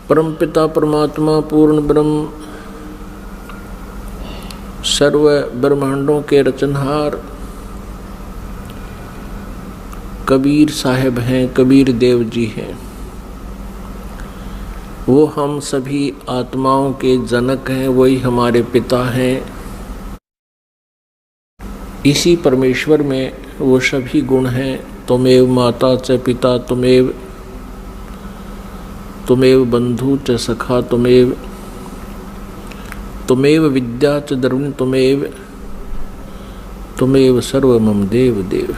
परमपिता परमात्मा पूर्ण ब्रह्म सर्व ब्रह्मांडों के रचनहार कबीर साहब हैं, कबीर देव जी हैं। वो हम सभी आत्माओं के जनक हैं, वही हमारे पिता हैं। इसी परमेश्वर में वो सभी गुण हैं। त्वमेव माता च पिता त्वमेव, त्वमेव बंधु च सखा त्वमेव, त्वमेव विद्या च द्रविण त्वमेव, त्वमेव सर्व मम देव देव।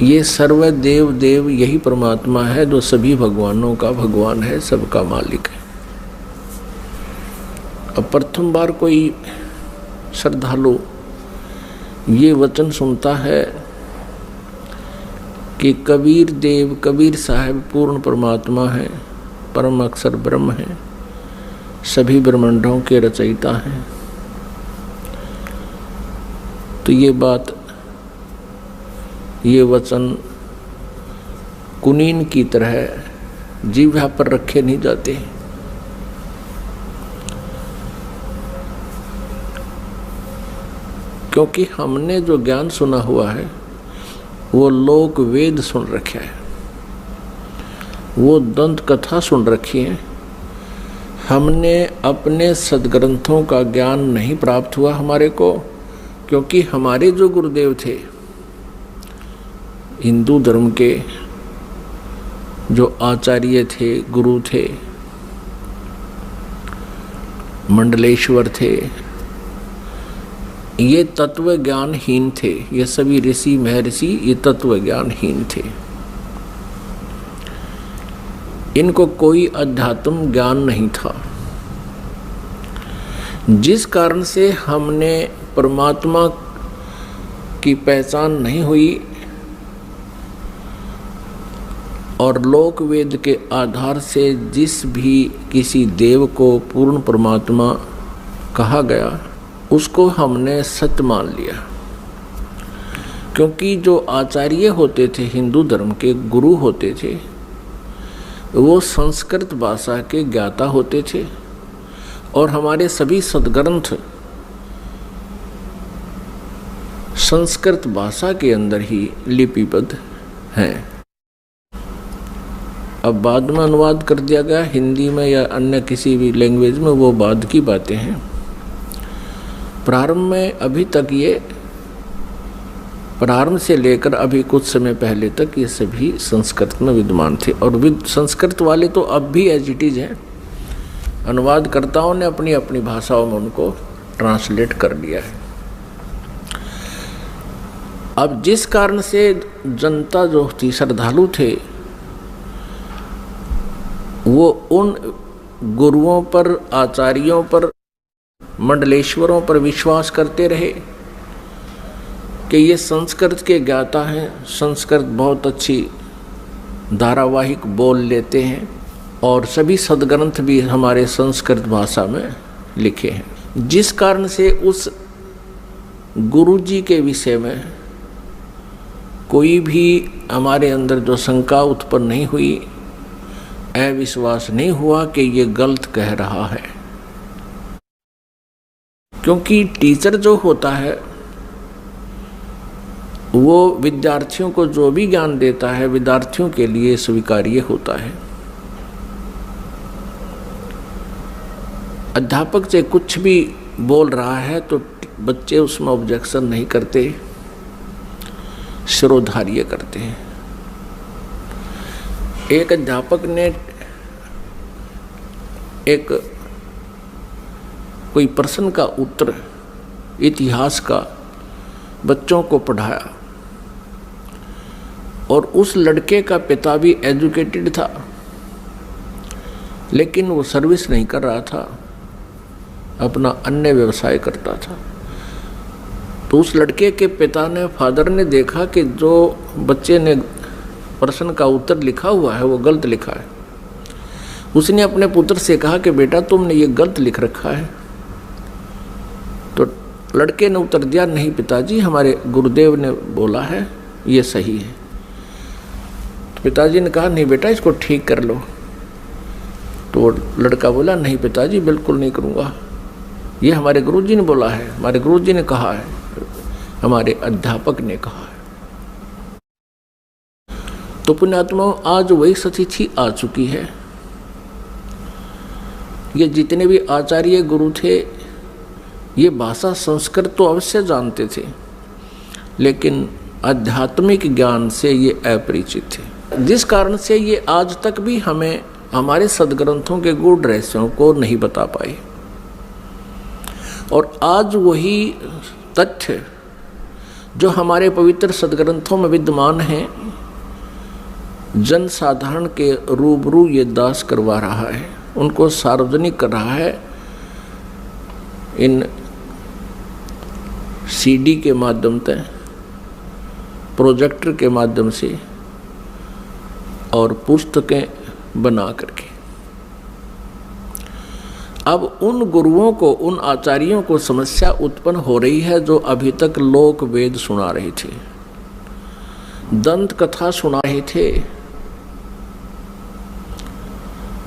ये सर्व देव देव यही परमात्मा है जो सभी भगवानों का भगवान है, सबका मालिक है। अब प्रथम बार कोई श्रद्धालु ये वचन सुनता है कि कबीर देव, कबीर साहब पूर्ण परमात्मा है, परम अक्षर ब्रह्म है, सभी ब्रह्मांडों के रचयिता हैं, तो ये बात, ये वचन कुनीन की तरह जीवा पर रखे नहीं जाते। क्योंकि हमने जो ज्ञान सुना हुआ है वो लोक वेद सुन रखे है, वो दंत कथा सुन रखी है। हमने अपने सदग्रंथों का ज्ञान नहीं प्राप्त हुआ हमारे को, क्योंकि हमारे जो गुरुदेव थे हिंदू धर्म के, जो आचार्य थे, गुरु थे, मंडलेश्वर थे, ये तत्व ज्ञानहीन थे। ये सभी ऋषि महर्षि ये तत्व ज्ञानहीन थे। इनको कोई अध्यात्म ज्ञान नहीं था, जिस कारण से हमने परमात्मा की पहचान नहीं हुई और लोक वेद के आधार से जिस भी किसी देव को पूर्ण परमात्मा कहा गया उसको हमने सत्य मान लिया। क्योंकि जो आचार्य होते थे, हिंदू धर्म के गुरु होते थे, वो संस्कृत भाषा के ज्ञाता होते थे और हमारे सभी सदग्रंथ संस्कृत भाषा के अंदर ही लिपिबद्ध हैं। अब बाद में अनुवाद कर दिया गया हिंदी में या अन्य किसी भी लैंग्वेज में, वो बाद की बातें हैं। प्रारंभ में अभी तक ये, प्रारंभ से लेकर अभी कुछ समय पहले तक ये सभी संस्कृत में विद्यमान थे और संस्कृत वाले तो अब भी एज इट इज हैं। अनुवादकर्ताओं ने अपनी अपनी भाषाओं में उनको ट्रांसलेट कर दिया है। अब जिस कारण से जनता जो थी, श्रद्धालु थे, वो उन गुरुओं पर, आचार्यों पर, मंडलेश्वरों पर विश्वास करते रहे कि ये संस्कृत के ज्ञाता हैं, संस्कृत बहुत अच्छी धारावाहिक बोल लेते हैं और सभी सदग्रंथ भी हमारे संस्कृत भाषा में लिखे हैं। जिस कारण से उस गुरु जी के विषय में कोई भी हमारे अंदर जो शंका उत्पन्न नहीं हुई, अविश्वास नहीं हुआ कि ये गलत कह रहा है। क्योंकि टीचर जो होता है वो विद्यार्थियों को जो भी ज्ञान देता है विद्यार्थियों के लिए स्वीकार्य होता है। अध्यापक से कुछ भी बोल रहा है तो बच्चे उसमें ऑब्जेक्शन नहीं करते, शिरोधार्य करते हैं। एक अध्यापक ने एक कोई प्रश्न का उत्तर इतिहास का बच्चों को पढ़ाया और उस लड़के का पिता भी एजुकेटेड था, लेकिन वो सर्विस नहीं कर रहा था, अपना अन्य व्यवसाय करता था। तो उस लड़के के पिता ने, फादर ने देखा कि जो बच्चे ने प्रश्न का उत्तर लिखा हुआ है वो गलत लिखा है। उसने अपने पुत्र से कहा कि बेटा तुमने ये गलत लिख रखा है। तो लड़के ने उत्तर दिया, नहीं पिताजी, हमारे गुरुदेव ने बोला है ये सही है। तो पिताजी ने कहा, नहीं बेटा इसको ठीक कर लो। तो वो लड़का बोला, नहीं पिताजी बिल्कुल नहीं करूँगा, ये हमारे गुरुजी ने बोला है, हमारे गुरुजी ने कहा है, हमारे अध्यापक ने कहा है। तो पुण्यात्माओं, आज वही सतिथि आ चुकी है। ये जितने भी आचार्य गुरु थे, ये भाषा संस्कृत तो अवश्य जानते थे, लेकिन आध्यात्मिक ज्ञान से ये अपरिचित थे, जिस कारण से ये आज तक भी हमें हमारे सदग्रंथों के गूढ़ रहस्यों को नहीं बता पाए। और आज वही तथ्य जो हमारे पवित्र सदग्रंथों में विद्यमान हैं, जन साधारण के रूबरू ये दास करवा रहा है, उनको सार्वजनिक कर रहा है इन सीडी के माध्यम से, प्रोजेक्टर के माध्यम से और पुस्तकें बना करके। अब उन गुरुओं को, उन आचार्यों को समस्या उत्पन्न हो रही है जो अभी तक लोक वेद सुना रहे थे, दंत कथा सुना रहे थे।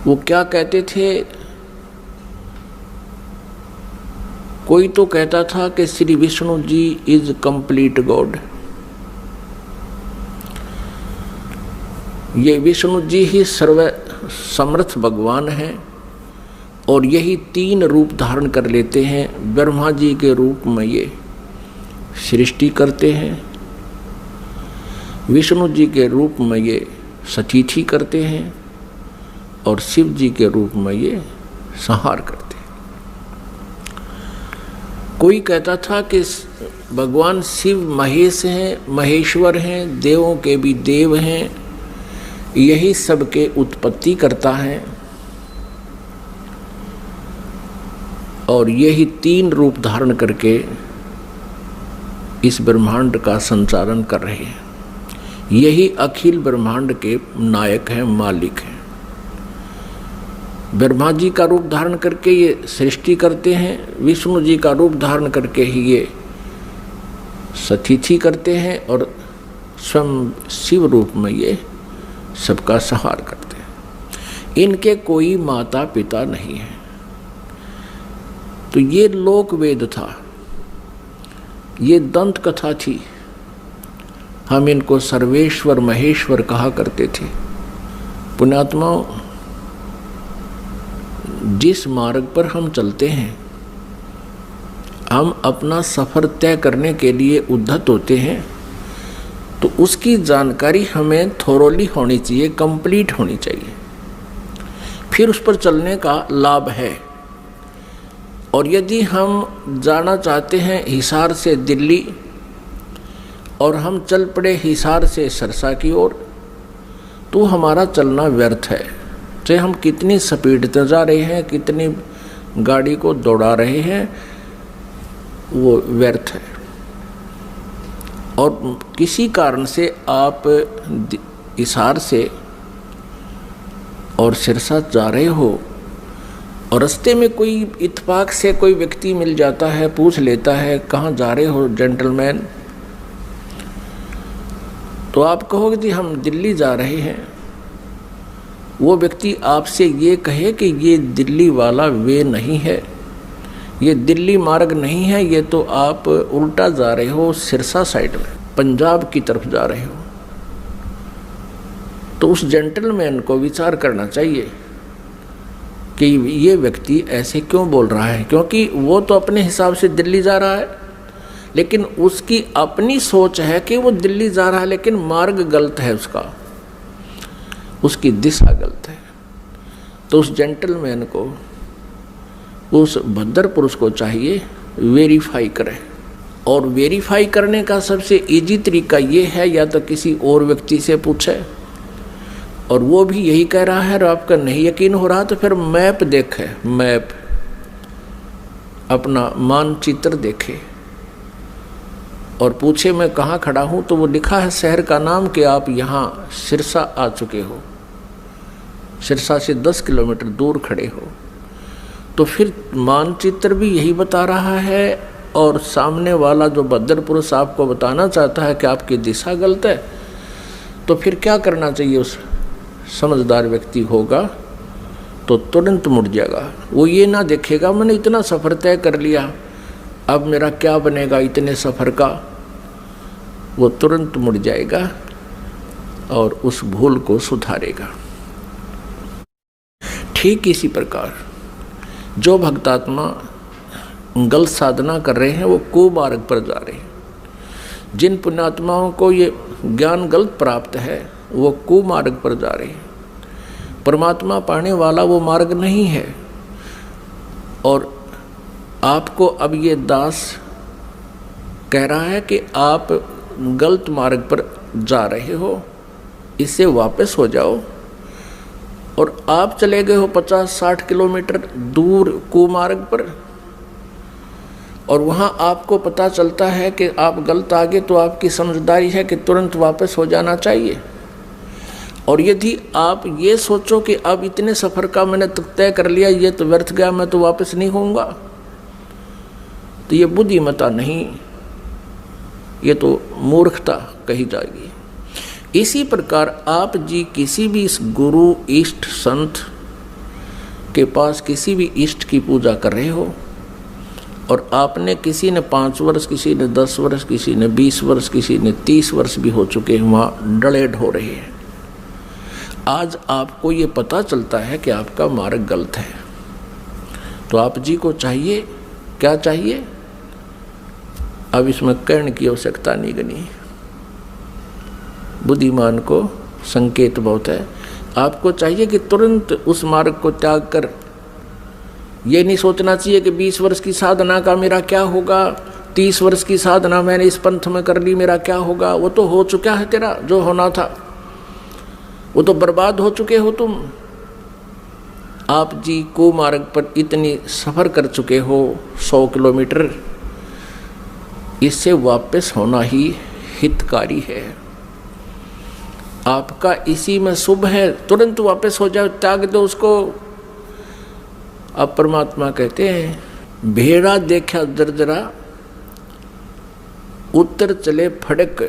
वो क्या कहते थे? कोई तो कहता था कि Shri Vishnu ji is complete God, ये विष्णु जी ही सर्व समर्थ भगवान हैं और यही 3 रूप धारण कर लेते हैं। ब्रह्मा जी के रूप में ये सृष्टि करते हैं, विष्णु जी के रूप में ये सतिथि करते हैं और शिव जी के रूप में ये संहार करते हैं। कोई कहता था कि भगवान शिव महेश हैं, महेश्वर हैं, देवों के भी देव हैं, यही सबके उत्पत्ति करता है और यही 3 रूप धारण करके इस ब्रह्मांड का संचालन कर रहे हैं। यही अखिल ब्रह्मांड के नायक हैं, मालिक हैं। ब्रह्मा जी का रूप धारण करके ये सृष्टि करते हैं, विष्णु जी का रूप धारण करके ही ये सतिथि करते हैं और स्वयं शिव रूप में ये सबका संहार करते हैं। इनके कोई माता पिता नहीं है। तो ये लोक वेद था, ये दंत कथा थी। हम इनको सर्वेश्वर महेश्वर कहा करते थे। पुण्यात्माओं, जिस मार्ग पर हम चलते हैं, हम अपना सफर तय करने के लिए उद्धत होते हैं, तो उसकी जानकारी हमें थोरोली होनी चाहिए, कंप्लीट होनी चाहिए, फिर उस पर चलने का लाभ है। और यदि हम जाना चाहते हैं हिसार से दिल्ली और हम चल पड़े हिसार से सरसा की ओर, तो हमारा चलना व्यर्थ है। चाहे हम कितनी स्पीड से जा रहे हैं, कितनी गाड़ी को दौड़ा रहे हैं, वो व्यर्थ है। और किसी कारण से आप हिसार से और सिरसा जा रहे हो और रास्ते में कोई इत्तेफाक से कोई व्यक्ति मिल जाता है, पूछ लेता है कहाँ जा रहे हो जेंटलमैन, तो आप कहोगे कि हम दिल्ली जा रहे हैं। वो व्यक्ति आपसे ये कहे कि ये दिल्ली वाला वे नहीं है, ये दिल्ली मार्ग नहीं है, ये तो आप उल्टा जा रहे हो, सिरसा साइड में पंजाब की तरफ जा रहे हो। तो उस जेंटलमैन को विचार करना चाहिए कि ये व्यक्ति ऐसे क्यों बोल रहा है, क्योंकि वो तो अपने हिसाब से दिल्ली जा रहा है, लेकिन उसकी अपनी सोच है कि वो दिल्ली जा रहा है, लेकिन मार्ग गलत है, उसकी दिशा गलत है। तो उस जेंटलमैन को, उस भद्र पुरुष को चाहिए वेरीफाई करे। और वेरीफाई करने का सबसे इजी तरीका ये है, या तो किसी और व्यक्ति से पूछे और वो भी यही कह रहा है और आपका नहीं यकीन हो रहा, तो फिर मैप देखे, मैप अपना मानचित्र देखे और पूछे मैं कहाँ खड़ा हूँ, तो वो लिखा है शहर का नाम कि आप यहाँ सिरसा आ चुके हो, सिरसा से 10 किलोमीटर दूर खड़े हो। तो फिर मानचित्र भी यही बता रहा है और सामने वाला जो भद्र पुरुष आपको बताना चाहता है कि आपकी दिशा गलत है। तो फिर क्या करना चाहिए? उस समझदार व्यक्ति होगा तो तुरंत मुड़ जाएगा। वो ये ना देखेगा मैंने इतना सफ़र तय कर लिया, अब मेरा क्या बनेगा इतने सफ़र का। वो तुरंत मुड़ जाएगा और उस भूल को सुधारेगा। ठीक इसी प्रकार जो भक्तात्मा गलत साधना कर रहे हैं वो कुमार्ग पर जा रहे हैं। जिन पुण्यात्माओं को ये ज्ञान गलत प्राप्त है वो कुमार्ग पर जा रहे हैं। परमात्मा पाने वाला वो मार्ग नहीं है। और आपको अब ये दास कह रहा है कि आप गलत मार्ग पर जा रहे हो, इससे वापस हो जाओ। और आप चले गए हो 50-60 किलोमीटर दूर कुमार्ग पर, और वहाँ आपको पता चलता है कि आप गलत आ गए, तो आपकी समझदारी है कि तुरंत वापस हो जाना चाहिए। और यदि आप ये सोचो कि अब इतने सफ़र का मैंने तय कर लिया, ये तो व्यर्थ गया, मैं तो वापस नहीं होऊंगा, तो ये बुद्धिमता नहीं, ये तो मूर्खता कही जाएगी। इसी प्रकार आप जी किसी भी इस गुरु इष्ट संत के पास किसी भी इष्ट की पूजा कर रहे हो, और आपने किसी ने 5 वर्ष, किसी ने 10 वर्ष, किसी ने 20 वर्ष, किसी ने 30 वर्ष भी हो चुके हैं, वहाँ डलेड हो रहे हैं। आज आपको ये पता चलता है कि आपका मार्ग गलत है, तो आप जी को चाहिए, क्या चाहिए? अब इसमें कहने की आवश्यकता नहीं गनी, बुद्धिमान को संकेत बहुत है। आपको चाहिए कि तुरंत उस मार्ग को त्याग कर, ये नहीं सोचना चाहिए कि 20 वर्ष की साधना का मेरा क्या होगा, 30 वर्ष की साधना मैंने इस पंथ में कर ली, मेरा क्या होगा। वो तो हो चुका है तेरा, जो होना था, वो तो बर्बाद हो चुके हो तुम। आप जी को मार्ग पर इतनी सफ़र कर चुके हो 100 किलोमीटर, इससे वापस होना ही हितकारी है। आपका इसी में शुभ है, तुरंत वापस हो जाओ, त्याग दो उसको। अब परमात्मा कहते हैं भेड़ा देखा दरदरा उत्तर चले फड़क।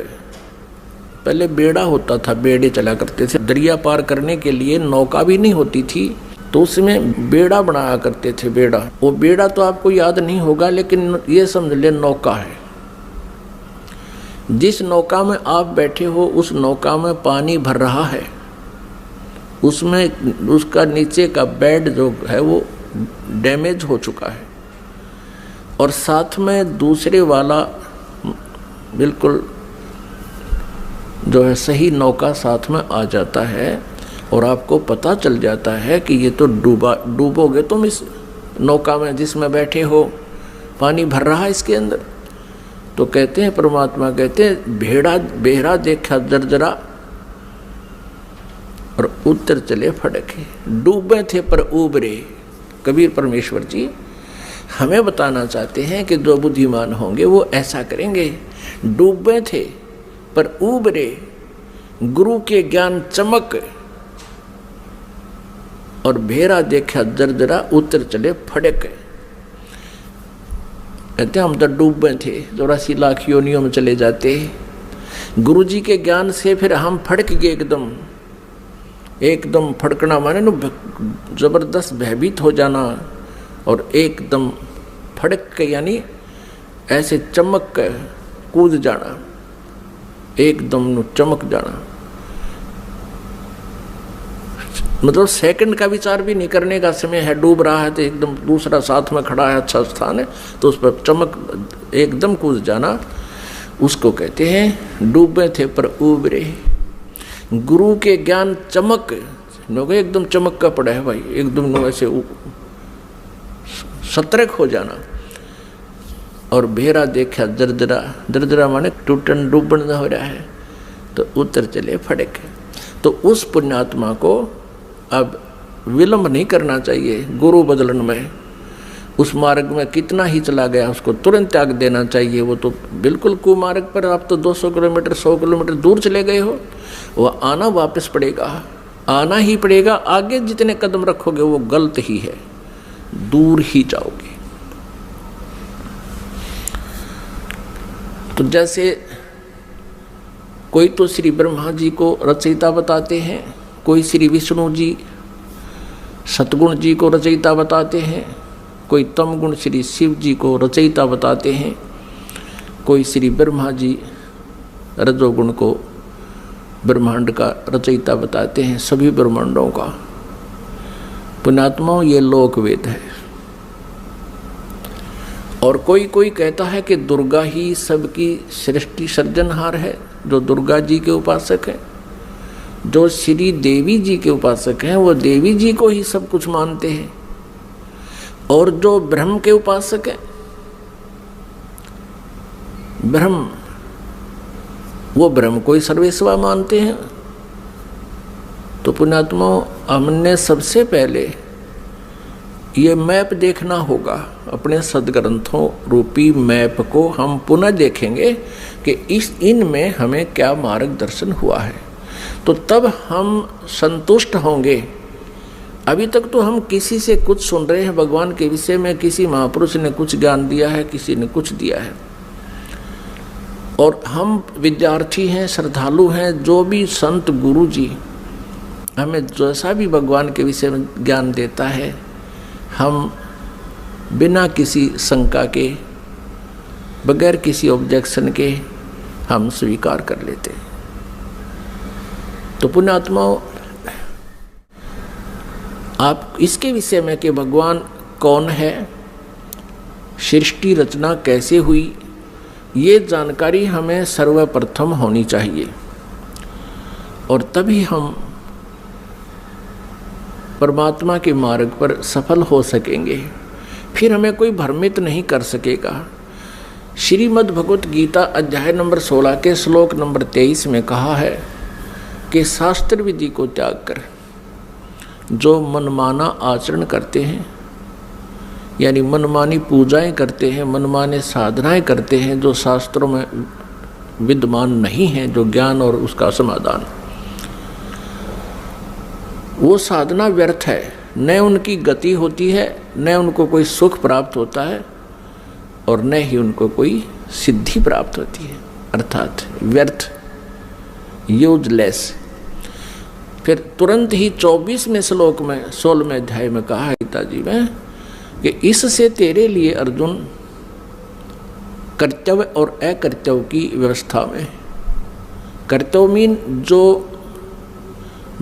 पहले बेड़ा होता था, बेड़े चला करते थे, दरिया पार करने के लिए नौका भी नहीं होती थी, तो उसमें बेड़ा बनाया करते थे। बेड़ा, वो बेड़ा तो आपको याद नहीं होगा, लेकिन ये समझ ले नौका है। जिस नौका में आप बैठे हो उस नौका में पानी भर रहा है, उसमें उसका नीचे का बेड जो है वो डैमेज हो चुका है, और साथ में दूसरे वाला बिल्कुल जो है सही नौका साथ में आ जाता है, और आपको पता चल जाता है कि ये तो डूबोगे तुम इस नौका में जिसमें बैठे हो, पानी भर रहा है इसके अंदर। तो कहते हैं परमात्मा कहते हैं बेड़ा देखा जर्जरा और उत्तर चले फड़के। डूबे थे पर उबरे। कबीर परमेश्वर जी हमें बताना चाहते हैं कि जो बुद्धिमान होंगे वो ऐसा करेंगे। डूबे थे पर उबरे, गुरु के ज्ञान चमक, और भेड़ा देखा जर्जरा उत्तर चले फड़क। कहते हम तो डूबे थे, 84 लाख योनियों में चले जाते। गुरु जी के ज्ञान से फिर हम फड़क गए, एकदम फड़कना माने न जबरदस्त भयभीत हो जाना, और एकदम फड़क के यानी ऐसे चमक के कूद जाना, एकदम चमक जाना। मतलब सेकंड का विचार भी नहीं करने का समय है। डूब रहा है तो एकदम दूसरा साथ में खड़ा है, अच्छा स्थान है, तो उस पर चमक एकदम कूद जाना, उसको कहते हैं डूबे थे पर उबरे। गुरु के ज्ञान चमक, एकदम चमक का पड़ा है भाई, एकदम ऐसे सतर्क हो जाना। और भेड़ा देखा दरदरा, दरदरा माने टूटन डूबन हो रहा है, तो उत्तर चले फड़क। तो उस पुण्यात्मा को अब विलंब नहीं करना चाहिए गुरु बदलन में। उस मार्ग में कितना ही चला गया उसको तुरंत त्याग देना चाहिए। वो तो बिल्कुल कुमार्ग पर, आप तो 200 किलोमीटर 100 किलोमीटर दूर चले गए हो, वो आना वापस पड़ेगा, आना ही पड़ेगा। आगे जितने कदम रखोगे वो गलत ही है, दूर ही जाओगे। तो जैसे कोई तो श्री ब्रह्मा जी को रचयिता बताते हैं, कोई श्री विष्णु जी, सतगुण जी को रचयिता बताते हैं, कोई तम गुण श्री शिव जी को रचयिता बताते हैं, कोई श्री ब्रह्मा जी रजोगुण को ब्रह्मांड का रचयिता बताते हैं, सभी ब्रह्मांडों का। पुण्यात्माओं, ये लोकवेद है। और कोई कोई कहता है कि दुर्गा ही सबकी सृष्टि सर्जनहार है, जो दुर्गा जी के उपासक हैं। जो श्री देवी जी के उपासक हैं वो देवी जी को ही सब कुछ मानते हैं। और जो ब्रह्म के उपासक हैं, ब्रह्म, वो ब्रह्म को ही सर्वेस्वा मानते हैं। तो पुण्यात्माओं, हमने सबसे पहले ये मैप देखना होगा। अपने सदग्रंथों रूपी मैप को हम पुनः देखेंगे कि इनमें हमें क्या मार्गदर्शन हुआ है, तो तब हम संतुष्ट होंगे। अभी तक तो हम किसी से कुछ सुन रहे हैं भगवान के विषय में, किसी महापुरुष ने कुछ ज्ञान दिया है, किसी ने कुछ दिया है, और हम विद्यार्थी हैं, श्रद्धालु हैं। जो भी संत गुरु जी हमें जैसा भी भगवान के विषय में ज्ञान देता है, हम बिना किसी शंका के, बगैर किसी ऑब्जेक्शन के हम स्वीकार कर लेते हैं। तो पुण्यात्माओं, आप इसके विषय में कि भगवान कौन है, सृष्टि रचना कैसे हुई, ये जानकारी हमें सर्वप्रथम होनी चाहिए, और तभी हम परमात्मा के मार्ग पर सफल हो सकेंगे। फिर हमें कोई भ्रमित नहीं कर सकेगा। श्रीमद् भगवत गीता अध्याय नंबर 16 के श्लोक नंबर 23 में कहा है कि शास्त्र विधि को त्याग कर जो मनमाना आचरण करते हैं, यानी मनमानी पूजाएं करते हैं, मनमाने साधनाएं करते हैं जो शास्त्रों में विद्यमान नहीं है, जो ज्ञान और उसका समाधान, वो साधना व्यर्थ है। न उनकी गति होती है, न उनको कोई सुख प्राप्त होता है, और न ही उनको कोई सिद्धि प्राप्त होती है, अर्थात व्यर्थ, यूजलेस। फिर तुरंत ही 24वें श्लोक में 16वें अध्याय में कहा है गीता जी में कि इससे तेरे लिए अर्जुन कर्तव्य और अकर्तव्य की व्यवस्था में, कर्तव्य मीन जो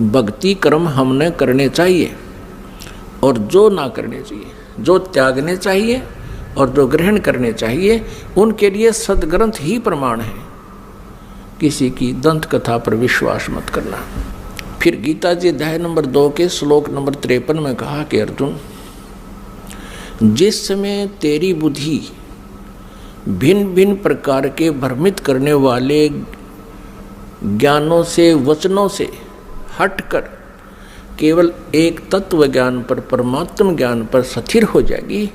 भक्ति कर्म हमने करने चाहिए और जो ना करने चाहिए, जो त्यागने चाहिए और जो ग्रहण करने चाहिए, उनके लिए सदग्रंथ ही प्रमाण है। किसी की दंत कथा पर विश्वास मत करना। फिर गीता जी अध्याय नंबर 2 के श्लोक नंबर 53 में कहा कि अर्जुन, जिस समय तेरी बुद्धि भिन्न भिन्न प्रकार के भ्रमित करने वाले ज्ञानों से, वचनों से हटकर केवल एक तत्व ज्ञान पर, परमात्म ज्ञान पर स्थिर हो जाएगी,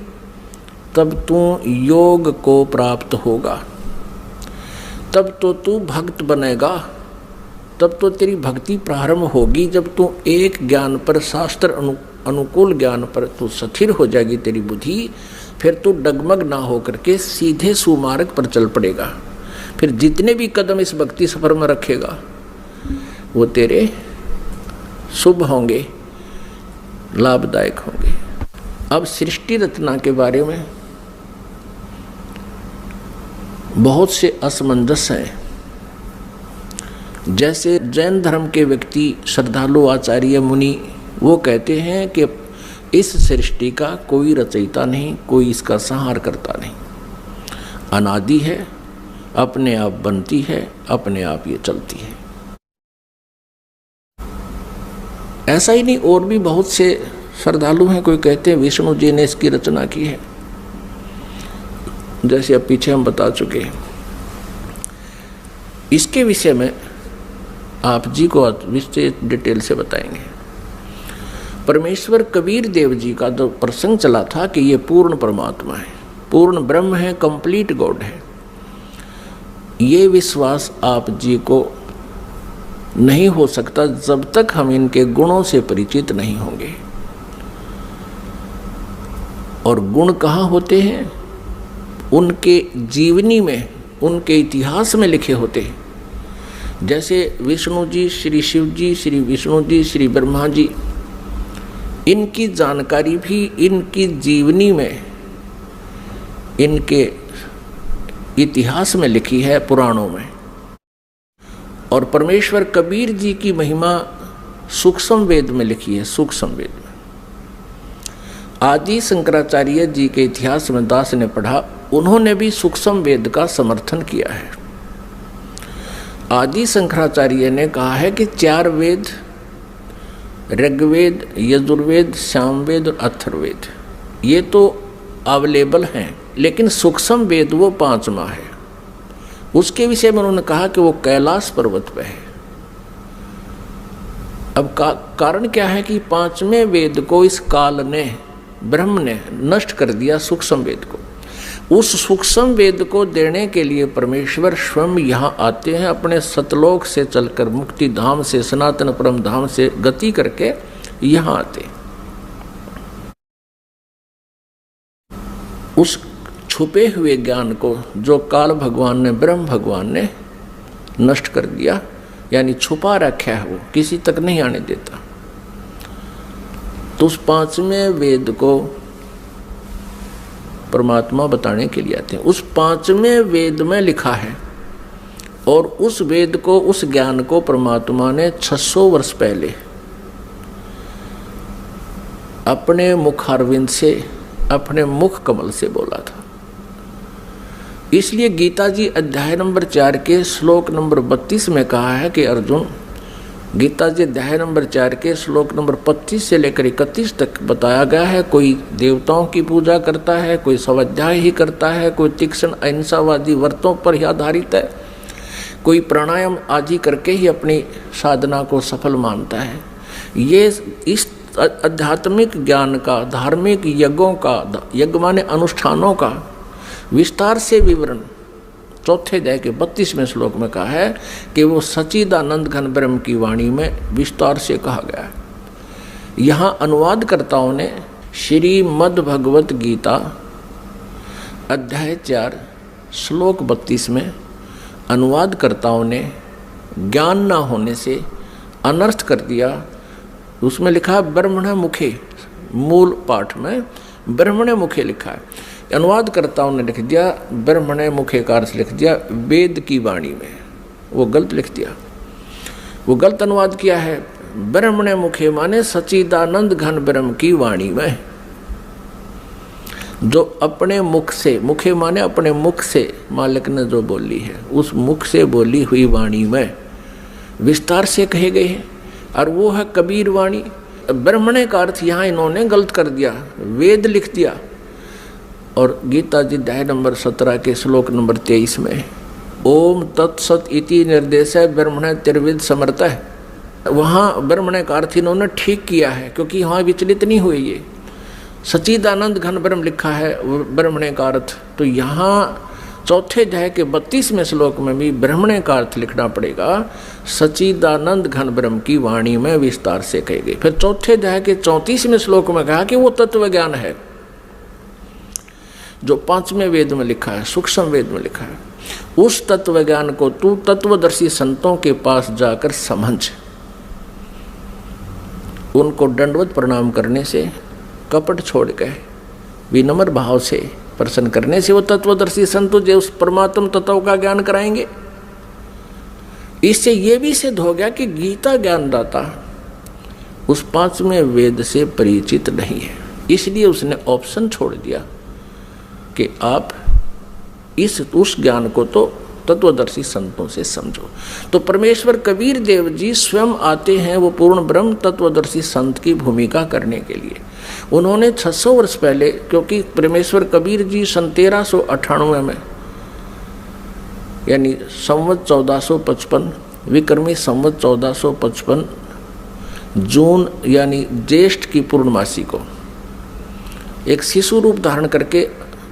तब तू योग को प्राप्त होगा, तब तो तू भक्त बनेगा, तब तो तेरी भक्ति प्रारंभ होगी। जब तू एक ज्ञान पर, शास्त्र अनुकूल ज्ञान पर तू स्थिर हो जाएगी तेरी बुद्धि, फिर तू डगमग ना होकर के सीधे सुमार्ग पर चल पड़ेगा। फिर जितने भी कदम इस भक्ति सफर में रखेगा वो तेरे शुभ होंगे, लाभदायक होंगे। अब सृष्टि रचना के बारे में बहुत से असमंजस हैं। जैसे जैन धर्म के व्यक्ति, श्रद्धालु, आचार्य, मुनि, वो कहते हैं कि इस सृष्टि का कोई रचयिता नहीं, कोई इसका संहार करता नहीं, अनादि है, अपने आप बनती है, अपने आप ये चलती है। ऐसा ही नहीं, और भी बहुत से श्रद्धालु हैं। कोई कहते हैं विष्णु जी ने इसकी रचना की है, जैसे अब पीछे हम बता चुके हैं। इसके विषय में आप जी को विशेष डिटेल से बताएंगे। परमेश्वर कबीर देव जी का जो प्रसंग चला था कि ये पूर्ण परमात्मा है, पूर्ण ब्रह्म है, कंप्लीट गॉड है, ये विश्वास आप जी को नहीं हो सकता जब तक हम इनके गुणों से परिचित नहीं होंगे। और गुण कहाँ होते हैं? उनके जीवनी में, उनके इतिहास में लिखे होते हैं। जैसे विष्णु जी, श्री शिव जी, श्री विष्णु जी, श्री ब्रह्मा जी, इनकी जानकारी भी इनकी जीवनी में, इनके इतिहास में लिखी है, पुराणों में। और परमेश्वर कबीर जी की महिमा सूक्ष्म वेद में लिखी है, सूक्ष्म वेद में। आदि शंकराचार्य जी के इतिहास में दास ने पढ़ा, उन्होंने भी सूक्ष्म वेद का समर्थन किया है। आदि शंकराचार्य ने कहा है कि 4 वेद, ऋग्वेद, यजुर्वेद, सामवेद और अथर्ववेद, ये तो अवेलेबल हैं, लेकिन सूक्ष्म वेद वो 5वां है। उसके विषय में उन्होंने कहा कि वो कैलाश पर्वत पे है। अब कारण क्या है कि 5वें वेद को इस काल ने, ब्रह्म ने नष्ट कर दिया, सूक्ष्म वेद को। उस सूक्ष्म वेद को देने के लिए परमेश्वर स्वयं यहाँ आते हैं, अपने सतलोक से चलकर, मुक्ति धाम से, सनातन परम धाम से गति करके यहाँ आते। उस छुपे हुए ज्ञान को जो काल भगवान ने, ब्रह्म भगवान ने नष्ट कर दिया, यानी छुपा रखा है, वो किसी तक नहीं आने देता। तो उस 5वें वेद को परमात्मा बताने के लिए आते हैं। उस 5वें वेद में लिखा है, और उस वेद को, उस ज्ञान को परमात्मा ने 600 वर्ष पहले अपने मुखारविंद से, अपने मुख कमल से बोला था। इसलिए गीता जी अध्याय नंबर 4 के श्लोक नंबर 32 में कहा है कि अर्जुन, गीता जी अध्याय नंबर 4 के श्लोक नंबर 25 से लेकर 31 तक बताया गया है, कोई देवताओं की पूजा करता है, कोई स्वाध्याय ही करता है, कोई तीक्ष्ण अहिंसावादी व्रतों पर ही आधारित है, कोई प्राणायाम आदि करके ही अपनी साधना को सफल मानता है। ये इस आध्यात्मिक ज्ञान का, धार्मिक यज्ञों का, यज्ञ माने अनुष्ठानों का विस्तार से विवरण 4थे अध्याय के 32वें श्लोक में कहा है कि वो सच्चिदानंद घन ब्रह्म की वाणी में विस्तार से कहा गया है। यहाँ अनुवादकर्ताओं ने श्रीमद् भगवत गीता अध्याय 4 श्लोक 32 में अनुवादकर्ताओं ने ज्ञान न होने से अनर्थ कर दिया। उसमें लिखा ब्रह्मण मुखे, मूल पाठ में ब्रह्मण मुखे लिखा है, अनुवादकर्ताओं ने लिख दिया ब्रह्मण मुखे का अर्थ लिख दिया वेद की वाणी में। वो गलत लिख दिया, वो गलत अनुवाद किया है। ब्रह्मण मुखे माने सच्चिदानंद घन ब्रह्म की वाणी में, जो अपने मुख से, मुखे माने अपने मुख से मालिक ने जो बोली है, उस मुख से बोली हुई वाणी में विस्तार से कहे गए हैं, और वो है कबीर वाणी। ब्रह्मण का अर्थ यहाँ इन्होंने गलत कर दिया, वेद लिख दिया। और गीता जी अध्याय नंबर 17 के श्लोक नंबर 23 में ओम तत्सत इति निर्देश है ब्रह्मण त्रिविद समर्थ है, वहाँ ब्रह्मण का अर्थ इन्होंने ठीक किया है, क्योंकि वहाँ विचलित नहीं हुए। ये सच्चिदानंद घन ब्रह्म लिखा है ब्रह्मण का अर्थ, तो यहाँ 4थे अध्याय के 32वें श्लोक में भी ब्रह्मण का अर्थ लिखना पड़ेगा, सच्चिदानंद घन ब्रह्म की वाणी में विस्तार से कहे गए। फिर 4थे अध्याय के 34वें श्लोक में कहा कि वो तत्व ज्ञान है जो 5वें वेद में लिखा है, सूक्ष्म वेद में लिखा है। उस तत्व ज्ञान को तू तत्वदर्शी संतों के पास जाकर समझ, उनको दंडवत प्रणाम करने से, कपट छोड़ गए विनम्र भाव से प्रसन्न करने से वो तत्वदर्शी संत तुझे उस परमात्म तत्व का ज्ञान कराएंगे। इससे ये भी सिद्ध हो गया कि गीता ज्ञानदाता उस 5वें वेद से परिचित नहीं है, इसलिए उसने ऑप्शन छोड़ दिया कि आप उस ज्ञान को तो तत्वदर्शी संतों से समझो। तो परमेश्वर कबीर देव जी स्वयं आते हैं वो पूर्ण ब्रह्म तत्वदर्शी संत की भूमिका करने के लिए। उन्होंने 600 वर्ष पहले, क्योंकि परमेश्वर कबीर जी सन 1398 में, यानी संवत 1455 विक्रमी संवत 1455 जून यानी ज्येष्ठ की पूर्णमासी को एक शिशु रूप धारण करके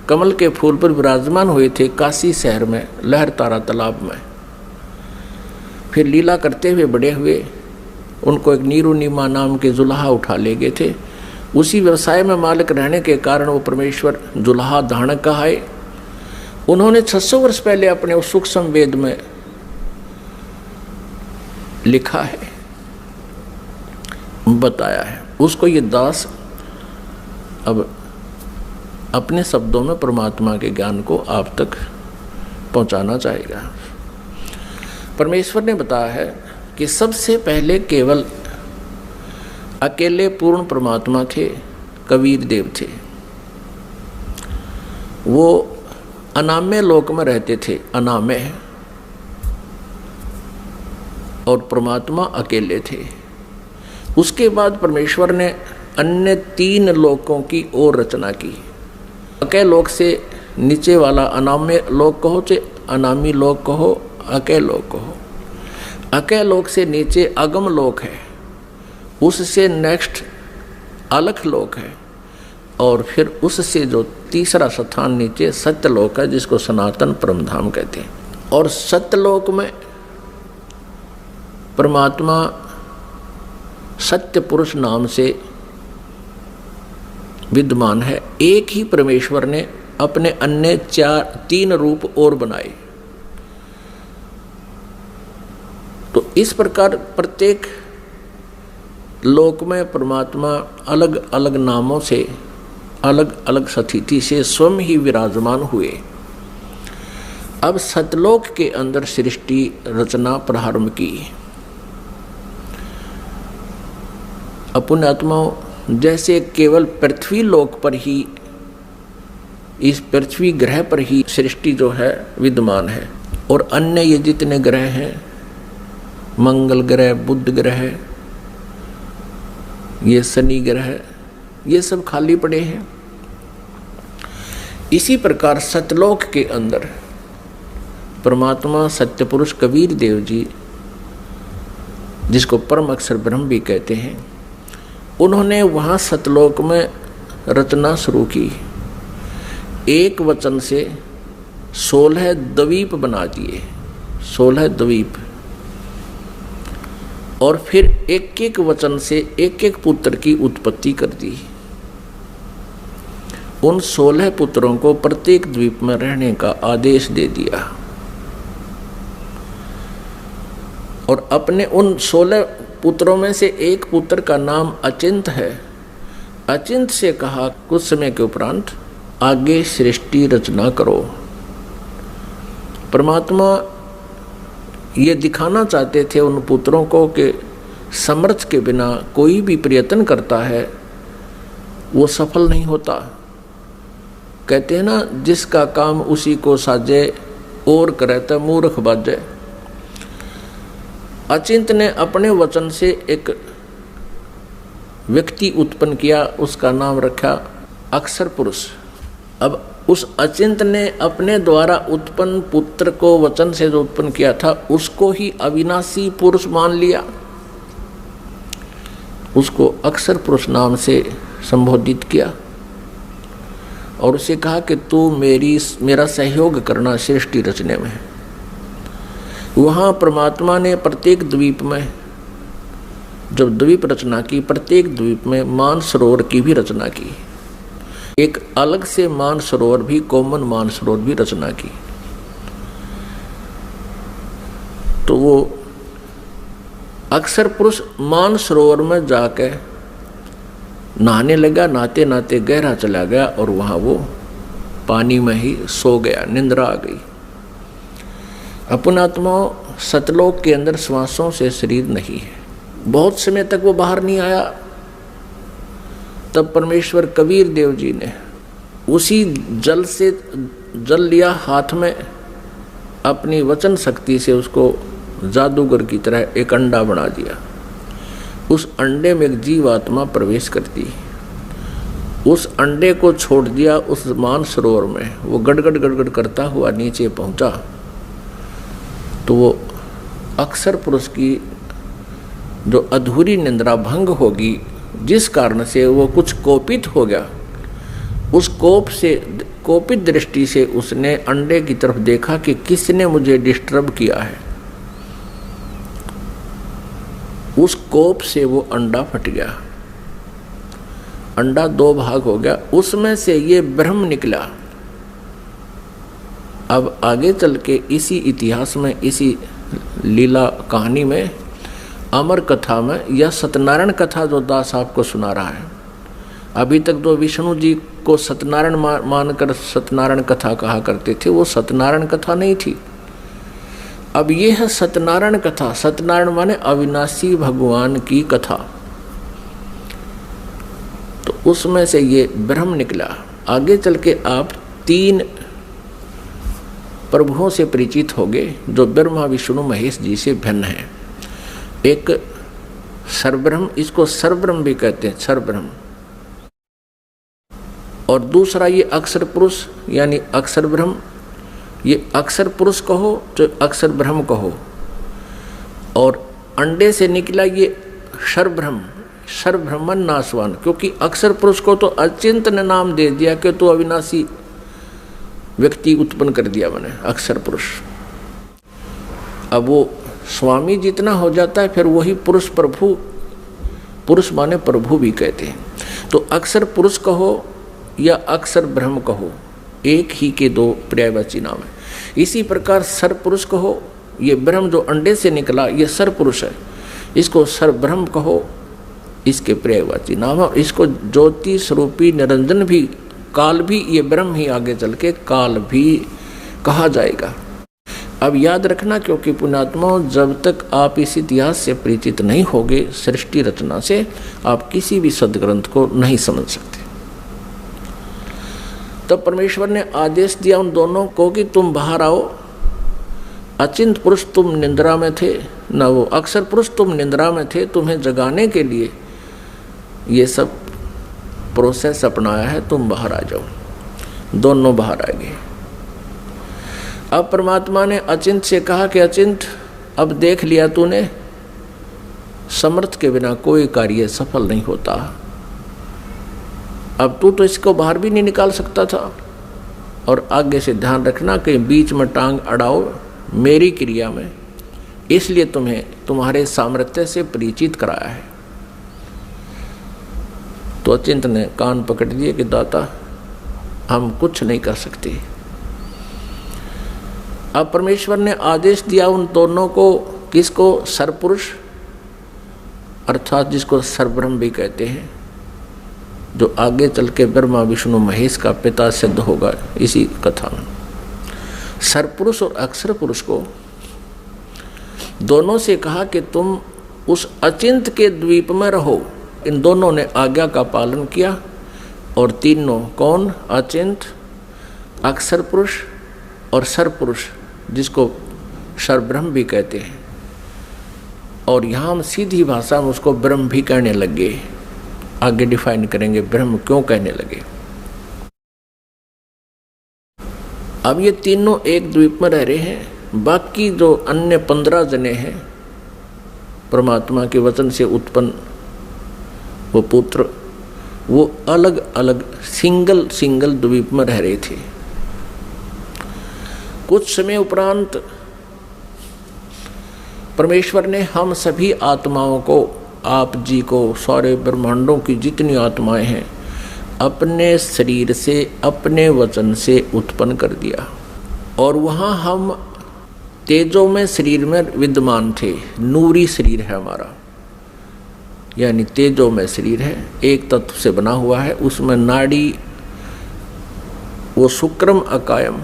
कमल के फूल पर विराजमान हुए थे काशी शहर में, लहर तारा तालाब में। फिर लीला करते हुए बड़े हुए, उनको एक नीरुनिमा नाम के जुलाहा उठा ले गए थे। उसी व्यवसाय में मालिक रहने के कारण वो परमेश्वर जुलाहा धारणक कहाए। उन्होंने 600 वर्ष पहले अपने उस सूक्ष्म वेद में लिखा है, बताया है। उसको ये दास अब अपने शब्दों में परमात्मा के ज्ञान को आप तक पहुंचाना चाहेगा। परमेश्वर ने बताया है कि सबसे पहले केवल अकेले पूर्ण परमात्मा थे, कबीर देव थे। वो अनामय लोक में रहते थे, अनामय, और परमात्मा अकेले थे। उसके बाद परमेश्वर ने अन्य 3 लोकों की और रचना की। अकय लोक से नीचे वाला अनामय लोक कहो, चाहे अनामी लोक कहो, अकय लोक कहो। अकय लोक से नीचे अगम लोक है, उससे नेक्स्ट अलख लोक है, और फिर उससे जो तीसरा स्थान नीचे सत्यलोक है, जिसको सनातन परमधाम कहते हैं। और सत्यलोक में परमात्मा सत्य पुरुष नाम से विद्यमान है। एक ही परमेश्वर ने अपने अन्य 3 रूप और बनाए। तो इस प्रकार प्रत्येक लोक में परमात्मा अलग अलग नामों से, अलग अलग स्थिति से स्वयं ही विराजमान हुए। अब सतलोक के अंदर सृष्टि रचना प्रारंभ की। अपने आत्माओं जैसे केवल पृथ्वी लोक पर ही, इस पृथ्वी ग्रह पर ही सृष्टि जो है विद्यमान है, और अन्य ये जितने ग्रह हैं, मंगल ग्रह, बुध ग्रह, ये शनि ग्रह, ये सब खाली पड़े हैं। इसी प्रकार सतलोक के अंदर परमात्मा सत्य पुरुष कबीर देव जी, जिसको परम अक्षर ब्रह्म भी कहते हैं, उन्होंने वहाँ सतलोक में रचना शुरू की। एक वचन से 16 द्वीप बना दिए, 16 द्वीप, और फिर एक एक वचन से एक एक पुत्र की उत्पत्ति कर दी। उन 16 पुत्रों को प्रत्येक द्वीप में रहने का आदेश दे दिया, और अपने उन 16 पुत्रों में से एक पुत्र का नाम अचिंत है। अचिंत से कहा कुछ समय के उपरांत आगे सृष्टि रचना करो। परमात्मा ये दिखाना चाहते थे उन पुत्रों को कि समर्थ के बिना कोई भी प्रयत्न करता है वो सफल नहीं होता। कहते हैं ना, जिसका काम उसी को साजे और करे तो मूर्ख बाजे। अचिंत ने अपने वचन से एक व्यक्ति उत्पन्न किया, उसका नाम रखा अक्षर पुरुष। अब उस अचिंत ने अपने द्वारा उत्पन्न पुत्र को वचन से जो उत्पन्न किया था उसको ही अविनाशी पुरुष मान लिया, उसको अक्षर पुरुष नाम से संबोधित किया, और उसे कहा कि तू मेरा सहयोग करना सृष्टि रचने में। वहाँ परमात्मा ने प्रत्येक द्वीप में जब द्वीप रचना की, प्रत्येक द्वीप में मानसरोवर की भी रचना की। एक अलग से मानसरोवर भी, कॉमन मानसरोवर भी रचना की। तो वो अक्षर पुरुष मानसरोवर में जाके नहाने लगा, नहाते नहाते गहरा चला गया और वहाँ वो पानी में ही सो गया, निंद्रा आ गई। अपनात्मा सतलोक के अंदर श्वासों से शरीर नहीं है, बहुत समय तक वो बाहर नहीं आया। तब परमेश्वर कबीर देव जी ने उसी जल से जल लिया हाथ में, अपनी वचन शक्ति से उसको जादूगर की तरह एक अंडा बना दिया। उस अंडे में एक जीवात्मा प्रवेश करती, उस अंडे को छोड़ दिया उस मानसरोवर में। वो गड़गड़ गड़गड़ करता हुआ नीचे पहुंचा तो वो अक्षर पुरुष की जो अधूरी निंद्रा भंग होगी, जिस कारण से वो कुछ कोपित हो गया, उस कोपित दृष्टि से उसने अंडे की तरफ देखा कि किसने मुझे डिस्टर्ब किया है। उस कोप से वो अंडा फट गया, अंडा 2 भाग हो गया, उसमें से ये ब्रह्म निकला। अब आगे चल के इसी इतिहास में, इसी लीला कहानी में अमर कथा में या सत्यनारायण कथा जो दास आपको सुना रहा है, अभी तक जो विष्णु जी को सत्यनारायण मानकर सत्यनारायण कथा कहा करते थे, वो सत्यनारायण कथा नहीं थी। अब ये है सत्यनारायण कथा। सत्यनारायण माने अविनाशी भगवान की कथा। तो उसमें से ये ब्रह्म निकला। आगे चल के आप 3 प्रभुओं से परिचित होंगे जो ब्रह्मा विष्णु महेश जी से भिन्न है। एक सर्वब्रह्म, इसको सर्वब्रह्म भी कहते हैं, सर्वब्रह्म। और दूसरा ये अक्षर पुरुष यानी अक्षर ब्रह्म। ये अक्षर पुरुष कहो तो अक्षर ब्रह्म कहो। और अंडे से निकला ये सर्वब्रह्म, सर्वब्रह्मन नाशवान, क्योंकि अक्षर पुरुष को तो अचिंत ने नाम दे दिया कि तो अविनाशी व्यक्ति उत्पन्न कर दिया मैंने, अक्षर पुरुष। अब वो स्वामी जितना हो जाता है फिर वही पुरुष प्रभु, पुरुष माने प्रभु भी कहते हैं। तो अक्षर पुरुष कहो या अक्षर ब्रह्म कहो, एक ही के 2 पर्यायवाची नाम है। इसी प्रकार सर पुरुष कहो, ये ब्रह्म जो अंडे से निकला ये सर पुरुष है, इसको सर ब्रह्म कहो, इसके पर्यायवाची नाम है। इसको ज्योति स्वरूपी निरंजन भी, काल भी, ये ब्रह्म ही आगे चल के काल भी कहा जाएगा। अब याद रखना, क्योंकि पुण्यात्मा जब तक आप इस इतिहास से परिचित नहीं होगे, सृष्टि रचना से, आप किसी भी सदग्रंथ को नहीं समझ सकते। तब परमेश्वर ने आदेश दिया उन दोनों को कि तुम बाहर आओ। अचिंत पुरुष तुम निंद्रा में थे, न वो अक्षर पुरुष तुम निंद्रा में थे, तुम्हें जगाने के लिए ये सब प्रोसेस अपनाया है, तुम बाहर आ जाओ। दोनों बाहर आ गए। अब परमात्मा ने अचिंत से कहा कि अचिंत, अब देख लिया तूने, समर्थ के बिना कोई कार्य सफल नहीं होता। अब तू तो इसको बाहर भी नहीं निकाल सकता था। और आगे से ध्यान रखना कि बीच में टांग अड़ाओ मेरी क्रिया में, इसलिए तुम्हें तुम्हारे सामर्थ्य से परिचित कराया है। तो अचिंत ने कान पकड़ दिए कि दाता हम कुछ नहीं कर सकते। अब परमेश्वर ने आदेश दिया उन दोनों को, किसको? सरपुरुष अर्थात जिसको सर्वब्रह्म भी कहते हैं, जो आगे चल के ब्रह्मा विष्णु महेश का पिता सिद्ध होगा इसी कथा में। सरपुरुष और अक्षर पुरुष को दोनों से कहा कि तुम उस अचिंत के द्वीप में रहो। इन दोनों ने आज्ञा का पालन किया। और तीनों कौन? अचिंत, अक्षर पुरुष और सरपुरुष, जिसको सर्वब्रह्म भी कहते हैं। और यहाँ हम सीधी भाषा में उसको ब्रह्म भी कहने लगे। आगे डिफाइन करेंगे ब्रह्म क्यों कहने लगे। अब ये तीनों एक द्वीप में रह रहे हैं। बाकी जो अन्य 15 जने हैं, परमात्मा के वचन से उत्पन्न वो पुत्र, वो अलग अलग सिंगल द्वीप में रह रहे थे। कुछ समय उपरांत परमेश्वर ने हम सभी आत्माओं को, आप जी को, सारे ब्रह्मांडों की जितनी आत्माएं हैं, अपने शरीर से, अपने वचन से उत्पन्न कर दिया। और वहाँ हम तेजोमय शरीर में विद्यमान थे। नूरी शरीर है हमारा, यानी तेजोमय शरीर है, एक तत्व से बना हुआ है। उसमें नाड़ी, वो शुक्रम अकायम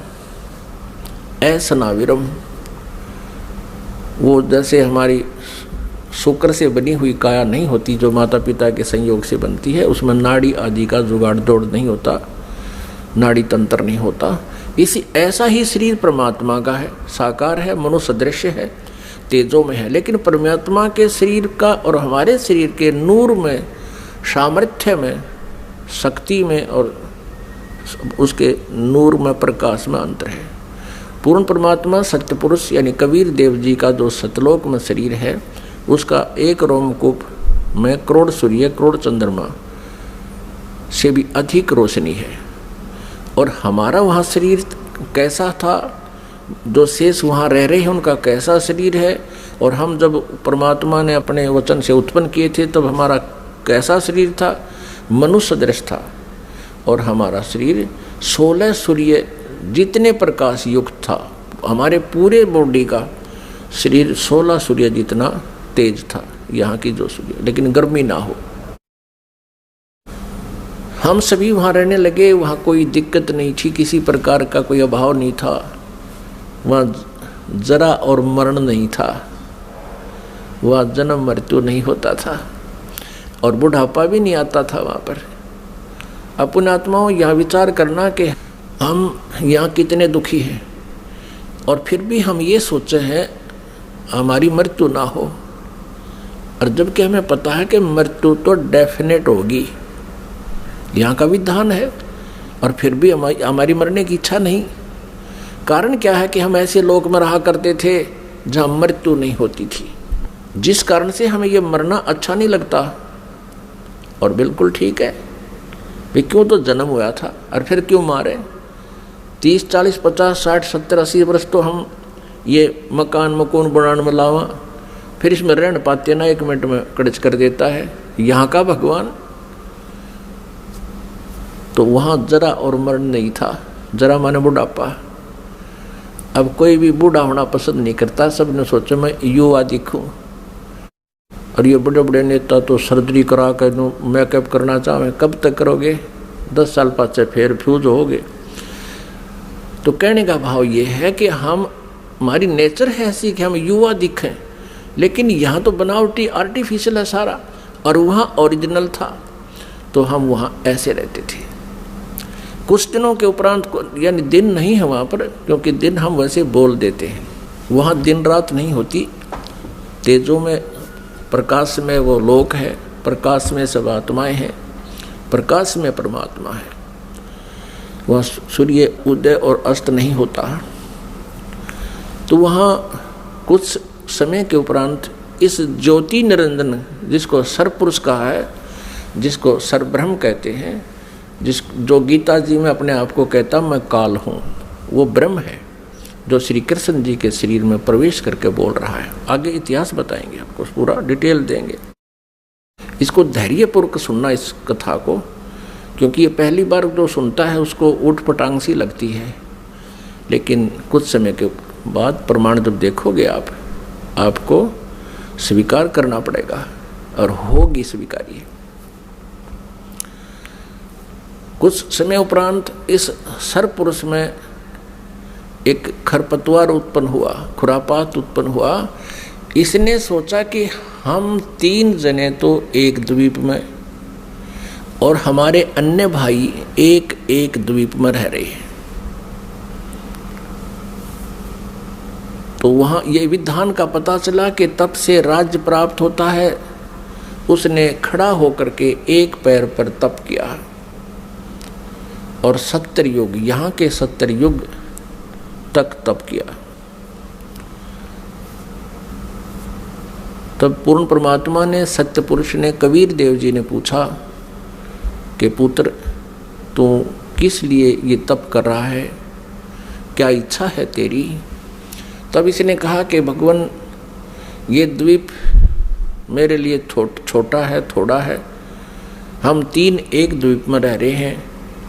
असनाविरम, वो जैसे हमारी शुक्र से बनी हुई काया नहीं होती जो माता पिता के संयोग से बनती है, उसमें नाड़ी आदि का जुगाड़ दौड़ नहीं होता, नाड़ी तंत्र नहीं होता। इसी ऐसा ही शरीर परमात्मा का है, साकार है, मनुष्य दृश्य है, तेजों में है। लेकिन परमात्मा के शरीर का और हमारे शरीर के नूर में, सामर्थ्य में, शक्ति में और उसके नूर में, प्रकाश में अंतर है। पूर्ण परमात्मा सत्य पुरुष यानी कबीर देव जी का जो सतलोक में शरीर है, उसका एक रोमकूप में करोड़ सूर्य, करोड़ चंद्रमा से भी अधिक रोशनी है। और हमारा वहाँ शरीर कैसा था, जो शेष वहाँ रह रहे हैं उनका कैसा शरीर है, और हम जब परमात्मा ने अपने वचन से उत्पन्न किए थे तब हमारा कैसा शरीर था, मनुष्य दृश्य था। और हमारा शरीर 16 सूर्य जितने प्रकाश युक्त था, हमारे पूरे बॉडी का शरीर 16 सूर्य जितना तेज था। यहाँ की जो सूर्य, लेकिन गर्मी ना हो। हम सभी वहाँ रहने लगे, वहाँ कोई दिक्कत नहीं थी, किसी प्रकार का कोई अभाव नहीं था, वहाँ जरा और मरण नहीं था, वहाँ जन्म मृत्यु नहीं होता था और बुढ़ापा भी नहीं आता था वहाँ पर। अपने आत्माओं यहाँ विचार करना कि हम यहाँ कितने दुखी हैं और फिर भी हम ये सोचे हैं हमारी मृत्यु ना हो, और जबकि हमें पता है कि मृत्यु तो डेफिनेट होगी, यहाँ का विधान है, और फिर भी हमारी मरने की इच्छा नहीं। कारण क्या है कि हम ऐसे लोक में रहा करते थे जहाँ मृत्यु नहीं होती थी, जिस कारण से हमें ये मरना अच्छा नहीं लगता। और बिल्कुल ठीक है, वे क्यों तो जन्म हुआ था और फिर क्यों मारे। 30, 40, 50, 60, 70, 80 वर्ष तो हम ये मकान मकून बनाने में लावा, फिर इसमें रहने पाते ना, 1 मिनट में कड़च कर देता है यहाँ का भगवान। तो वहाँ जरा और मरण नहीं था, जरा माने बुढ़ापा। अब कोई भी बूढ़ा होना पसंद नहीं करता, सबने सोचा मैं युवा दिखूं। और ये बड़े बड़े नेता तो सर्जरी करा कर मेकअप करना चाहें, कब तक करोगे? 10 साल पाछे फिर फ्यूज होगे। तो कहने का भाव ये है कि हमारी नेचर है ऐसी कि हम युवा दिखें, लेकिन यहाँ तो बनावटी आर्टिफिशियल है सारा, और वहाँ ओरिजिनल था, तो हम वहाँ ऐसे रहते थे। कुछ दिनों के उपरांत, यानी दिन नहीं है वहाँ पर, क्योंकि दिन हम वैसे बोल देते हैं, वहाँ दिन रात नहीं होती, तेजों में प्रकाश में वो लोक है, प्रकाश में सब आत्माएं हैं, प्रकाश में परमात्मा है, वहाँ सूर्य उदय और अस्त नहीं होता। तो वहाँ कुछ समय के उपरांत इस ज्योति निरंजन, जिसको सरपुरुष कहा है, जिसको सरब्रह्म कहते हैं, जो गीता जी में अपने आप को कहता मैं काल हूँ, वो ब्रह्म है जो श्री कृष्ण जी के शरीर में प्रवेश करके बोल रहा है। आगे इतिहास बताएंगे आपको, पूरा डिटेल देंगे। इसको धैर्यपूर्वक सुनना इस कथा को, क्योंकि ये पहली बार जो सुनता है उसको ऊट पटांग सी लगती है, लेकिन कुछ समय के बाद प्रमाण जब देखोगे आपको स्वीकार करना पड़ेगा और होगी स्वीकार्य। कुछ समय उपरांत इस सरपुरुष में एक खरपतवार उत्पन्न हुआ, खुरापात उत्पन्न हुआ। इसने सोचा कि हम 3 जने तो एक द्वीप में और हमारे अन्य भाई एक एक द्वीप में रह रहे हैं, तो वहाँ ये विधान का पता चला कि तप से राज्य प्राप्त होता है। उसने खड़ा होकर के एक पैर पर तप किया और 70 युग, यहाँ के 70 युग तक तप किया। तब पूर्ण परमात्मा ने, सत्य पुरुष ने, कबीर देव जी ने पूछा कि पुत्र तू किस लिए ये तप कर रहा है, क्या इच्छा है तेरी? तब इसने कहा कि भगवान ये द्वीप मेरे लिए छोटा है, थोड़ा है, हम 3 एक द्वीप में रह रहे हैं,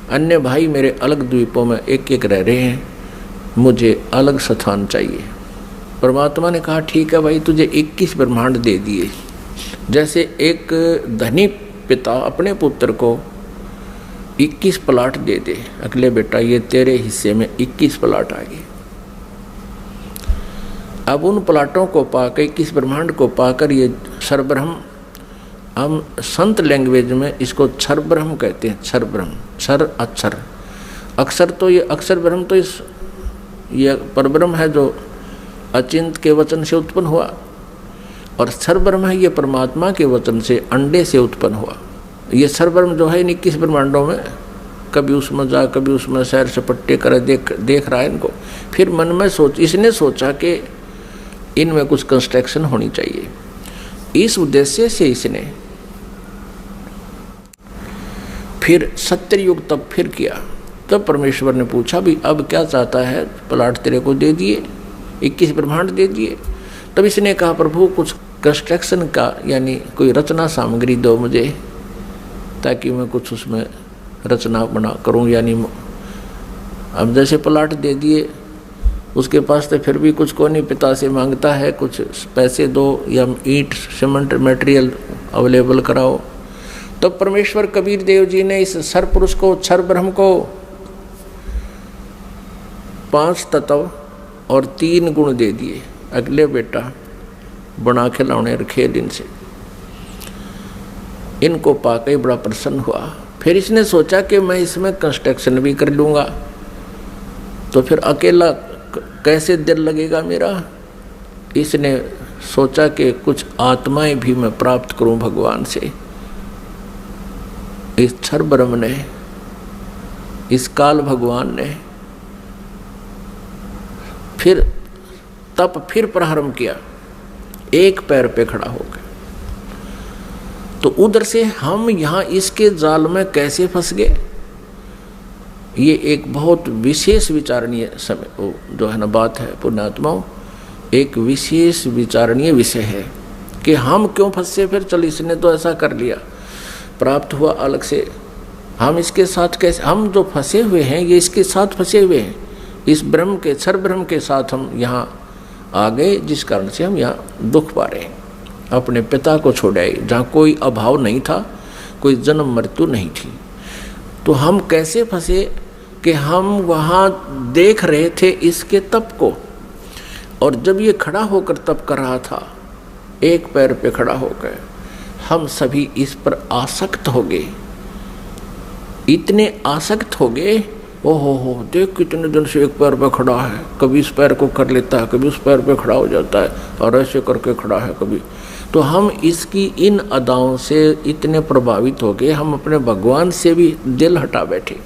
अन्य भाई मेरे अलग द्वीपों में एक एक रह रहे हैं, मुझे अलग स्थान चाहिए। परमात्मा ने कहा ठीक है भाई, तुझे 21 ब्रह्मांड दे दिए। जैसे एक धनी पिता अपने पुत्र को 21 प्लाट दे दे, अगले बेटा ये तेरे हिस्से में 21 प्लाट आ गए। अब उन प्लाटों को पाकर, 21 ब्रह्मांड को पाकर, ये सरब्रह्म, हम संत लैंग्वेज में इसको क्षर ब्रह्म कहते हैं। क्षर ब्रह्म, क्षर अक्षर, अक्षर तो ये अक्षर ब्रह्म तो ये परब्रह्म है जो अचिंत के वचन से उत्पन्न हुआ, और क्षर ब्रह्म है ये परमात्मा के वचन से, अंडे से उत्पन्न हुआ। ये क्षर ब्रह्म जो है 21 ब्रह्मांडों में, कभी उसमें जा कभी उसमें सैर सपट्टे करे, देख रहा है इनको। फिर मन में इसने सोचा कि इनमें कुछ कंस्ट्रक्शन होनी चाहिए। इस उद्देश्य से इसने फिर 70 युग तब फिर किया। तब परमेश्वर ने पूछा भी अब क्या चाहता है? प्लाट तेरे को दे दिए, 21 ब्रह्मांड दे दिए। तब इसने कहा प्रभु कुछ कंस्ट्रक्शन का, यानी कोई रचना सामग्री दो मुझे, ताकि मैं कुछ उसमें रचना बना करूं। यानी अब जैसे प्लाट दे दिए उसके पास तो फिर भी कुछ को नहीं, पिता से मांगता है कुछ पैसे दो या ईंट सीमेंट मटेरियल अवेलेबल कराओ। तो परमेश्वर कबीर देव जी ने इस सर पुरुष को, क्षर ब्रह्म को 5 तत्व और 3 गुण दे दिए। अगले बेटा बना खिलौने रखे दिन से, इनको पाके बड़ा प्रसन्न हुआ। फिर इसने सोचा कि मैं इसमें कंस्ट्रक्शन भी कर लूँगा, तो फिर अकेला कैसे दिल लगेगा मेरा। इसने सोचा कि कुछ आत्माएं भी मैं प्राप्त करूं भगवान से। इस क्षर ब्रह्म ने, इस काल भगवान ने फिर तप फिर प्रारंभ किया, एक पैर पे खड़ा हो गया। तो उधर से हम यहाँ इसके जाल में कैसे फंस गए, ये एक बहुत विशेष विचारणीय समय जो है ना बात है पुण्यात्माओं, एक विशेष विचारणीय विषय है कि हम क्यों फंसे। फिर चल इसने तो ऐसा कर लिया, प्राप्त हुआ अलग से, हम इसके साथ कैसे, हम जो फंसे हुए हैं ये इसके साथ फंसे हुए हैं, इस ब्रह्म के, क्षर ब्रह्म के साथ हम यहाँ आ गए, जिस कारण से हम यहाँ दुख पा रहे हैं। अपने पिता को छोड़ आए जहाँ कोई अभाव नहीं था, कोई जन्म मृत्यु नहीं थी। तो हम कैसे फंसे कि हम वहाँ देख रहे थे इसके तप को, और जब ये खड़ा होकर तप कर रहा था, एक पैर पे खड़ा होकर, हम सभी इस पर आसक्त हो गए, इतने आसक्त हो गए। ओहो देख कितने दिन से एक पैर पे खड़ा है, कभी इस पैर को कर लेता है, कभी उस पैर पे खड़ा हो जाता है, और ऐसे करके खड़ा है कभी। तो हम इसकी इन अदाओं से इतने प्रभावित हो गए, हम अपने भगवान से भी दिल हटा बैठे।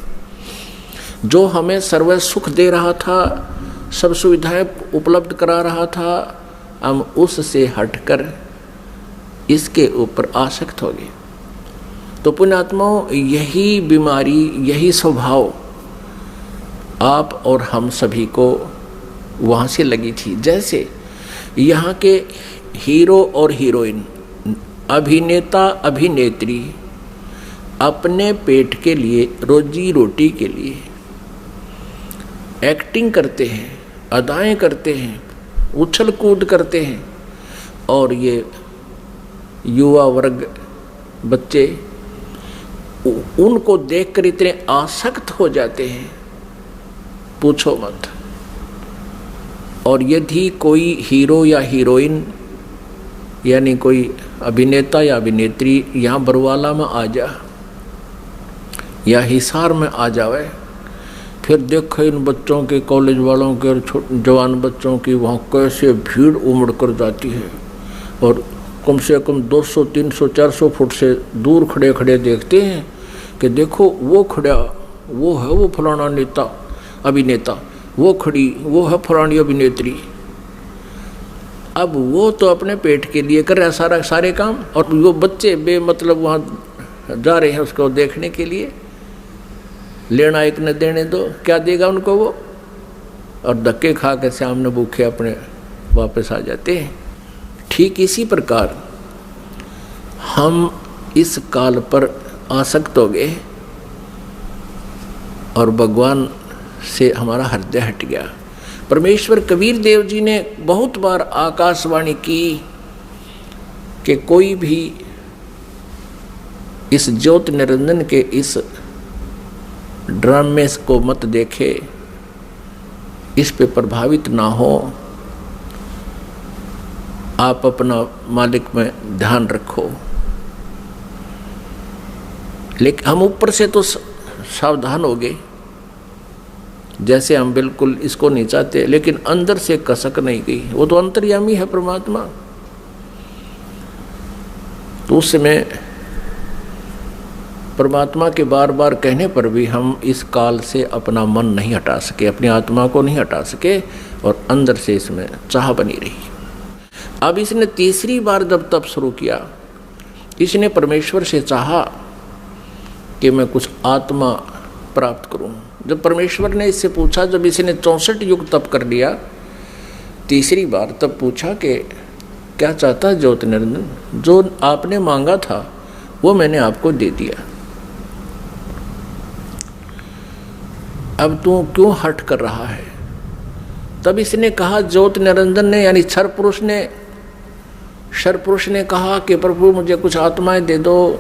जो हमें सर्व सुख दे रहा था, सब सुविधाएं उपलब्ध करा रहा था, हम उससे हटकर इसके ऊपर आसक्त हो गए। तो पुण्यात्माओं, यही बीमारी, यही स्वभाव आप और हम सभी को वहाँ से लगी थी। जैसे यहाँ के हीरो और हीरोइन, अभिनेता अभिनेत्री अपने पेट के लिए, रोजी रोटी के लिए एक्टिंग करते हैं, अदाएं करते हैं, उछल कूद करते हैं, और ये युवा वर्ग बच्चे उनको देखकर इतने आसक्त हो जाते हैं, पूछो मत। और यदि कोई हीरो या हीरोइन यानी कोई अभिनेता या अभिनेत्री यहाँ बरवाला में आ जा या हिसार में आ जावे, फिर देखो इन बच्चों के, कॉलेज वालों के और जवान बच्चों की वहाँ कैसे भीड़ उमड़ कर जाती है, और कम से कम 200, 300, 400 फुट से दूर खड़े खड़े देखते हैं कि देखो वो खड़ा, वो है वो फलाना नेता अभिनेता, वो खड़ी, वो है फलानी अभिनेत्री। अब वो तो अपने पेट के लिए कर रहा है सारे काम, और वो बच्चे बेमतलब वहाँ जा रहे हैं उसको देखने के लिए। लेना एक न देने दो, क्या देगा उनको वो, और धक्के खा के सामने भूखे अपने वापस आ जाते हैं। ठीक इसी प्रकार हम इस काल पर आसक्त हो गए और भगवान से हमारा हृदय हट गया। परमेश्वर कबीर देव जी ने बहुत बार आकाशवाणी की कि कोई भी इस ज्योत निरंजन के इस ड्रामे को मत देखे, इस पे प्रभावित ना हो, आप अपना मालिक में ध्यान रखो। लेकिन हम ऊपर से तो सावधान हो गए, जैसे हम बिल्कुल इसको नहीं चाहते, लेकिन अंदर से कसक नहीं गई। वो तो अंतर्यामी है परमात्मा। तो उस समय परमात्मा के बार बार कहने पर भी हम इस काल से अपना मन नहीं हटा सके, अपनी आत्मा को नहीं हटा सके, और अंदर से इसमें चाह बनी रही। अब इसने तीसरी बार जब तप शुरू किया, इसने परमेश्वर से चाहा कि मैं कुछ आत्मा प्राप्त करूं। जब परमेश्वर ने इससे पूछा, जब इसने 64 युग तप कर लिया तीसरी बार, तब पूछा कि क्या चाहता ज्योति निरंजन, जो आपने मांगा था वो मैंने आपको दे दिया, अब तू क्यों हट कर रहा है, तब इसने कहा, ज्योत निरंजन ने यानी क्षर पुरुष ने कहा कि प्रभु मुझे कुछ आत्माएं दे दो,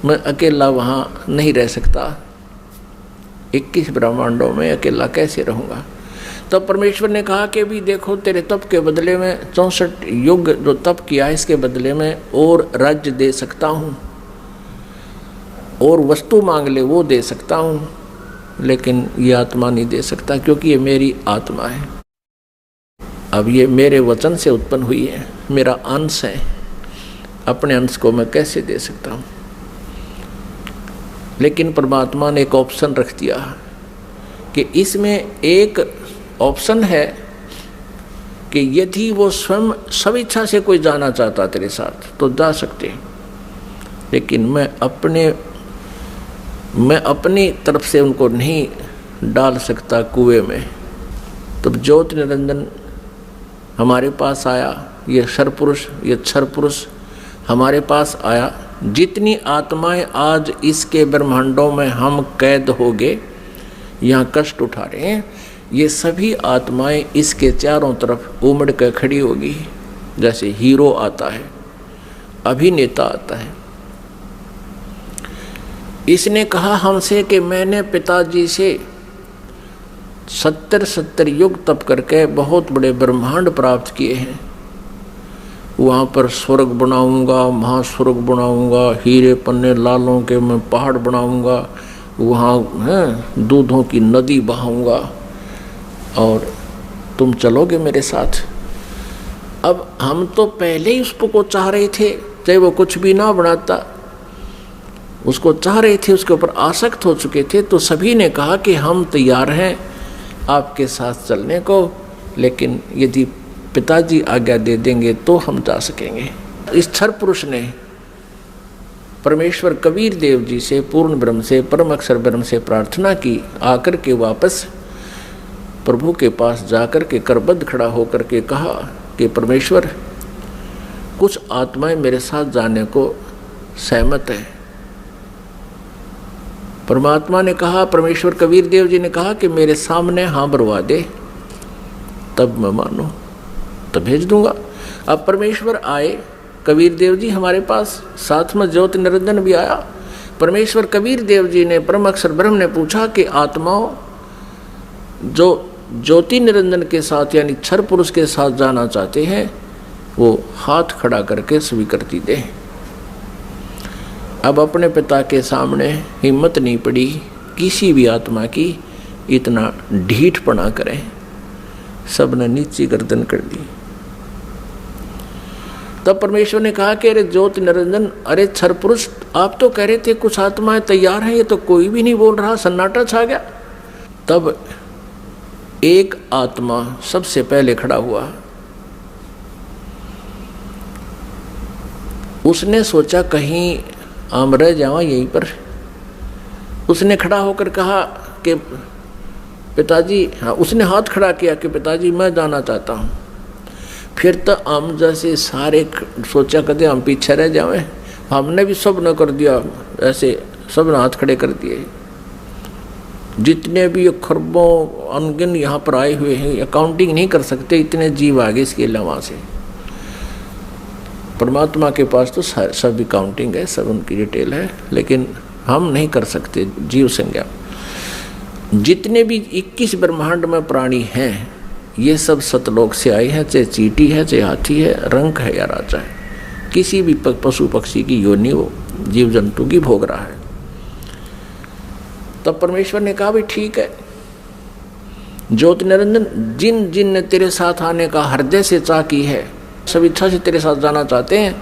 मैं अकेला वहां नहीं रह सकता, 21 ब्रह्मांडों में अकेला कैसे रहूंगा। तब परमेश्वर ने कहा कि भी देखो, तेरे तप के बदले में 64 युग जो तप किया है, इसके बदले में और राज्य दे सकता हूँ, और वस्तु मांग ले वो दे सकता हूँ, लेकिन ये आत्मा नहीं दे सकता, क्योंकि ये मेरी आत्मा है। अब ये मेरे वचन से उत्पन्न हुई है, मेरा अंश है, अपने अंश को मैं कैसे दे सकता हूँ। लेकिन परमात्मा ने एक ऑप्शन रख दिया कि इसमें एक ऑप्शन है कि यदि वो स्वयं स्वेच्छा से कोई जाना चाहता तेरे साथ तो जा सकते, लेकिन मैं अपनी तरफ से उनको नहीं डाल सकता कुएं में। तब ज्योति निरंजन हमारे पास आया, ये क्षर पुरुष हमारे पास आया। जितनी आत्माएं आज इसके ब्रह्मांडों में हम कैद हो गए, यहाँ कष्ट उठा रहे हैं, ये सभी आत्माएं इसके चारों तरफ उमड़ कर खड़ी होगी। जैसे हीरो आता है, अभिनेता आता है। इसने कहा हमसे कि मैंने पिताजी से 70 युग तप करके बहुत बड़े ब्रह्मांड प्राप्त किए हैं, वहाँ पर स्वर्ग बनाऊंगा, महास्वर्ग बनाऊंगा, हीरे पन्ने लालों के मैं पहाड़ बनाऊंगा, वहाँ दूधों की नदी बहाऊंगा और तुम चलोगे मेरे साथ। अब हम तो पहले ही उसको चाह रहे थे, चाहे वो कुछ भी ना बनाता, उसको चाह रहे थे, उसके ऊपर आसक्त हो चुके थे। तो सभी ने कहा कि हम तैयार हैं आपके साथ चलने को, लेकिन यदि पिताजी आज्ञा दे देंगे तो हम जा सकेंगे। इस क्षर पुरुष ने परमेश्वर कबीर देव जी से, पूर्ण ब्रह्म से, परम अक्षर ब्रह्म से प्रार्थना की। आकर के वापस प्रभु के पास जाकर के करबद्ध खड़ा होकर के कहा कि परमेश्वर, कुछ आत्माएं मेरे साथ जाने को सहमत है। परमात्मा ने कहा, परमेश्वर कबीर देव जी ने कहा कि मेरे सामने हाँ भरवा दे, तब मैं मानूं, तब भेज दूंगा। अब परमेश्वर आए, कबीर देव जी हमारे पास, साथ में ज्योति निरंजन भी आया। परमेश्वर कबीर देव जी ने, परम अक्षर ब्रह्म ने पूछा कि आत्माओं जो ज्योति निरंजन के साथ यानी क्षर पुरुष के साथ जाना चाहते हैं, वो हाथ खड़ा करके स्वीकृति दें। अब अपने पिता के सामने हिम्मत नहीं पड़ी किसी भी आत्मा की इतना ढीठपना करें, सबने नीची गर्दन कर दी। तब परमेश्वर ने कहा कि अरे ज्योति निरंजन, अरे क्षर पुरुष, आप तो कह रहे थे कुछ आत्माएं तैयार हैं, ये तो कोई भी नहीं बोल रहा, सन्नाटा छा गया। तब एक आत्मा सबसे पहले खड़ा हुआ। उसने सोचा कहीं आम रह जावा यहीं पर। उसने खड़ा होकर कहा कि पिताजी, हाँ, उसने हाथ खड़ा किया कि पिताजी मैं जाना चाहता हूँ। फिर तो हम जैसे सारे सोचा कदे हम पीछे रह जावे, हमने भी सब न कर दिया, ऐसे सब ने हाथ खड़े कर दिए। जितने भी खरबों अनगिन यहाँ पर आए हुए हैं, अकाउंटिंग नहीं कर सकते, इतने जीव आगे इसके अलावा से। परमात्मा के पास तो सब अकाउंटिंग है, सब उनकी डिटेल है, लेकिन हम नहीं कर सकते जीव संज्ञा। जितने भी 21 ब्रह्मांड में प्राणी हैं, ये सब सतलोक से आए हैं, चाहे चींटी है, चाहे हाथी है, रंक है या राजा है, किसी भी पशु पक्षी की योनि वो जीव जंतु की भोग रहा है। तब परमेश्वर ने कहा भी ठीक है ज्योति निरंजन, जिन जिन ने तेरे साथ आने का हृदय से चाह की है, सब इच्छा से तेरे साथ जाना चाहते हैं,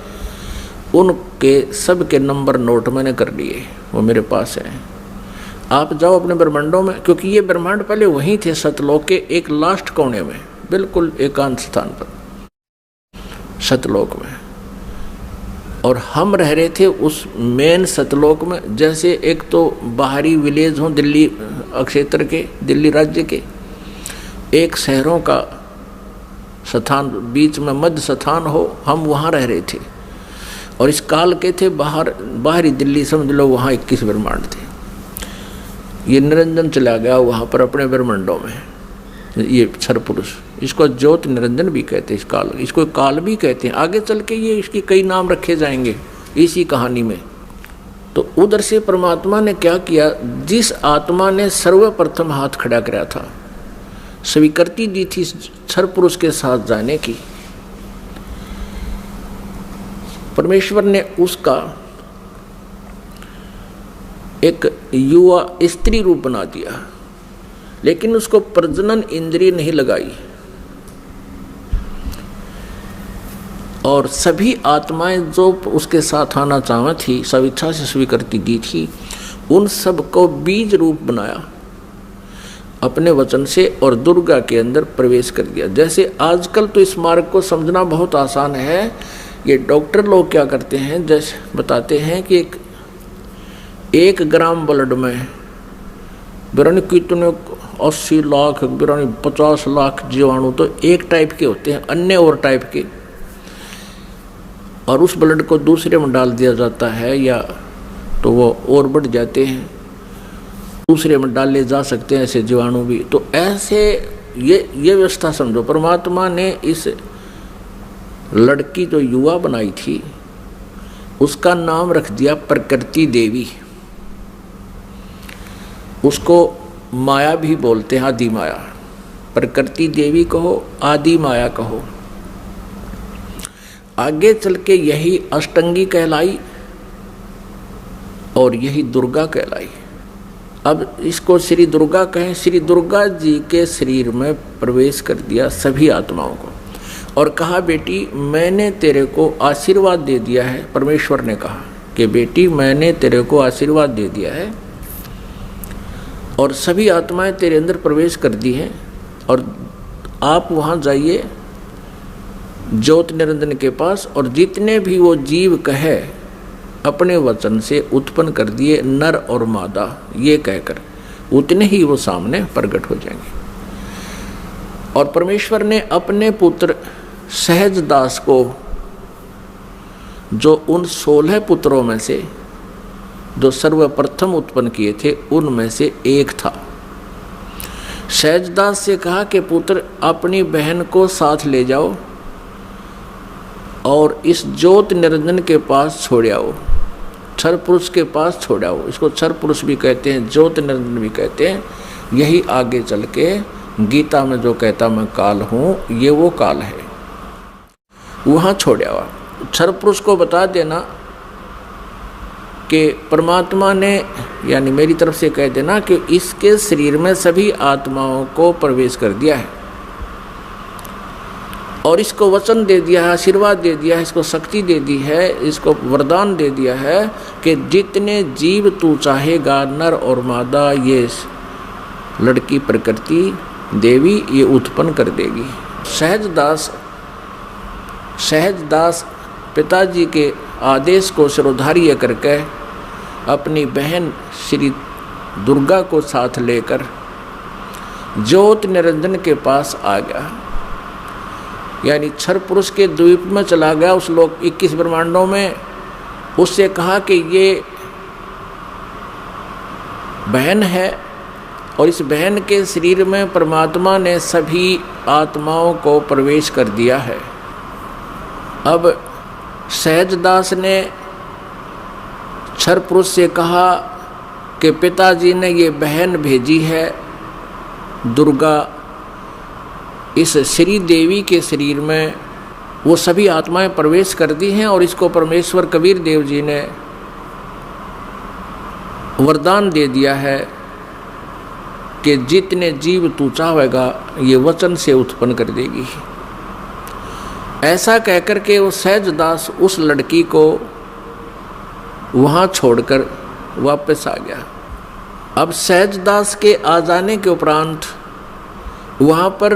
उनके सब के नंबर नोट मैंने कर लिए, वो मेरे पास है। आप जाओ अपने ब्रह्मांडों में, क्योंकि ये ब्रह्मांड पहले वहीं थे सतलोक के एक लास्ट कोने में, बिल्कुल एकांत स्थान पर सतलोक में, और हम रह रहे थे उस मेन सतलोक में। जैसे एक तो बाहरी विलेज हो दिल्ली क्षेत्र के, दिल्ली राज्य के एक शहरों का स्थान, बीच में मध्य स्थान हो, हम वहाँ रह रहे थे। और इस काल के थे बाहरी दिल्ली, समझ लो वहाँ 21 ब्रह्मांड थे। ये निरंजन चला गया वहाँ पर अपने ब्रह्मांडों में। ये क्षर पुरुष, इसको ज्योत निरंजन भी कहते हैं, इसको काल भी कहते हैं। आगे चल के ये इसके कई नाम रखे जाएंगे इसी कहानी में। तो उधर से परमात्मा ने क्या किया, जिस आत्मा ने सर्वप्रथम हाथ खड़ा कराया था, स्वीकृति दी थी क्षर पुरुष के साथ जाने की, परमेश्वर ने उसका एक युवा स्त्री रूप बना दिया, लेकिन उसको प्रजनन इंद्रिय नहीं लगाई। और सभी आत्माएं जो उसके साथ आना चाहती थी, स्वेच्छा से स्वीकृति दी थी, उन सब को बीज रूप बनाया अपने वचन से और दुर्गा के अंदर प्रवेश कर दिया। जैसे आजकल तो इस मार्ग को समझना बहुत आसान है। ये डॉक्टर लोग क्या करते हैं, जैसे बताते हैं कि एक ग्राम ब्लड में बिरानी कितने 80 लाख बिरानी 50 लाख जीवाणु तो एक टाइप के होते हैं, अन्य और टाइप के, और उस ब्लड को दूसरे में डाल दिया जाता है या तो वो और बढ़ जाते हैं, दूसरे में डाले जा सकते हैं ऐसे जीवाणु भी। तो ऐसे ये व्यवस्था समझो, परमात्मा ने इस लड़की जो युवा बनाई थी उसका नाम रख दिया प्रकृति देवी। उसको माया भी बोलते हैं, आदि माया। प्रकृति देवी कहो, आदि माया कहो। आगे चल के यही अष्टंगी कहलाई और यही दुर्गा कहलाई। अब इसको श्री दुर्गा कहें। श्री दुर्गा जी के शरीर में प्रवेश कर दिया सभी आत्माओं को और कहा, बेटी मैंने तेरे को आशीर्वाद दे दिया है। परमेश्वर ने कहा कि बेटी मैंने तेरे को आशीर्वाद दे दिया है और सभी आत्माएं तेरे अंदर प्रवेश कर दी हैं, और आप वहाँ जाइए ज्योत निरंजन के पास, और जितने भी वो जीव कहे अपने वचन से उत्पन्न कर दिए नर और मादा, ये कहकर उतने ही वो सामने प्रकट हो जाएंगे। और परमेश्वर ने अपने पुत्र सहज दास को, जो उन 16 पुत्रों में से जो सर्वप्रथम उत्पन्न किए थे उनमें से एक था, सहजदास से कहा कि पुत्र अपनी बहन को साथ ले जाओ और इस ज्योत निरंजन के पास छोड़ आओ, क्षर पुरुष के पास छोड़ आओ। इसको क्षर पुरुष भी कहते हैं, ज्योत निरंजन भी कहते हैं। यही आगे चल के गीता में जो कहता मैं काल हूँ, ये वो काल है, वहाँ छोड़ आओ। क्षर पुरुष को बता देना कि परमात्मा ने, यानी मेरी तरफ से कह देना कि इसके शरीर में सभी आत्माओं को प्रवेश कर दिया है और इसको वचन दे दिया है, आशीर्वाद दे दिया है, इसको शक्ति दे दी है, इसको वरदान दे दिया है कि जितने जीव तू चाहेगा नर और मादा, ये लड़की प्रकृति देवी ये उत्पन्न कर देगी। सहजदास पिताजी के आदेश को शिरोधार्य करके अपनी बहन श्री दुर्गा को साथ लेकर ज्योत निरंजन के पास आ गया, यानी क्षर पुरुष के द्वीप में चला गया उस लोक 21 ब्रह्मांडों में। उससे कहा कि ये बहन है और इस बहन के शरीर में परमात्मा ने सभी आत्माओं को प्रवेश कर दिया है। अब सहजदास ने क्षर पुरुष से कहा कि पिताजी ने ये बहन भेजी है दुर्गा, इस श्री देवी के शरीर में वो सभी आत्माएं प्रवेश कर दी हैं और इसको परमेश्वर कबीर देव जी ने वरदान दे दिया है कि जितने जीव तू चाहेगा ये वचन से उत्पन्न कर देगी। ऐसा कहकर के वो सहजदास उस लड़की को वहाँ छोड़कर वापस आ गया। अब सहजदास के आ जाने के उपरांत वहाँ पर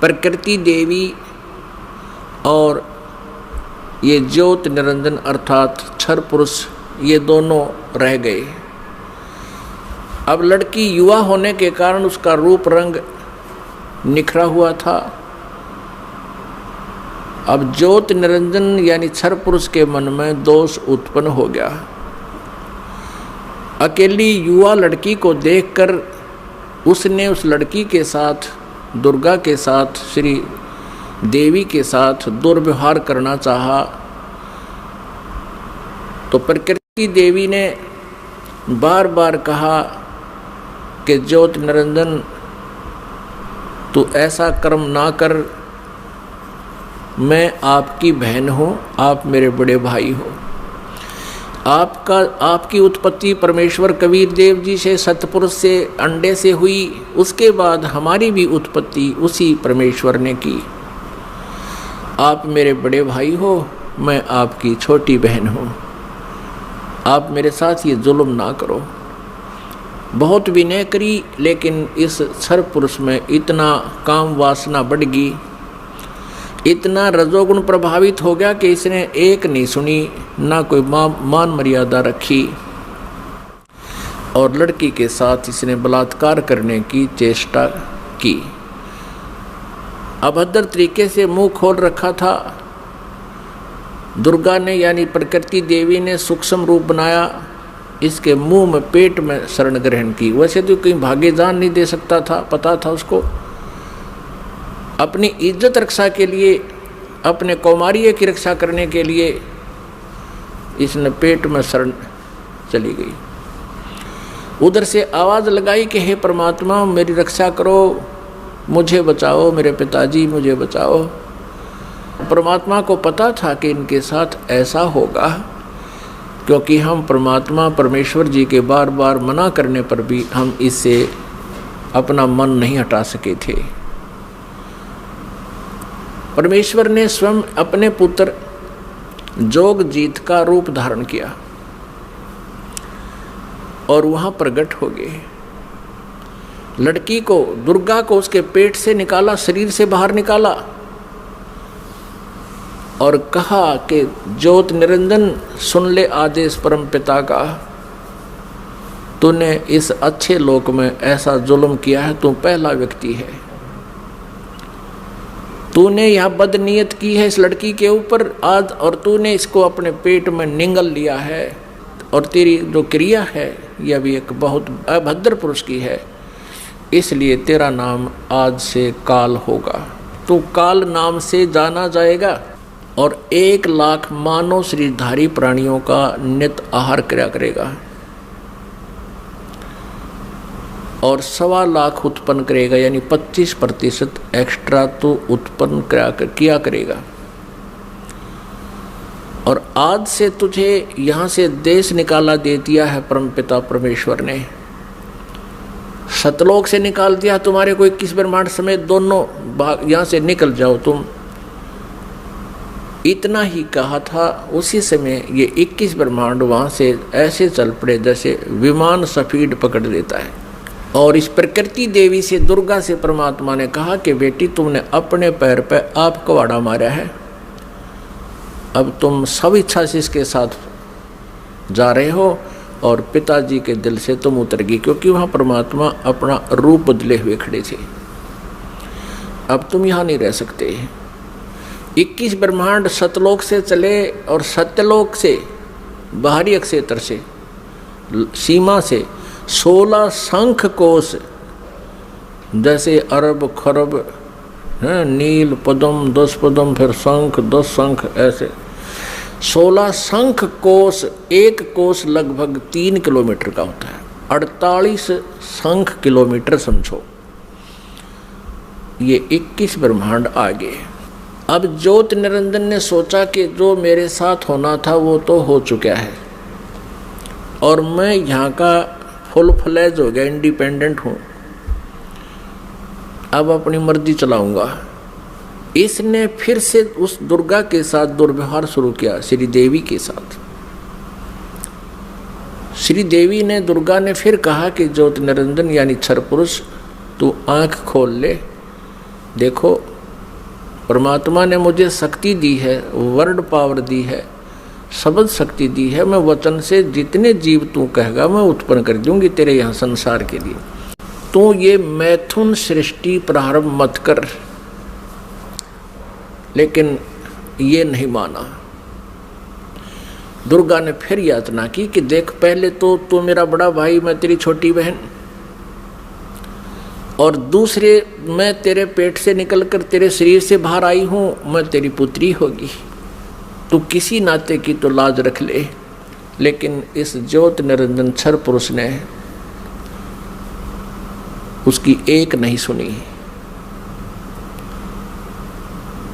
प्रकृति देवी और ये ज्योत निरंजन अर्थात क्षर पुरुष ये दोनों रह गए। अब लड़की युवा होने के कारण उसका रूप रंग निखरा हुआ था। अब ज्योत निरंजन यानी क्षर पुरुष के मन में दोष उत्पन्न हो गया। अकेली युवा लड़की को देखकर उसने उस लड़की के साथ दुर्गा के साथ, श्री देवी के साथ दुर्व्यवहार करना चाहा तो प्रकृति देवी ने बार बार कहा कि ज्योति निरंजन तू ऐसा कर्म ना कर, मैं आपकी बहन हूँ, आप मेरे बड़े भाई हो। आपकी उत्पत्ति परमेश्वर कबीर देव जी से, सतपुरुष से, अंडे से हुई, उसके बाद हमारी भी उत्पत्ति उसी परमेश्वर ने की। आप मेरे बड़े भाई हो, मैं आपकी छोटी बहन हूँ, आप मेरे साथ ये जुल्म ना करो। बहुत विनय करी, लेकिन इस सर्वपुरुष में इतना काम वासना बढ़ गई, इतना रजोगुण प्रभावित हो गया कि इसने एक नहीं सुनी, ना कोई मान मर्यादा रखी, और लड़की के साथ इसने बलात्कार करने की चेष्टा की। अभद्र तरीके से मुंह खोल रखा था। दुर्गा ने यानी प्रकृति देवी ने सूक्ष्म रूप बनाया, इसके मुंह में, पेट में शरण ग्रहण की। वैसे तो कहीं भागे जान नहीं दे सकता था, पता था उसको। अपनी इज्जत रक्षा के लिए, अपने कौमार्य की रक्षा करने के लिए इसने पेट में शरण चली गई। उधर से आवाज़ लगाई कि हे परमात्मा मेरी रक्षा करो, मुझे बचाओ, मेरे पिताजी मुझे बचाओ। परमात्मा को पता था कि इनके साथ ऐसा होगा, क्योंकि हम परमात्मा परमेश्वर जी के बार बार मना करने पर भी हम इससे अपना मन नहीं हटा सके थे। परमेश्वर ने स्वयं अपने पुत्र जोगजीत का रूप धारण किया और वहां प्रकट हो गए। लड़की को, दुर्गा को उसके पेट से निकाला, शरीर से बाहर निकाला और कहा कि ज्योति निरंजन सुन ले आदेश परम पिता का, तूने इस अच्छे लोक में ऐसा जुल्म किया है, तू पहला व्यक्ति है। तूने यह बदनीयत की है इस लड़की के ऊपर आज, और तूने इसको अपने पेट में निगल लिया है, और तेरी जो क्रिया है यह भी एक बहुत अभद्र पुरुष की है, इसलिए तेरा नाम आज से काल होगा। तू काल नाम से जाना जाएगा और 1 लाख मानव शरीरधारी प्राणियों का नित आहार किया करेगा और 1.25 लाख उत्पन्न करेगा, यानी 25% एक्स्ट्रा तो उत्पन्न किया करेगा। और आज से तुझे यहाँ से देश निकाला दे दिया है परमपिता परमेश्वर ने, सतलोक से निकाल दिया तुम्हारे को 21 ब्रह्मांड समेत दोनों भाग, यहाँ से निकल जाओ तुम। इतना ही कहा था, उसी समय ये 21 ब्रह्मांड वहाँ से ऐसे चल पड़े जैसे विमान स्पीड पकड़ लेता है। और इस प्रकृति देवी से, दुर्गा से परमात्मा ने कहा कि बेटी तुमने अपने पैर पे आप कवाड़ा मारा है, अब तुम सब इच्छा से इसके साथ जा रहे हो और पिताजी के दिल से तुम उतर गई, क्योंकि वहाँ परमात्मा अपना रूप बदले हुए खड़े थे। अब तुम यहाँ नहीं रह सकते। 21 ब्रह्मांड सतलोक से चले और सत्यलोक से, बाहरी अक्षेत्र से, सीमा से 16 शंख कोश, जैसे अरब खरब हैं, नील पद्म 10 पद्म, फिर शंख 10 शंख, ऐसे 16 शंख कोश। एक कोश लगभग 3 किलोमीटर का होता है, 48 शंख किलोमीटर समझो। ये 21 ब्रह्मांड आगे। अब ज्योति निरंजन ने सोचा कि जो मेरे साथ होना था वो तो हो चुका है और मैं यहाँ का फुल फ्लैज हो गया, इंडिपेंडेंट हूँ, अब अपनी मर्जी चलाऊंगा। इसने फिर से उस दुर्गा के साथ दुर्व्यवहार शुरू किया, श्री देवी के साथ। श्री देवी ने, दुर्गा ने फिर कहा कि ज्योति निरंजन यानी क्षर पुरुष, तू आंख खोल ले, देखो परमात्मा ने मुझे शक्ति दी है, वर्ड पावर दी है, शब्द शक्ति दी है, मैं वचन से जितने जीव तू कहेगा मैं उत्पन्न कर दूंगी तेरे यहाँ संसार के लिए। तू ये मैथुन सृष्टि प्रारंभ मत कर। लेकिन ये नहीं माना। दुर्गा ने फिर यातना की कि देख, पहले तो तू मेरा बड़ा भाई, मैं तेरी छोटी बहन, और दूसरे मैं तेरे पेट से निकलकर तेरे शरीर से बाहर आई हूं, मैं तेरी पुत्री होगी, तू किसी नाते की तो लाज रख ले। लेकिन इस ज्योत निरंजन क्षर पुरुष ने उसकी एक नहीं सुनी।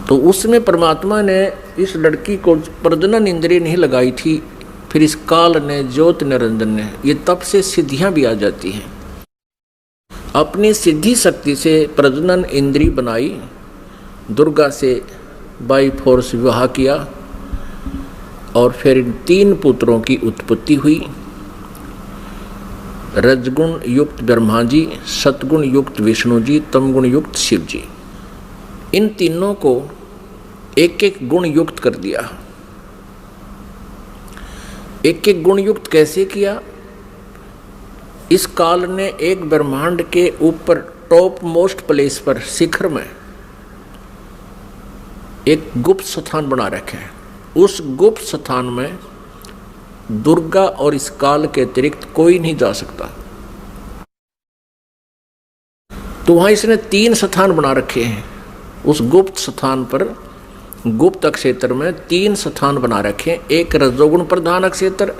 तो उसमें परमात्मा ने इस लड़की को प्रजनन इंद्रिय नहीं लगाई थी। फिर इस काल ने, ज्योत निरंजन ने, ये तब से सिद्धियां भी आ जाती हैं। अपनी सिद्धि शक्ति से प्रजनन इंद्री बनाई, दुर्गा से बाई फोर्स विवाह किया और फिर इन 3 पुत्रों की उत्पत्ति हुई। रजगुण युक्त ब्रह्मा जी, सतगुण युक्त विष्णु जी, तमगुण युक्त शिव जी। इन तीनों को एक एक गुण युक्त कर दिया। एक एक गुण युक्त कैसे किया? इस काल ने एक ब्रह्मांड के ऊपर टॉप मोस्ट प्लेस पर, शिखर में एक गुप्त स्थान बना रखा है। उस गुप्त स्थान में दुर्गा और इस काल के अतिरिक्त कोई नहीं जा सकता। तो वहां इसने 3 स्थान बना रखे हैं। उस गुप्त स्थान पर, गुप्त क्षेत्र में 3 स्थान बना रखे हैं। एक रजोगुण प्रधान क्षेत्र,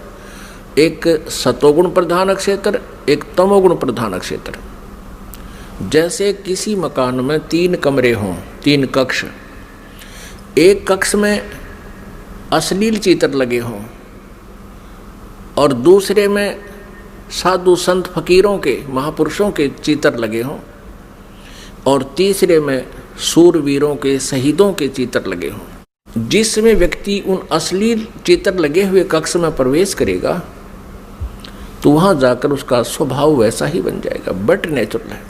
एक सतोगुण प्रधान क्षेत्र, एक तमोगुण प्रधान क्षेत्र। जैसे किसी मकान में 3 कमरे हों, 3 कक्ष, एक कक्ष में अश्लील चित्र लगे हों और दूसरे में साधु संत फकीरों के, महापुरुषों के चित्र लगे हों और तीसरे में सूरवीरों के, शहीदों के चित्र लगे हों। जिसमें व्यक्ति उन अश्लील चित्र लगे हुए कक्ष में प्रवेश करेगा तो वहां जाकर उसका स्वभाव वैसा ही बन जाएगा, बट नेचुरल है।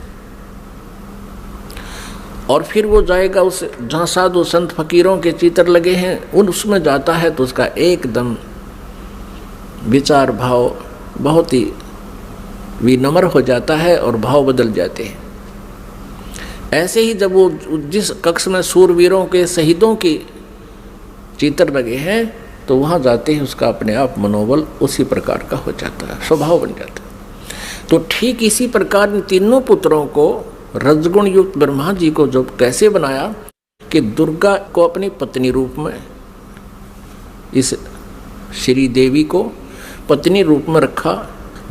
और फिर वो जाएगा उस जहाँ साधु संत फकीरों के चित्र लगे हैं, उसमें जाता है तो उसका एकदम विचार भाव बहुत ही विनम्र हो जाता है और भाव बदल जाते हैं। ऐसे ही जब वो जिस कक्ष में सूरवीरों के, शहीदों के चित्र लगे हैं तो वहाँ जाते ही उसका अपने आप मनोबल उसी प्रकार का हो जाता है, स्वभाव बन जाता है। तो ठीक इसी प्रकार इन तीनों पुत्रों को, रजगुण युक्त ब्रह्मा जी को जो कैसे बनाया कि दुर्गा को अपनी पत्नी रूप में, इस श्री देवी को पत्नी रूप में रखा।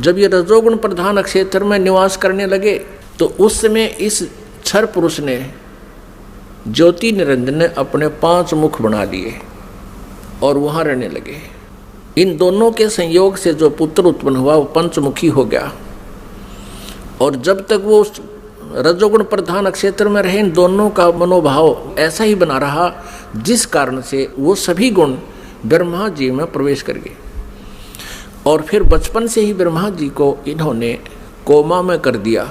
जब ये रजोगुण प्रधान क्षेत्र में निवास करने लगे तो उस समय इस क्षर पुरुष ने, ज्योति निरंजन ने अपने 5 मुख बना लिए और वहां रहने लगे। इन दोनों के संयोग से जो पुत्र उत्पन्न हुआ वो पंचमुखी हो गया। और जब तक वो उस रजोगुण प्रधान क्षेत्र में रहे, इन दोनों का मनोभाव ऐसा ही बना रहा, जिस कारण से वो सभी गुण ब्रह्मा जी में प्रवेश कर गए। और फिर बचपन से ही ब्रह्मा जी को इन्होंने कोमा में कर दिया,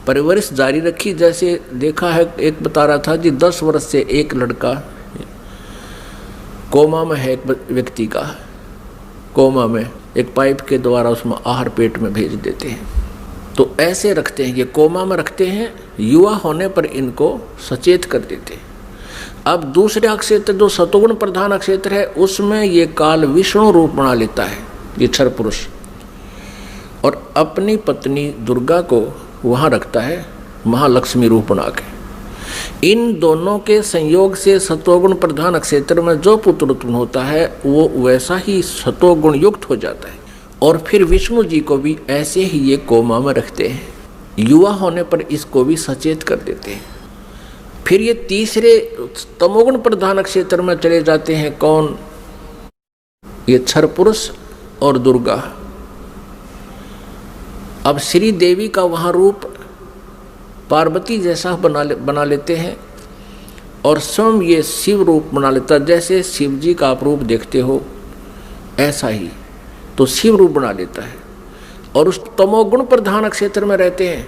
परवरिश जारी रखी। जैसे देखा है, एक बता रहा था जी 10 वर्ष से एक लड़का कोमा में है, एक व्यक्ति का कोमा में, एक पाइप के द्वारा उसमें आहार पेट में भेज देते हैं। तो ऐसे रखते हैं, ये कोमा में रखते हैं, युवा होने पर इनको सचेत कर देते हैं। अब दूसरे क्षेत्र जो सतोगुण प्रधान क्षेत्र है, उसमें ये काल विष्णु रूप बना लेता है, ये क्षर पुरुष, और अपनी पत्नी दुर्गा को वहाँ रखता है महालक्ष्मी रूप बना के। इन दोनों के संयोग से सतोगुण प्रधान क्षेत्र में जो पुत्र उत्पन्न होता है वो वैसा ही सतोगुण युक्त हो जाता है। और फिर विष्णु जी को भी ऐसे ही ये कोमा में रखते हैं, युवा होने पर इसको भी सचेत कर देते हैं। फिर ये तीसरे तमोगुण प्रधान क्षेत्र में चले जाते हैं। कौन? ये क्षर पुरुष और दुर्गा। अब श्री देवी का वहाँ रूप पार्वती जैसा बना लेते हैं और स्वयं ये शिव रूप बना लेता है। जैसे शिव जी का आप रूप देखते हो ऐसा ही तो शिव रूप बना लेता है। और उस तमोगुण प्रधान क्षेत्र में रहते हैं,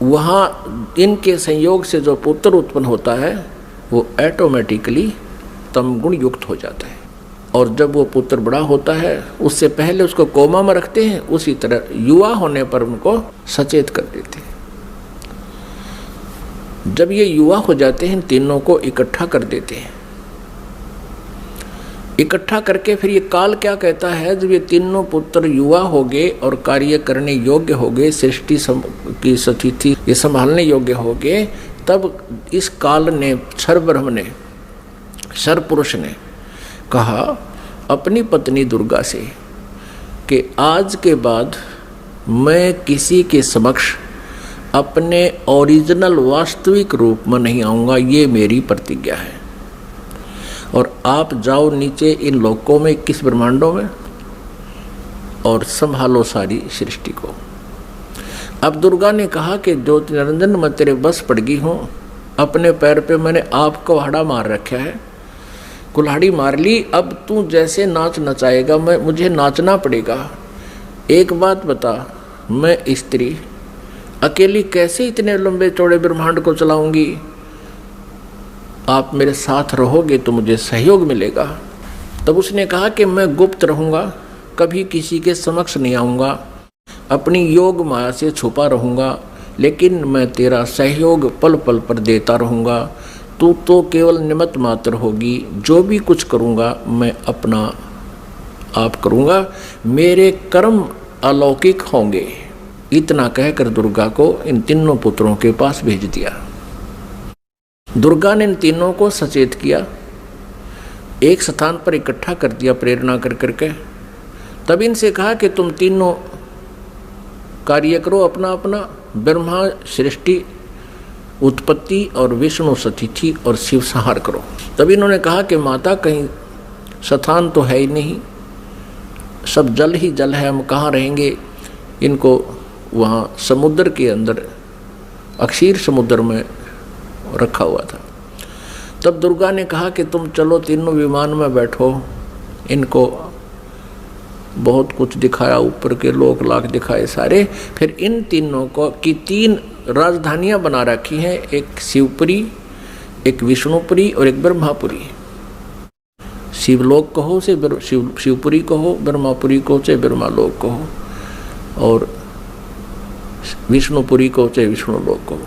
वहाँ इनके संयोग से जो पुत्र उत्पन्न होता है वो ऑटोमेटिकली तमगुण युक्त हो जाता है। और जब वो पुत्र बड़ा होता है उससे पहले उसको कोमा में रखते हैं, उसी तरह युवा होने पर उनको सचेत कर देते हैं। जब ये युवा हो जाते हैं, तीनों को इकट्ठा कर देते हैं। इकट्ठा करके फिर ये काल क्या कहता है, जब ये तीनों पुत्र युवा हो गए और कार्य करने योग्य हो गए, सृष्टि की स्थिति ये संभालने योग्य हो गए, तब इस काल ने, क्षर ब्रह्म ने, क्षर पुरुष ने कहा अपनी पत्नी दुर्गा से कि आज के बाद मैं किसी के समक्ष अपने ओरिजिनल वास्तविक रूप में नहीं आऊँगा, ये मेरी प्रतिज्ञा है। और आप जाओ नीचे इन लोकों में, 21 ब्रह्मांडों में, और संभालो सारी सृष्टि को। अब दुर्गा ने कहा कि ज्योति निरंजन मैं तेरे बस पड़ गई हूँ, अपने पैर पे मैंने आपको कुल्हाड़ा मार रखा है, कुल्हाड़ी मार ली, अब तू जैसे नाच नचाएगा मुझे नाचना पड़ेगा। एक बात बता, मैं स्त्री अकेली कैसे इतने लंबे चौड़े ब्रह्मांड को चलाऊंगी, आप मेरे साथ रहोगे तो मुझे सहयोग मिलेगा। तब उसने कहा कि मैं गुप्त रहूँगा, कभी किसी के समक्ष नहीं आऊँगा, अपनी योग माया से छुपा रहूँगा, लेकिन मैं तेरा सहयोग पल पल पर देता रहूँगा। तू तो केवल निमित्त मात्र होगी, जो भी कुछ करूँगा मैं अपना आप करूँगा, मेरे कर्म अलौकिक होंगे। इतना कहकर दुर्गा को इन तीनों पुत्रों के पास भेज दिया। दुर्गा ने इन तीनों को सचेत किया, एक स्थान पर इकट्ठा कर दिया प्रेरणा कर करके। तब इनसे कहा कि तुम तीनों कार्य करो अपना अपना, ब्रह्मा सृष्टि उत्पत्ति और विष्णु सतिथि और शिव संहार करो। तब इन्होंने कहा कि माता कहीं स्थान तो है ही नहीं, सब जल ही जल है, हम कहाँ रहेंगे। इनको वहाँ समुद्र के अंदर अक्षीर समुद्र में रखा हुआ था। तब दुर्गा ने कहा कि तुम चलो तीनों विमान में बैठो। इनको बहुत कुछ दिखाया, ऊपर के लोक लाख दिखाए सारे। फिर इन तीनों को की 3 राजधानियां बना रखी हैं, एक शिवपुरी, एक विष्णुपुरी और एक ब्रह्मापुरी। शिवलोक कहो से शिवपुरी कहो, ब्रह्मापुरी को से ब्रह्मालोक कहो, और विष्णुपुरी को चाहे विष्णुलोक को।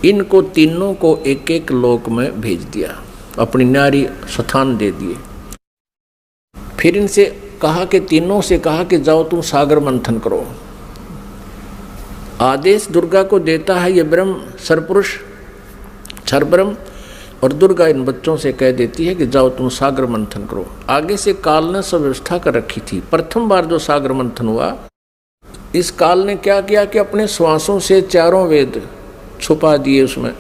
इनको तीनों को एक एक लोक में भेज दिया, अपनी न्यारी स्थान दे दिए। फिर इनसे कहा कि तीनों से कहा कि जाओ तुम सागर मंथन करो। आदेश दुर्गा को देता है ये ब्रह्म सरपुरुष क्षर ब्रह्म, और दुर्गा इन बच्चों से कह देती है कि जाओ तुम सागर मंथन करो। आगे से काल ने सब व्यवस्था कर रखी थी। प्रथम बार जो सागर मंथन हुआ, इस काल ने क्या किया कि अपने श्वासों से 4 वेद छुपा दिए उसमें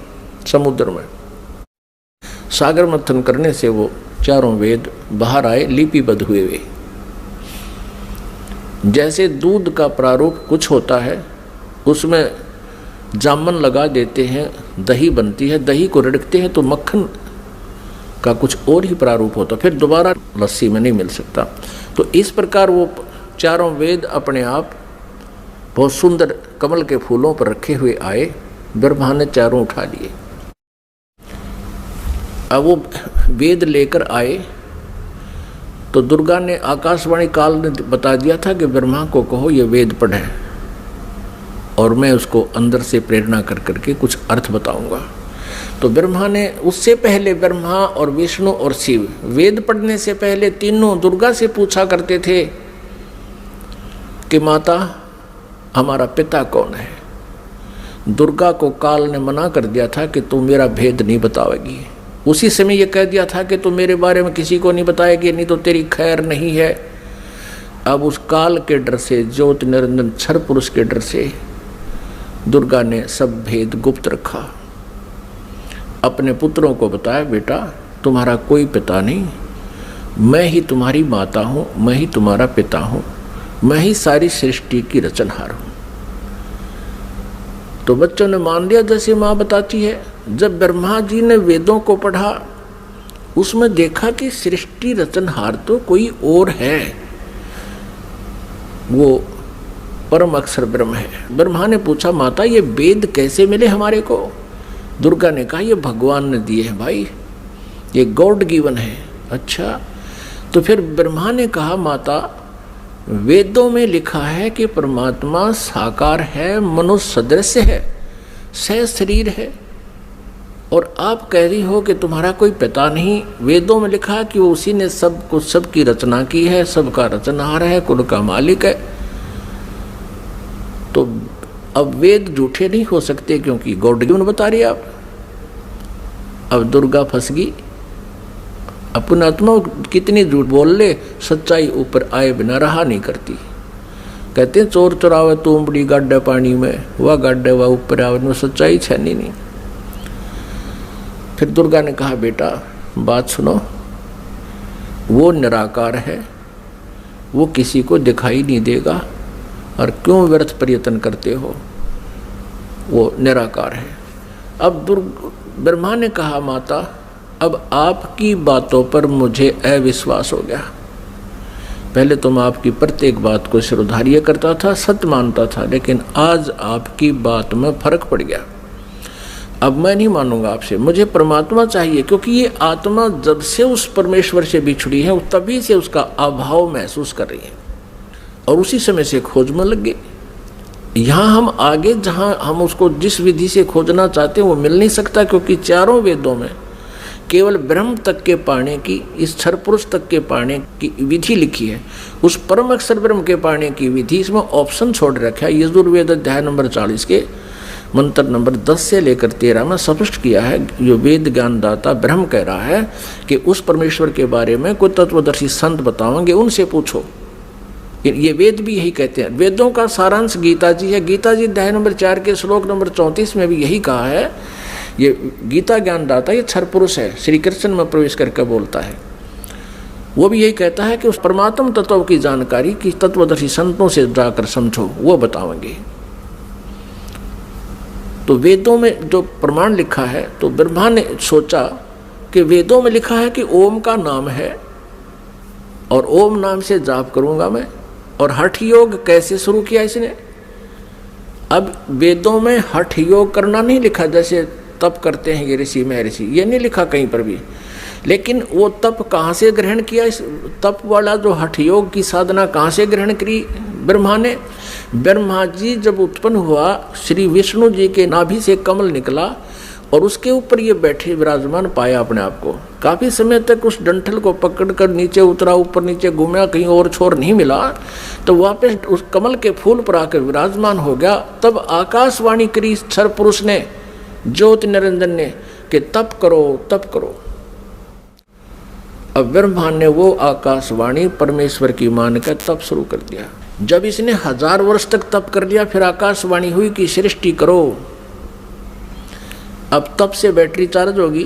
समुद्र में। सागर मंथन करने से वो 4 वेद बाहर आए, लिपिबद्ध हुए वे। जैसे दूध का प्रारूप कुछ होता है, उसमें जामन लगा देते हैं, दही बनती है, दही को रिड़कते हैं तो मक्खन का कुछ और ही प्रारूप होता, फिर दोबारा लस्सी में नहीं मिल सकता। तो इस प्रकार वो 4 वेद अपने आप बहुत सुंदर कमल के फूलों पर रखे हुए आए। ब्रह्मा ने 4 उठा लिए। अब वो वेद लेकर आए तो दुर्गा ने, आकाशवाणी काल ने बता दिया था कि ब्रह्मा को कहो ये वेद पढ़े, और मैं उसको अंदर से प्रेरणा कर करके कुछ अर्थ बताऊंगा। तो ब्रह्मा ने, उससे पहले ब्रह्मा और विष्णु और शिव वेद पढ़ने से पहले तीनों दुर्गा से पूछा करते थे कि माता हमारा पिता कौन है। दुर्गा को काल ने मना कर दिया था कि तू मेरा भेद नहीं बतावेगी। उसी समय ये कह दिया था कि तू मेरे बारे में किसी को नहीं बताएगी, नहीं तो तेरी खैर नहीं है। अब उस काल के डर से, ज्योति निरंजन क्षर पुरुष के डर से दुर्गा ने सब भेद गुप्त रखा। अपने पुत्रों को बताया, बेटा तुम्हारा कोई पिता नहीं, मैं ही तुम्हारी माता हूँ, मैं ही तुम्हारा पिता हूँ, मैं ही सारी सृष्टि की रचनहार हूँ। तो बच्चों ने मान लिया जैसे माँ बताती है। जब ब्रह्मा जी ने वेदों को पढ़ा, उसमें देखा कि सृष्टि रचनहार तो कोई और है, वो परम अक्षर ब्रह्म है। ब्रह्मा ने पूछा, माता ये वेद कैसे मिले हमारे को? दुर्गा ने कहा, ये भगवान ने दिए हैं भाई, ये गॉड गिवन है। अच्छा, तो फिर ब्रह्मा ने कहा, माता वेदों में लिखा है कि परमात्मा साकार है, मनुष्य सदृश है, सह शरीर है, और आप कह रही हो कि तुम्हारा कोई पिता नहीं। वेदों में लिखा है कि वो उसी ने सब कुछ, सबकी रचना की है, सबका रचनहार है, कुल का मालिक है। तो अब वेद झूठे नहीं हो सकते, क्योंकि गॉड गिवन बता रही आप। अब दुर्गा फंस गई, अपना आत्मा कितनी झूठ बोल ले, सच्चाई ऊपर आए बिना रहा नहीं करती। कहते हैं चोर चुरावे तुमड़ी गाड्डे पानी में, वह गाड्डे वह ऊपर आवे, में सच्चाई छनी नहीं। फिर दुर्गा ने कहा बेटा बात सुनो, वो निराकार है, वो किसी को दिखाई नहीं देगा, और क्यों व्यर्थ प्रयत्न करते हो, वो निराकार है। अब ब्रह्मा ने कहा माता अब आपकी बातों पर मुझे अविश्वास हो गया। पहले तो मैं आपकी प्रत्येक बात को सिरोधार्य करता था, सत्य मानता था, लेकिन आज आपकी बात में फर्क पड़ गया। अब मैं नहीं मानूंगा आपसे, मुझे परमात्मा चाहिए, क्योंकि ये आत्मा जब से उस परमेश्वर से बिछड़ी है तभी से उसका अभाव महसूस कर रही है, और उसी समय से खोज में लग गई। यहाँ हम आगे जहाँ हम उसको जिस विधि से खोजना चाहते हैं वो मिल नहीं सकता, क्योंकि चारों वेदों में केवल ब्रह्म तक के पाने की, इस क्षर पुरुष तक के पाने की विधि लिखी है। उस परम अक्षर ब्रह्म के पाने की विधि इसमें ऑप्शन छोड़ रखा है। यजुर्वेद अध्याय नंबर 40 के मंत्र नंबर 10 से लेकर 13 में स्पष्ट किया है। जो वेद ज्ञानदाता ब्रह्म कह रहा है कि उस परमेश्वर के बारे में कोई तत्वदर्शी संत बताओगे, उनसे पूछो। ये वेद भी यही कहते हैं। वेदों का सारांश गीता जी है। गीता जी अध्याय नंबर 4 के श्लोक नंबर 34 में भी यही कहा है। ये गीता ज्ञानदाता ये क्षर पुरुष है, श्री कृष्ण में प्रवेश करके बोलता है। वो भी यही कहता है कि उस परमात्म तत्व की जानकारी की तत्वदर्शी संतों से जाकर समझो, वो बताएंगे। तो वेदों में जो प्रमाण लिखा है, तो ब्रह्मा ने सोचा कि वेदों में लिखा है कि ओम का नाम है और ओम नाम से जाप करूंगा मैं। और हठ योग कैसे शुरू किया इसने? अब वेदों में हठ योग करना नहीं लिखा, जैसे तप करते हैं ये ऋषि महर्षि, ये नहीं लिखा कहीं पर भी। लेकिन वो तप कहाँ से ग्रहण किया? इस तप वाला जो हठ योग की साधना कहाँ से ग्रहण करी ब्रह्मा ने? ब्रह्मा जी जब उत्पन्न हुआ, श्री विष्णु जी के नाभि से कमल निकला और उसके ऊपर ये बैठे विराजमान पाया अपने आप को। काफी समय तक उस डंठल को पकड़कर नीचे उतरा, ऊपर नीचे घूमा, कहीं और छोर नहीं मिला, तो वापस उस कमल के फूल पर आकर विराजमान हो गया। तब आकाशवाणी करी क्षर पुरुष ने, ज्योति निरंजन ने, कि तप करो तप करो। अब ब्रह्मा ने वो आकाशवाणी परमेश्वर की मानकर तप शुरू कर दिया। जब इसने 1000 वर्ष तक तप कर लिया, फिर आकाशवाणी हुई कि सृष्टि करो। अब तप से बैटरी चार्ज होगी।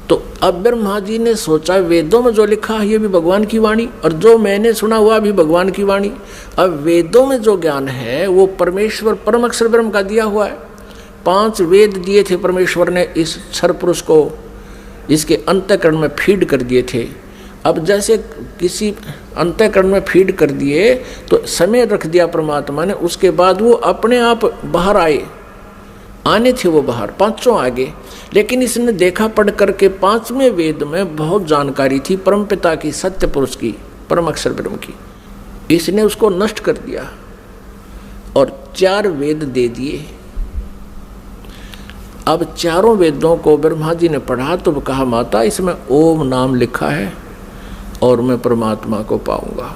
तो अब ब्रह्मा जी ने सोचा वेदों में जो लिखा है ये भी भगवान की वाणी, और जो मैंने सुना हुआ भी भगवान की वाणी। अब वेदों में जो ज्ञान है वो परमेश्वर परम अक्षर ब्रह्म का दिया हुआ है। 5 वेद दिए थे परमेश्वर ने इस क्षर पुरुष को, इसके अंतःकरण में फीड कर दिए थे। अब जैसे किसी अंतःकरण में फीड कर दिए तो समय रख दिया परमात्मा ने, उसके बाद वो अपने आप बाहर आने थे, वो बाहर 5 आगे। लेकिन इसने देखा पढ़ करके 5वें वेद में बहुत जानकारी थी परमपिता की, सत्य पुरुष की, परम अक्षर ब्रह्म की। इसने उसको नष्ट कर दिया और 4 वेद दे दिए। अब चारों वेदों को ब्रह्मा जी ने पढ़ा तो कहा माता इसमें ओम नाम लिखा है और मैं परमात्मा को पाऊंगा।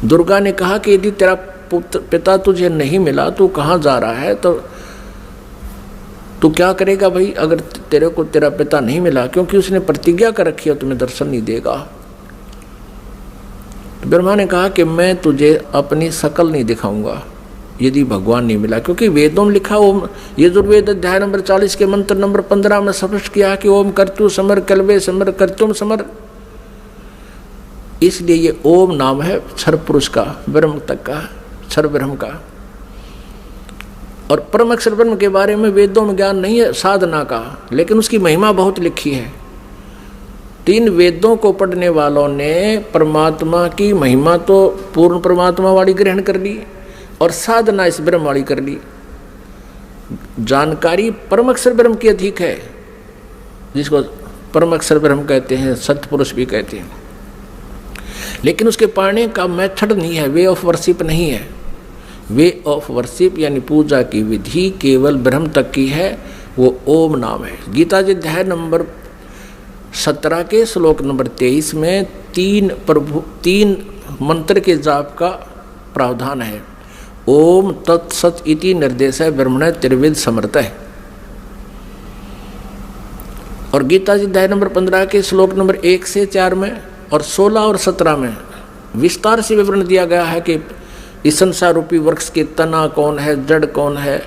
दुर्गा ने कहा कि यदि तेरा पिता तुझे नहीं मिला, तू कहाँ जा रहा है, तो तू क्या करेगा भाई अगर तेरे को तेरा पिता नहीं मिला? क्योंकि उसने प्रतिज्ञा कर रखी है तुम्हें दर्शन नहीं देगा। तो ब्रह्मा ने कहा कि मैं तुझे अपनी शकल नहीं दिखाऊंगा यदि भगवान नहीं मिला, क्योंकि वेदों में लिखा ओम, यजुर्वेद अध्याय नंबर 40 के मंत्र नंबर 15 में स्पष्ट किया कि ओम कर्तु समर कल्वे समर कर्तुम समर। इसलिए ये ओम नाम है क्षर पुरुष का, ब्रह्म तक का, क्षर ब्रह्म का। और परम अक्षर ब्रह्म के बारे में वेदों में ज्ञान नहीं है साधना का, लेकिन उसकी महिमा बहुत लिखी है। 3 वेदों को पढ़ने वालों ने परमात्मा की महिमा तो पूर्ण परमात्मा वाली ग्रहण कर ली और साधना इस ब्रह्म वाली कर ली। जानकारी परम अक्षर ब्रह्म की अधिक है, जिसको परम अक्षर ब्रह्म कहते हैं, सत्पुरुष भी कहते हैं। लेकिन उसके पाने का मेथड नहीं है, वे ऑफ वर्शिप नहीं है। वे ऑफ वर्शिप यानी पूजा की विधि केवल ब्रह्म तक की है, वो ओम नाम है। गीता जी अध्याय नंबर 17 के श्लोक नंबर 23 में तीन मंत्र के जाप का प्रावधान है। ओम तत्सत इति निर्देश है ब्रह्मण त्रिविध समर्थ है। और गीता जी अध्याय नंबर 15 के श्लोक नंबर 1 से 4 में और 16 और 17 में विस्तार से विवरण दिया गया है कि इस संसार रूपी वृक्ष के तना कौन है, जड़ कौन है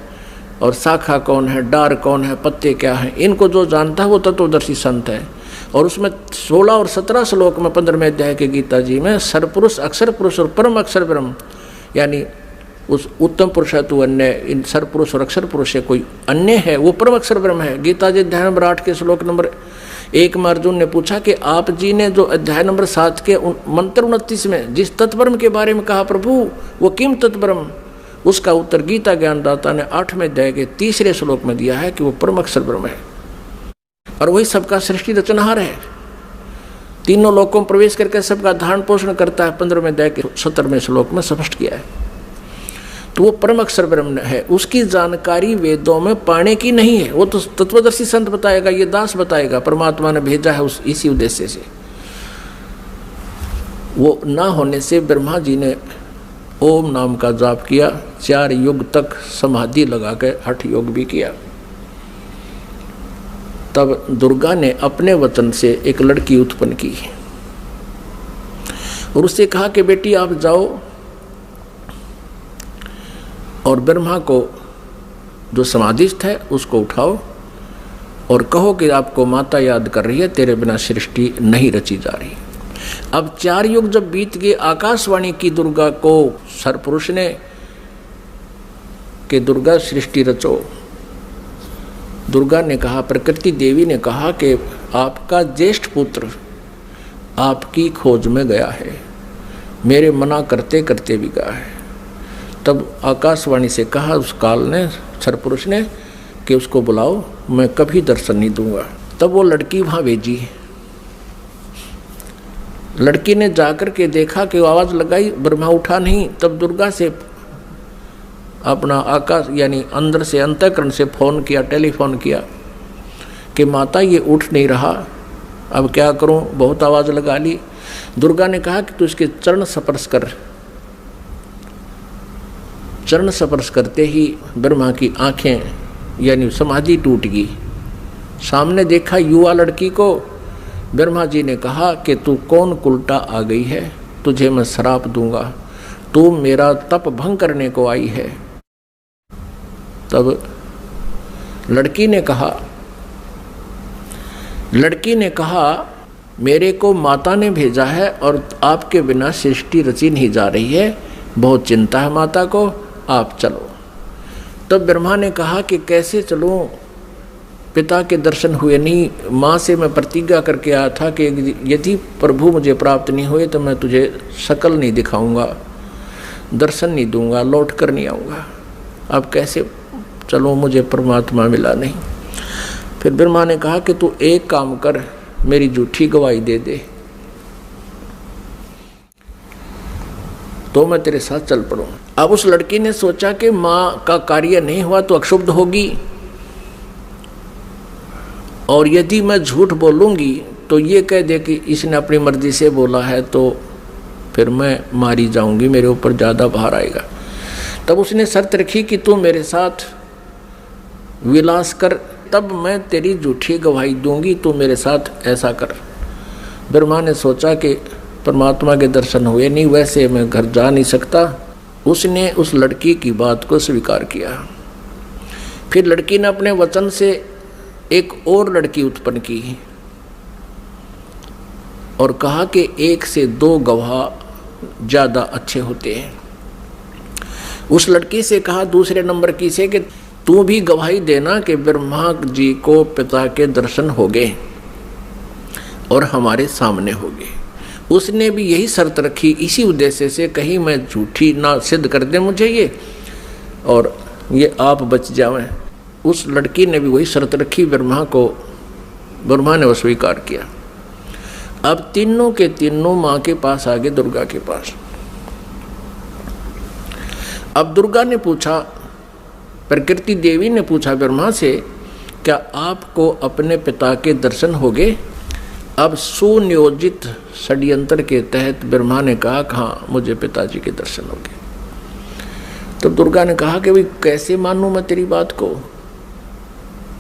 और शाखा कौन है, डार कौन है, पत्ते क्या हैं। इनको जो जानता है वो तत्वदर्शी संत है। और उसमें 16 और 17 श्लोक में 15वें अध्याय के गीता जी में सरपुरुष, अक्षर पुरुष और परम अक्षर ब्रह्म, यानी उस उत्तम पुरुष है तू अन्य, इन सरपुरुष और अक्षर पुरुष से कोई अन्य है, वो परम अक्षर ब्रह्म है। गीता जी अध्याय नंबर 8 के श्लोक नंबर 1 में अर्जुन ने पूछा कि आप जी ने जो अध्याय नंबर 7 के मंत्र 29 में जिस तत्ब्रह्म के बारे में कहा प्रभु वो किम तत्ब्रह्म, उसका उत्तर गीता ज्ञानदाता ने 8वें अध्याय के 3रे श्लोक में दिया है कि वो परम अक्षर ब्रह्म है और वही सबका सृष्टि रचनहार है। तीनों लोकों में प्रवेश करके सबका धारण पोषण करता है, 15वें अध्याय के 17वें श्लोक में स्पष्ट किया है। तो वो परम अक्षर ब्रह्म है, उसकी जानकारी वेदों में पाने की नहीं है, वो तो तत्वदर्शी संत बताएगा, ये दास बताएगा, परमात्मा ने भेजा है इसी उद्देश्य से। वो ना होने से ब्रह्मा जी ने ओम नाम का जाप किया, 4 युग तक समाधि लगा के हठ योग भी किया। तब दुर्गा ने अपने वचन से एक लड़की उत्पन्न की और उससे कहा कि बेटी आप जाओ और ब्रह्मा को जो समाधिस्थ है उसको उठाओ और कहो कि आपको माता याद कर रही है, तेरे बिना सृष्टि नहीं रची जा रही। अब 4 युग जब बीत गए, आकाशवाणी की दुर्गा को सरपुरुष ने कि दुर्गा सृष्टि रचो। दुर्गा ने कहा, प्रकृति देवी ने कहा कि आपका ज्येष्ठ पुत्र आपकी खोज में गया है, मेरे मना करते करते भी गया है। तब आकाशवाणी से कहा उस काल ने, सरपुरुष ने, कि उसको बुलाओ, मैं कभी दर्शन नहीं दूंगा। तब वो लड़की वहाँ भेजी। लड़की ने जाकर के देखा कि आवाज़ लगाई, ब्रह्मा उठा नहीं। तब दुर्गा से अपना आकाश यानी अंदर से अंतःकरण से फ़ोन किया, टेलीफोन किया कि माता ये उठ नहीं रहा, अब क्या करूं, बहुत आवाज़ लगा ली। दुर्गा ने कहा कि तू इसके चरण स्पर्श कर। चरण स्पर्श करते ही ब्रह्मा की आंखें यानी समाधि टूट गई। सामने देखा युवा लड़की को। ब्रह्मा जी ने कहा कि तू कौन कुलटा आ गई है, तुझे मैं श्राप दूंगा, तू मेरा तप भंग करने को आई है। तब लड़की ने कहा मेरे को माता ने भेजा है और आपके बिना सृष्टि रची नहीं जा रही है, बहुत चिंता है माता को, आप चलो। तब ब्रह्मा ने कहा कि कैसे चलूं, पिता के दर्शन हुए नहीं, माँ से मैं प्रतिज्ञा करके आया था कि यदि प्रभु मुझे प्राप्त नहीं हुए तो मैं तुझे शकल नहीं दिखाऊंगा, दर्शन नहीं दूंगा, लौट कर नहीं आऊँगा, अब कैसे चलूं, मुझे परमात्मा मिला नहीं। फिर ब्रह्मा ने कहा कि तू एक काम कर, मेरी झूठी गवाही दे दे तो मैं तेरे साथ चल पड़ूं। अब उस लड़की ने सोचा कि माँ का कार्य नहीं हुआ तो अक्षुब्ध होगी और यदि मैं झूठ बोलूंगी तो ये कह दे कि इसने अपनी मर्जी से बोला है, तो फिर मैं मारी जाऊंगी, मेरे ऊपर ज़्यादा भार आएगा। तब उसने शर्त रखी कि तू मेरे साथ विलास कर, तब मैं तेरी झूठी गवाही दूंगी, तू मेरे साथ ऐसा कर। ब्रह्मा ने सोचा कि परमात्मा के दर्शन हुए नहीं, वैसे मैं घर जा नहीं सकता। उसने उस लड़की की बात को स्वीकार किया। फिर लड़की ने अपने वचन से एक और लड़की उत्पन्न की और कहा कि 1 से 2 गवाह ज़्यादा अच्छे होते हैं। उस लड़की से कहा दूसरे नंबर की से कि तू भी गवाही देना कि ब्रह्मा जी को पिता के दर्शन हो गए और हमारे सामने हो गए। उसने भी यही शर्त रखी, इसी उद्देश्य से, कहीं मैं झूठी ना सिद्ध कर दे मुझे ये और ये आप बच जावें। उस लड़की ने भी वही शर्त रखी, ब्रह्मा ने वो स्वीकार किया। अब तीनों के तीनों माँ के पास आ गए, दुर्गा के पास। अब दुर्गा ने पूछा, प्रकृति देवी ने पूछा ब्रह्मा से क्या आपको अपने पिता के दर्शन हो गए? अब सुनियोजित षड्यंत्र के तहत ब्रह्मा ने कहा कि हाँ, मुझे पिताजी के दर्शन हो गए। तो दुर्गा ने कहा कि भाई कैसे मानूं मैं तेरी बात को,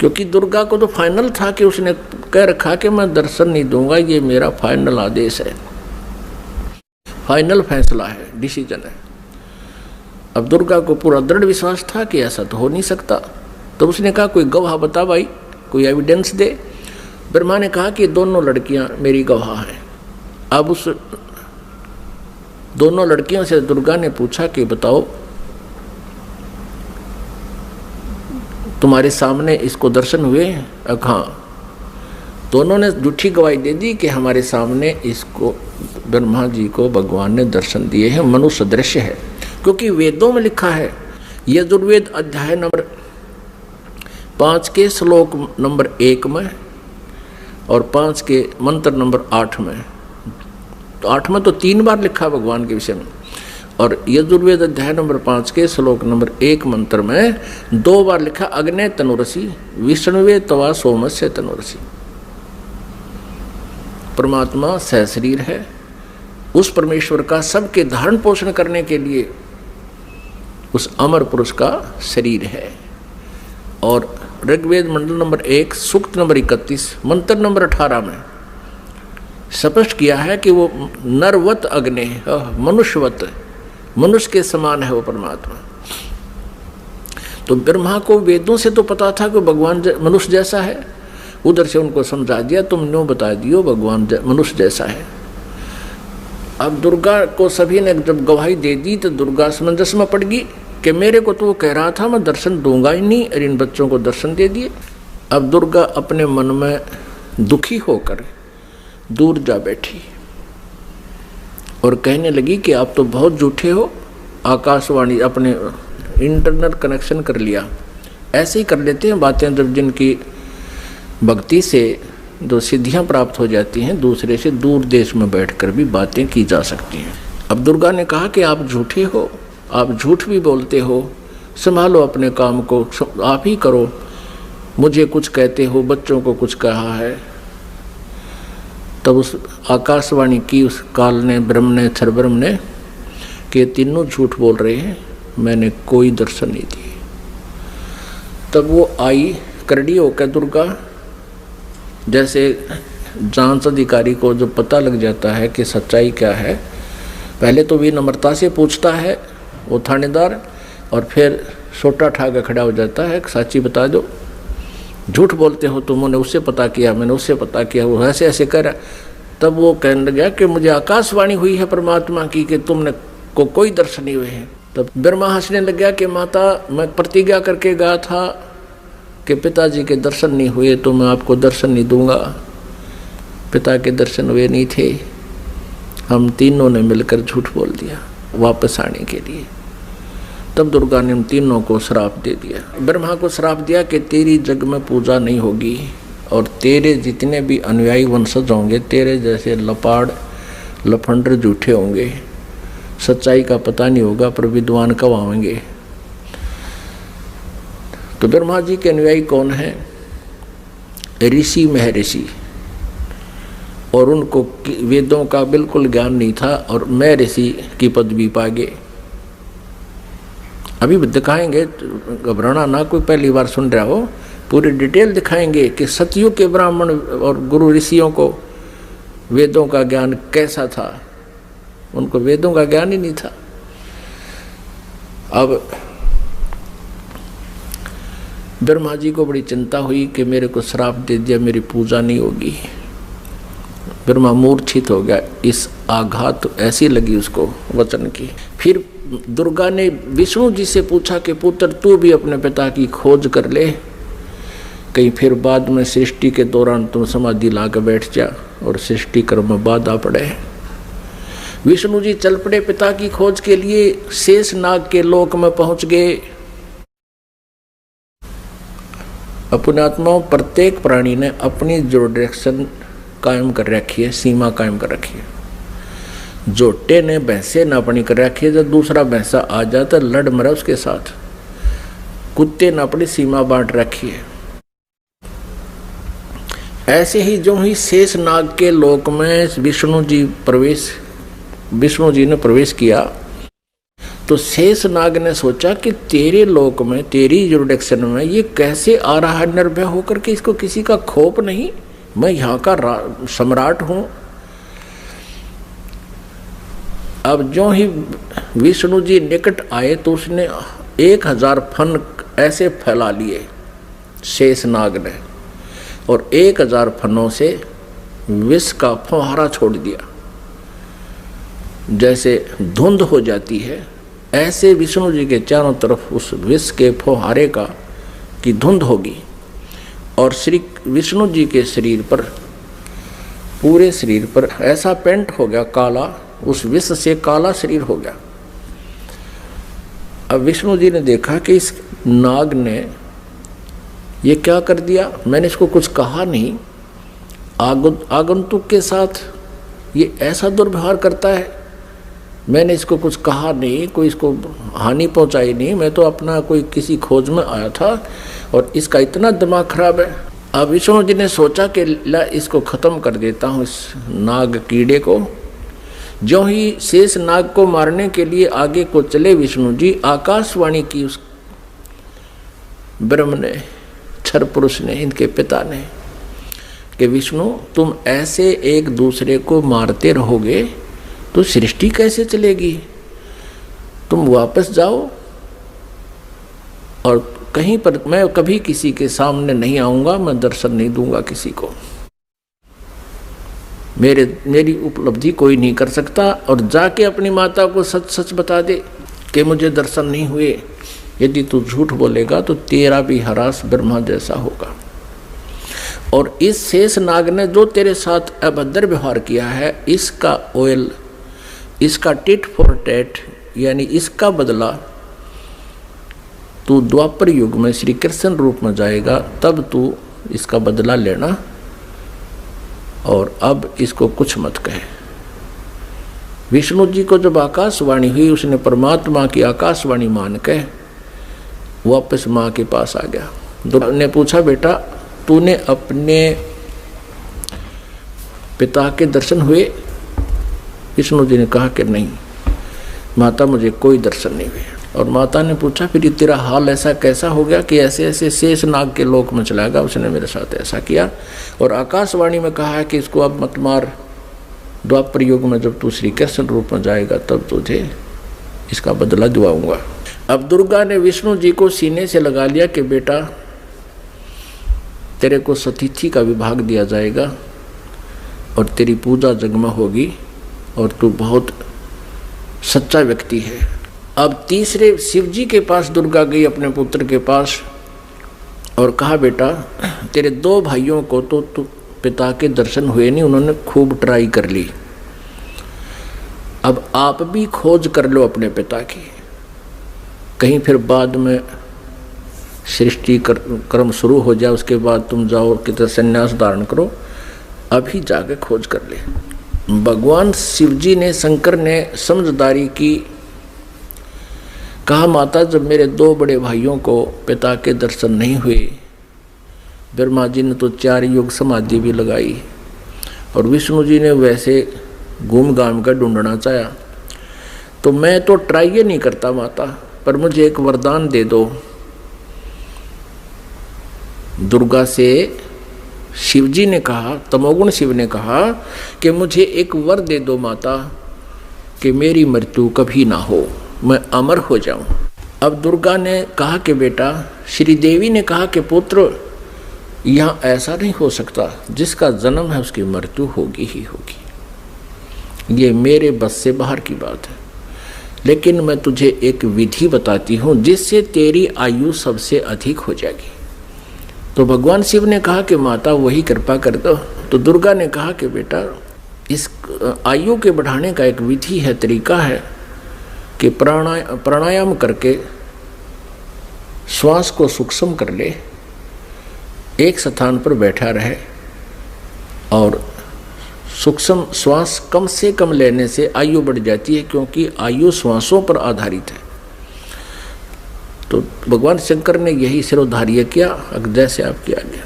क्योंकि दुर्गा को तो फाइनल था कि उसने कह रखा कि मैं दर्शन नहीं दूंगा, ये मेरा फाइनल आदेश है, फाइनल फैसला है, डिसीजन है। अब दुर्गा को पूरा दृढ़ विश्वास था कि ऐसा तो हो नहीं सकता। तो उसने कहा कोई गवाह बता भाई, कोई एविडेंस दे। ब्रह्मा ने कहा कि दोनों लड़कियां मेरी गवाह हैं। अब उस दोनों लड़कियों से दुर्गा ने पूछा कि बताओ तुम्हारे सामने इसको दर्शन हुए? हाँ, दोनों ने झूठी गवाही दे दी कि हमारे सामने इसको ब्रह्मा जी को भगवान ने दर्शन दिए हैं, मनुष्य दृश्य है। क्योंकि वेदों में लिखा है, यजुर्वेद अध्याय नंबर 5 के श्लोक नंबर 1 में और 5 के मंत्र नंबर 8 में, तो 8 में तो 3 बार लिखा भगवान के विषय में, और यजुर्वेद अध्याय नंबर 5 के श्लोक नंबर 1 मंत्र में 2 बार लिखा अग्ने तनुरसी विष्णुवे तवा सोमस्य तनुरसी। परमात्मा सहशरीर है, उस परमेश्वर का सबके धारण पोषण करने के लिए उस अमर पुरुष का शरीर है। और ऋग्वेद मंडल नंबर 1 सूक्त नंबर 31 मंत्र नंबर 18 में स्पष्ट किया है कि वो नरवत अग्नि, मनुष्यवत, मनुष्य के समान है वो परमात्मा। तो ब्रह्मा को वेदों से तो पता था कि भगवान मनुष्य जैसा है, उधर से उनको समझा दिया, तुम न्यों बता दियो भगवान मनुष्य जैसा है। अब दुर्गा को सभी ने जब गवाही दे दी तो दुर्गा समंजस में पड़ गई कि मेरे को तो वो कह रहा था मैं दर्शन दूंगा ही नहीं, और इन बच्चों को दर्शन दे दिए। अब दुर्गा अपने मन में दुखी होकर दूर जा बैठी और कहने लगी कि आप तो बहुत झूठे हो। आकाशवाणी अपने इंटरनेट कनेक्शन कर लिया, ऐसे ही कर लेते हैं बातें जब जिनकी भक्ति से जो सिद्धियां प्राप्त हो जाती हैं, दूसरे से दूर देश में बैठकर भी बातें की जा सकती हैं। अब दुर्गा ने कहा कि आप झूठे हो, आप झूठ भी बोलते हो, संभालो अपने काम को, आप ही करो, मुझे कुछ कहते हो, बच्चों को कुछ कहा है। तब उस आकाशवाणी की उस काल ने, ब्रह्म ने, क्षरब्रह्म ने कि तीनों झूठ बोल रहे हैं, मैंने कोई दर्शन नहीं दिए। तब वो आई करड़ी होकर दुर्गा, जैसे जांच अधिकारी को जो पता लग जाता है कि सच्चाई क्या है, पहले तो विनम्रता से पूछता है वो थानेदार, और फिर सोटा ठा के खड़ा हो जाता है, सच्ची बता दो, झूठ बोलते हो तुमने उससे पता किया, मैंने उससे पता किया, वो ऐसे ऐसे कर। तब वो कहने लगा कि मुझे आकाशवाणी हुई है परमात्मा की कि तुमने को कोई दर्शन नहीं हुए हैं। तब ब्रह्मा हंसने लग गया कि माता, मैं प्रतिज्ञा करके गया था कि पिताजी के दर्शन नहीं हुए तो मैं आपको दर्शन नहीं दूंगा। पिता के दर्शन हुए नहीं थे, हम तीनों ने मिलकर झूठ बोल दिया वापस आने के लिए। तब दुर्गा ने उन तीनों को श्राप दे दिया। ब्रह्मा को श्राप दिया कि तेरी जग में पूजा नहीं होगी और तेरे जितने भी अनुयायी वंशज होंगे तेरे जैसे लपाड़ लफंडर झूठे होंगे, सच्चाई का पता नहीं होगा पर विद्वान कब आएंगे। तो ब्रह्मा जी के अनुयायी कौन है? ऋषि महर्षि, और उनको वेदों का बिल्कुल ज्ञान नहीं था और महर्षि की पदवी पा गए। अभी दिखाएंगे, घबराना ना, कोई पहली बार सुन रहा हो, पूरी डिटेल दिखाएंगे कि सतयुग के ब्राह्मण और गुरु ऋषियों को वेदों का ज्ञान कैसा था। उनको वेदों का ज्ञान ही नहीं था। अब ब्रह्मा जी को बड़ी चिंता हुई कि मेरे को श्राप दे दिया, मेरी पूजा नहीं होगी। ब्रह्मा मूर्छित हो गया, इस आघात ऐसी लगी उसको वचन की। फिर दुर्गा ने विष्णु जी से पूछा कि पुत्र तू भी अपने पिता की खोज कर ले, कहीं फिर बाद में सृष्टि के दौरान तुम समाधि ला कर बैठ जा और सृष्टि कर्म में बाधा पड़े। विष्णु जी चल पड़े पिता की खोज के लिए, शेष नाग के लोक में पहुंच गए। अपने आत्माओं प्रत्येक प्राणी ने अपनी जो डायरेक्शन कायम कर रखी है, सीमा कायम कर रखी है। जोटे ने भैंसे न अपनी कर रखी है, जब दूसरा भैंसा आ जाता लड़ मरा उसके साथ। कुत्ते ने अपनी सीमा बांट रखी है। ऐसे ही जो ही शेष नाग के लोक में विष्णु जी ने प्रवेश किया तो शेष नाग ने सोचा कि तेरे लोक में, तेरी जुरिडिक्शन में ये कैसे आ रहा है निर्भय होकर के, इसको किसी का खौफ नहीं, मैं यहाँ का सम्राट हूं। अब जो ही विष्णु जी निकट आए तो उसने 1000 फन ऐसे फैला लिए शेष नाग ने, और 1000 फनों से विष का फुहारा छोड़ दिया। जैसे धुंध हो जाती है ऐसे विष्णु जी के चारों तरफ उस विष के फुहारे की धुंध होगी, और श्री विष्णु जी के शरीर पर, पूरे शरीर पर ऐसा पेंट हो गया काला, उस विष से काला शरीर हो गया। अब विष्णु जी ने देखा कि इस नाग ने ये क्या कर दिया, मैंने इसको कुछ कहा नहीं, आगंतुक के साथ ये ऐसा दुर्व्यवहार करता है, मैंने इसको कुछ कहा नहीं, कोई इसको हानि पहुंचाई नहीं, मैं तो अपना कोई किसी खोज में आया था और इसका इतना दिमाग खराब है। अब विष्णु जी ने सोचा कि ला इसको खत्म कर देता हूँ इस नाग कीड़े को। जो ही शेष नाग को मारने के लिए आगे को चले विष्णु जी, आकाशवाणी की उस ब्रह्म ने, क्षर पुरुष ने, इनके पिता ने, कि विष्णु तुम ऐसे एक दूसरे को मारते रहोगे तो सृष्टि कैसे चलेगी, तुम वापस जाओ, और कहीं पर मैं कभी किसी के सामने नहीं आऊंगा, मैं दर्शन नहीं दूंगा किसी को, मेरी उपलब्धि कोई नहीं कर सकता, और जाके अपनी माता को सच सच बता दे कि मुझे दर्शन नहीं हुए। यदि तू झूठ बोलेगा तो तेरा भी हरास ब्रह्मा जैसा होगा। और इस शेष नाग ने जो तेरे साथ अभद्र व्यवहार किया है, इसका ऑयल, इसका टिट फॉर टैट, यानी इसका बदला तू द्वापर युग में श्री कृष्ण रूप में जाएगा, तब तू इसका बदला लेना, और अब इसको कुछ मत कहे। विष्णु जी को जब आकाशवाणी हुई, उसने परमात्मा की आकाशवाणी मान के वापस माँ के पास आ गया। दुर्गा ने पूछा, बेटा तूने अपने पिता के दर्शन हुए? विष्णु जी ने कहा कि नहीं माता, मुझे कोई दर्शन नहीं हुए। और माता ने पूछा, फिर तेरा हाल ऐसा कैसा हो गया कि ऐसे ऐसे शेष नाग के लोक में चला गया, उसने मेरे साथ ऐसा किया, और आकाशवाणी में कहा है कि इसको अब मत मार, द्वापर युग में जब तू श्री कृष्ण रूप में जाएगा तब तुझे इसका बदला दिलाऊंगा। अब दुर्गा ने विष्णु जी को सीने से लगा लिया कि बेटा तेरे को सतिथि का विभाग दिया जाएगा और तेरी पूजा जगमा होगी, और तू बहुत सच्चा व्यक्ति है। अब तीसरे शिव जी के पास दुर्गा गई, अपने पुत्र के पास, और कहा, बेटा तेरे 2 भाइयों को तो पिता के दर्शन हुए नहीं, उन्होंने खूब ट्राई कर ली, अब आप भी खोज कर लो अपने पिता की, कहीं फिर बाद में सृष्टि कर्म शुरू हो जाए, उसके बाद तुम जाओ कितना संन्यास धारण करो, अभी जाके खोज कर ले। भगवान शिव जी ने, शंकर ने समझदारी की, कहा, माता जब मेरे 2 बड़े भाइयों को पिता के दर्शन नहीं हुए, ब्रह्मा जी ने तो 4 युग समाधि भी लगाई, और विष्णु जी ने वैसे घूम घाम कर ढूंढना चाहा, तो मैं तो ट्राई ये नहीं करता माता, पर मुझे एक वरदान दे दो। दुर्गा से शिव जी ने कहा, तमोगुण शिव ने कहा कि मुझे एक वर दे दो माता, कि मेरी मृत्यु कभी ना हो, मैं अमर हो जाऊं। अब दुर्गा ने कहा कि बेटा, श्री देवी ने कहा कि पुत्र यहाँ ऐसा नहीं हो सकता, जिसका जन्म है उसकी मृत्यु होगी ही होगी, ये मेरे बस से बाहर की बात है, लेकिन मैं तुझे एक विधि बताती हूँ जिससे तेरी आयु सबसे अधिक हो जाएगी। तो भगवान शिव ने कहा कि माता वही कृपा कर दो। तो दुर्गा ने कहा कि बेटा इस आयु के बढ़ाने का एक विधि है, तरीका है कि प्राणायाम करके श्वास को सूक्ष्म कर ले, एक स्थान पर बैठा रहे, और सूक्ष्म श्वास कम से कम लेने से आयु बढ़ जाती है, क्योंकि आयु श्वासों पर आधारित है। तो भगवान शंकर ने यही सिरोधार्य किया, जैसे आप किया गया।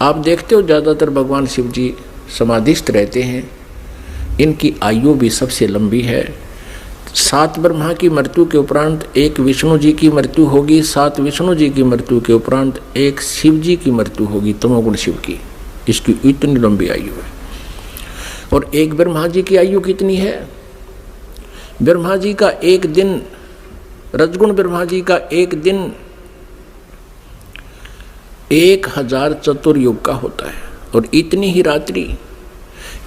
आप देखते हो ज़्यादातर भगवान शिव जी समाधिस्थ रहते हैं, इनकी आयु भी सबसे लंबी है। 7 ब्रह्मा की मृत्यु के उपरांत एक विष्णु जी की मृत्यु होगी, 7 विष्णु जी की मृत्यु के उपरांत एक शिव जी की मृत्यु होगी, तमोगुण शिव की। इसकी इतनी लंबी आयु है। और एक ब्रह्मा जी की आयु कितनी है? ब्रह्मा जी का एक दिन, रजगुण ब्रह्मा जी का एक दिन 1000 चतुर्युग का होता है। और इतनी ही रात्रि,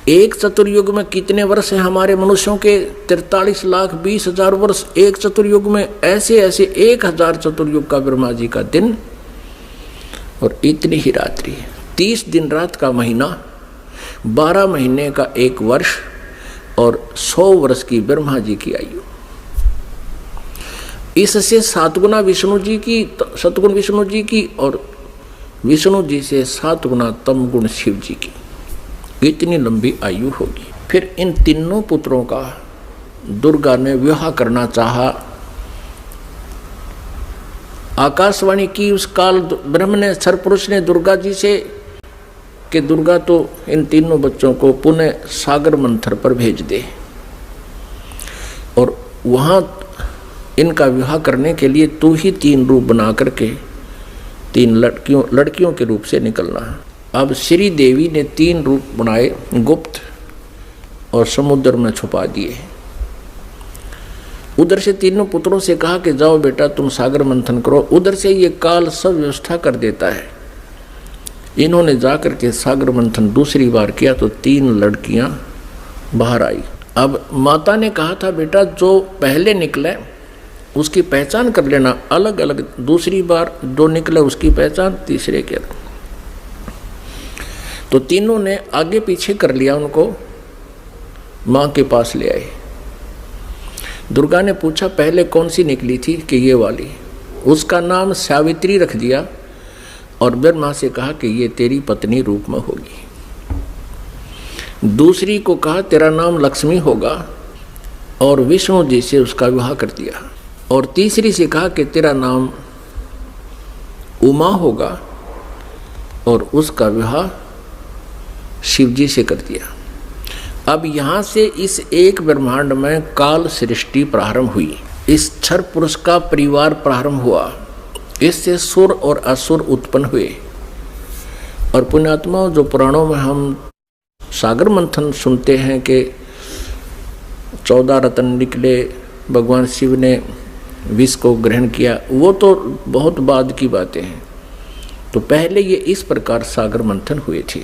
एक चतुर्युग में कितने वर्ष हैं हमारे मनुष्यों के? 43,20,000 वर्ष एक चतुर्युग में। ऐसे ऐसे 1000 चतुर्युग का ब्रह्मा जी का दिन और इतनी ही रात्रि। 30 दिन रात का महीना, 12 महीने का एक वर्ष और 100 वर्ष की ब्रह्मा जी की आयु। इससे 7 गुना विष्णु जी की, सतगुण विष्णु जी की, और विष्णु जी से 7 गुना तम गुण शिव जी की, इतनी लंबी आयु होगी। फिर इन तीनों पुत्रों का दुर्गा ने विवाह करना चाहा। आकाशवाणी की उस काल ब्रह्म ने, सरपुरुष ने दुर्गा जी से कि दुर्गा तो इन तीनों बच्चों को पुनः सागर मंथर पर भेज दे और वहां इनका विवाह करने के लिए तू ही 3 रूप बना करके 3 लड़कियों के रूप से निकलना है। अब श्री देवी ने 3 रूप बनाए, गुप्त, और समुद्र में छुपा दिए। उधर से तीनों पुत्रों से कहा कि जाओ बेटा तुम सागर मंथन करो। उधर से ये काल सब व्यवस्था कर देता है। इन्होंने जाकर के सागर मंथन दूसरी बार किया तो 3 लड़कियां बाहर आई। अब माता ने कहा था बेटा जो पहले निकले उसकी पहचान कर लेना, अलग अलग। दूसरी बार जो निकले उसकी पहचान तीसरे के। तो तीनों ने आगे पीछे कर लिया, उनको माँ के पास ले आए। दुर्गा ने पूछा पहले कौन सी निकली थी? कि ये वाली। उसका नाम सावित्री रख दिया और ब्रह्मा से कहा कि ये तेरी पत्नी रूप में होगी। दूसरी को कहा तेरा नाम लक्ष्मी होगा और विष्णु जी से उसका विवाह कर दिया। और तीसरी से कहा कि तेरा नाम उमा होगा और उसका विवाह शिव जी से कर दिया। अब यहाँ से इस एक ब्रह्मांड में काल सृष्टि प्रारंभ हुई। इस क्षर पुरुष का परिवार प्रारंभ हुआ। इससे सुर और असुर उत्पन्न हुए। और पुण्यात्मा, जो पुराणों में हम सागर मंथन सुनते हैं कि 14 रत्न निकले, भगवान शिव ने विष को ग्रहण किया, वो तो बहुत बाद की बातें हैं। तो पहले ये इस प्रकार सागर मंथन हुए थे।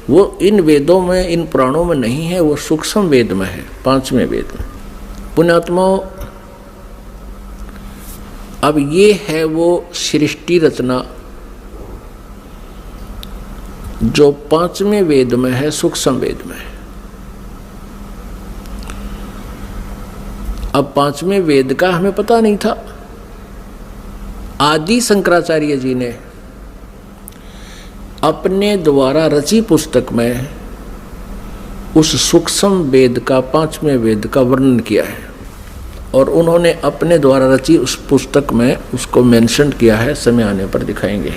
वो इन वेदों में, इन पुराणों में नहीं है, वो सूक्ष्म वेद में है, 5वें वेद में। पुण्यात्माओं, अब ये है वो सृष्टि रचना जो 5वें वेद में है, सूक्ष्म वेद में। अब 5वें वेद का हमें पता नहीं था। आदि शंकराचार्य जी ने अपने द्वारा रची पुस्तक में उस सूक्ष्म वेद का, 5वें वेद का वर्णन किया है। और उन्होंने अपने द्वारा रची उस पुस्तक में उसको मेंशन किया है, समय आने पर दिखाएंगे।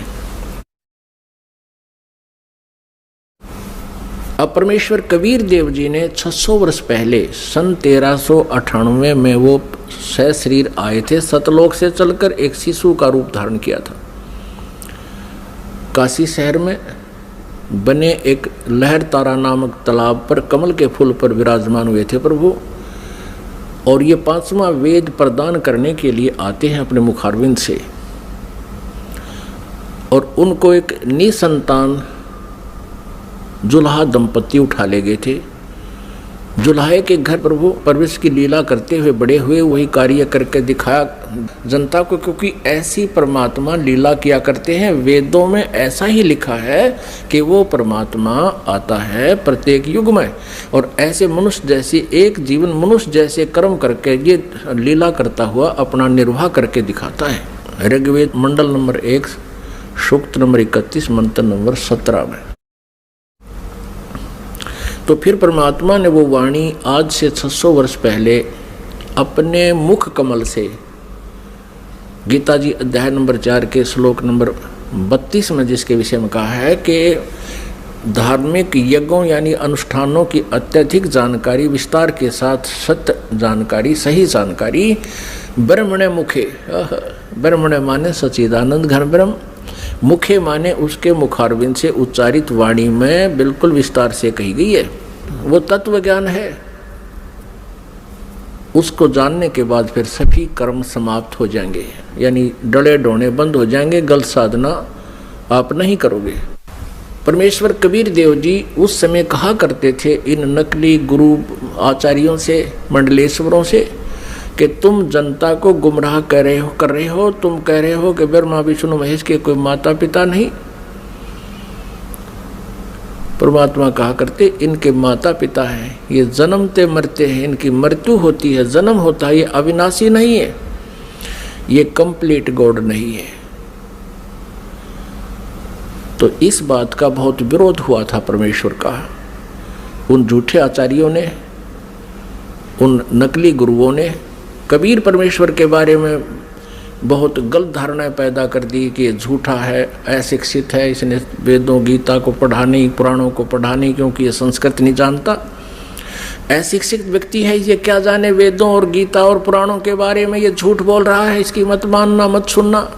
अब परमेश्वर कबीर देव जी ने 600 वर्ष पहले सन 1398 में वो सशरीर आए थे। सतलोक से चलकर एक शिशु का रूप धारण किया था। काशी शहर में बने एक लहर तारा नामक तालाब पर कमल के फूल पर विराजमान हुए थे प्रभु। और ये 5वां वेद प्रदान करने के लिए आते हैं अपने मुखारविंद से। और उनको एक निसंतान जुल्हा दंपति उठा ले गए थे। जुल्हे के घर प्रभु परवेश की लीला करते हुए बड़े हुए, वही कार्य करके दिखाया जनता को, क्योंकि ऐसी परमात्मा लीला किया करते हैं। वेदों में ऐसा ही लिखा है कि वो परमात्मा आता है प्रत्येक युग में और ऐसे मनुष्य जैसे एक जीवन मनुष्य जैसे कर्म करके ये लीला करता हुआ अपना निर्वाह करके दिखाता है। ऋग्वेद मंडल नंबर 1 सूक्त नंबर 31 मंत्र नंबर 17 में। तो फिर परमात्मा ने वो वाणी आज से 600 वर्ष पहले अपने मुख कमल से, गीता जी अध्याय नंबर 4 के श्लोक नंबर 32 में जिसके विषय में कहा है कि धार्मिक यज्ञों यानी अनुष्ठानों की अत्यधिक जानकारी, विस्तार के साथ सत्य जानकारी, सही जानकारी ब्रह्मणे मुखे, ब्रह्मणे माने सच्चिदानंद घन ब्रह्म, मुखे माने उसके मुखारविंद से उच्चारित वाणी में बिल्कुल विस्तार से कही गई है। वो तत्व ज्ञान है। उसको जानने के बाद फिर सभी कर्म समाप्त हो जाएंगे, यानी डले डोने बंद हो जाएंगे, गलत साधना आप नहीं करोगे। परमेश्वर कबीर देव जी उस समय कहा करते थे इन नकली गुरु आचार्यों से, मंडलेश्वरों से, कि तुम जनता को गुमराह कर रहे हो। तुम कह रहे हो कि ब्रह्मा विष्णु महेश के कोई माता पिता नहीं। परमात्मा कहा करते इनके माता पिता हैं, ये जन्मते मरते हैं, इनकी मृत्यु होती है, जन्म होता है, ये अविनाशी नहीं है, ये कंप्लीट गॉड नहीं है। तो इस बात का बहुत विरोध हुआ था परमेश्वर का। उन झूठे आचार्यों ने, उन नकली गुरुओं ने कबीर परमेश्वर के बारे में बहुत गलत धारणाएं पैदा कर दी कि ये झूठा है, अशिक्षित है, इसने वेदों गीता को पढ़ा नहीं, पुराणों को पढ़ा नहीं, क्योंकि ये संस्कृत नहीं जानता। अशिक्षित व्यक्ति है, ये क्या जाने वेदों और गीता और पुराणों के बारे में, ये झूठ बोल रहा है, इसकी मत मानना, मत सुनना।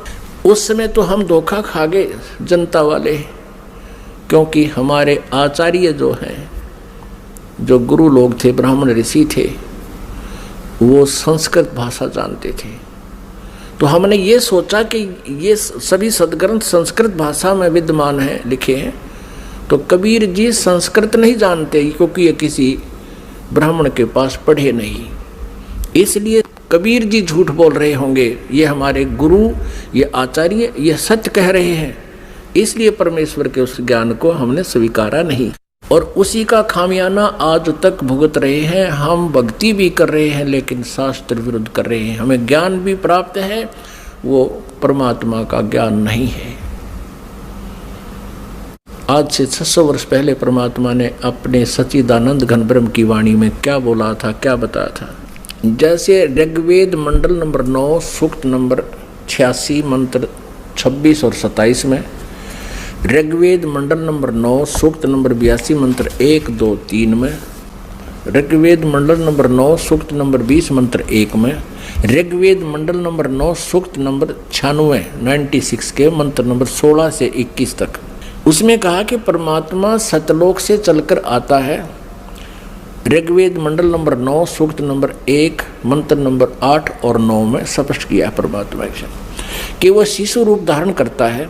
उस समय तो हम धोखा खा गए जनता वाले, क्योंकि हमारे आचार्य जो हैं, जो गुरु लोग थे, ब्राह्मण ऋषि थे, वो संस्कृत भाषा जानते थे। तो हमने ये सोचा कि ये सभी सदग्रंथ संस्कृत भाषा में विद्यमान हैं, लिखे हैं, तो कबीर जी संस्कृत नहीं जानते, क्योंकि ये किसी ब्राह्मण के पास पढ़े नहीं, इसलिए कबीर जी झूठ बोल रहे होंगे। ये हमारे गुरु, ये आचार्य, ये सत्य कह रहे हैं, इसलिए परमेश्वर के उस ज्ञान को हमने स्वीकारा नहीं, और उसी का खामियाना आज तक भुगत रहे हैं। हम भक्ति भी कर रहे हैं, लेकिन शास्त्र विरुद्ध कर रहे हैं। हमें ज्ञान भी प्राप्त है, वो परमात्मा का ज्ञान नहीं है। आज से 600 वर्ष पहले परमात्मा ने अपने सच्चिदानंद घन ब्रह्म की वाणी में क्या बोला था, क्या बताया था। जैसे ऋग्वेद मंडल नंबर 9 सूक्त नंबर 86 मंत्र 26 और 27 में, ऋग्वेद मंडल नंबर 9 सूक्त नंबर 82 मंत्र 1, 2, 3 में, ऋग्वेद मंडल नंबर 9 सूक्त नंबर 20 मंत्र 1 में, ऋग्वेद मंडल नंबर 9 सूक्त नंबर 96 के मंत्र नंबर 16 से 21 तक, उसमें कहा कि परमात्मा सतलोक से चलकर आता है। ऋग्वेद मंडल नंबर 9 सूक्त नंबर 1 मंत्र नंबर 8 और 9 में स्पष्ट किया परमात्मा कि वो शिशु रूप धारण करता है,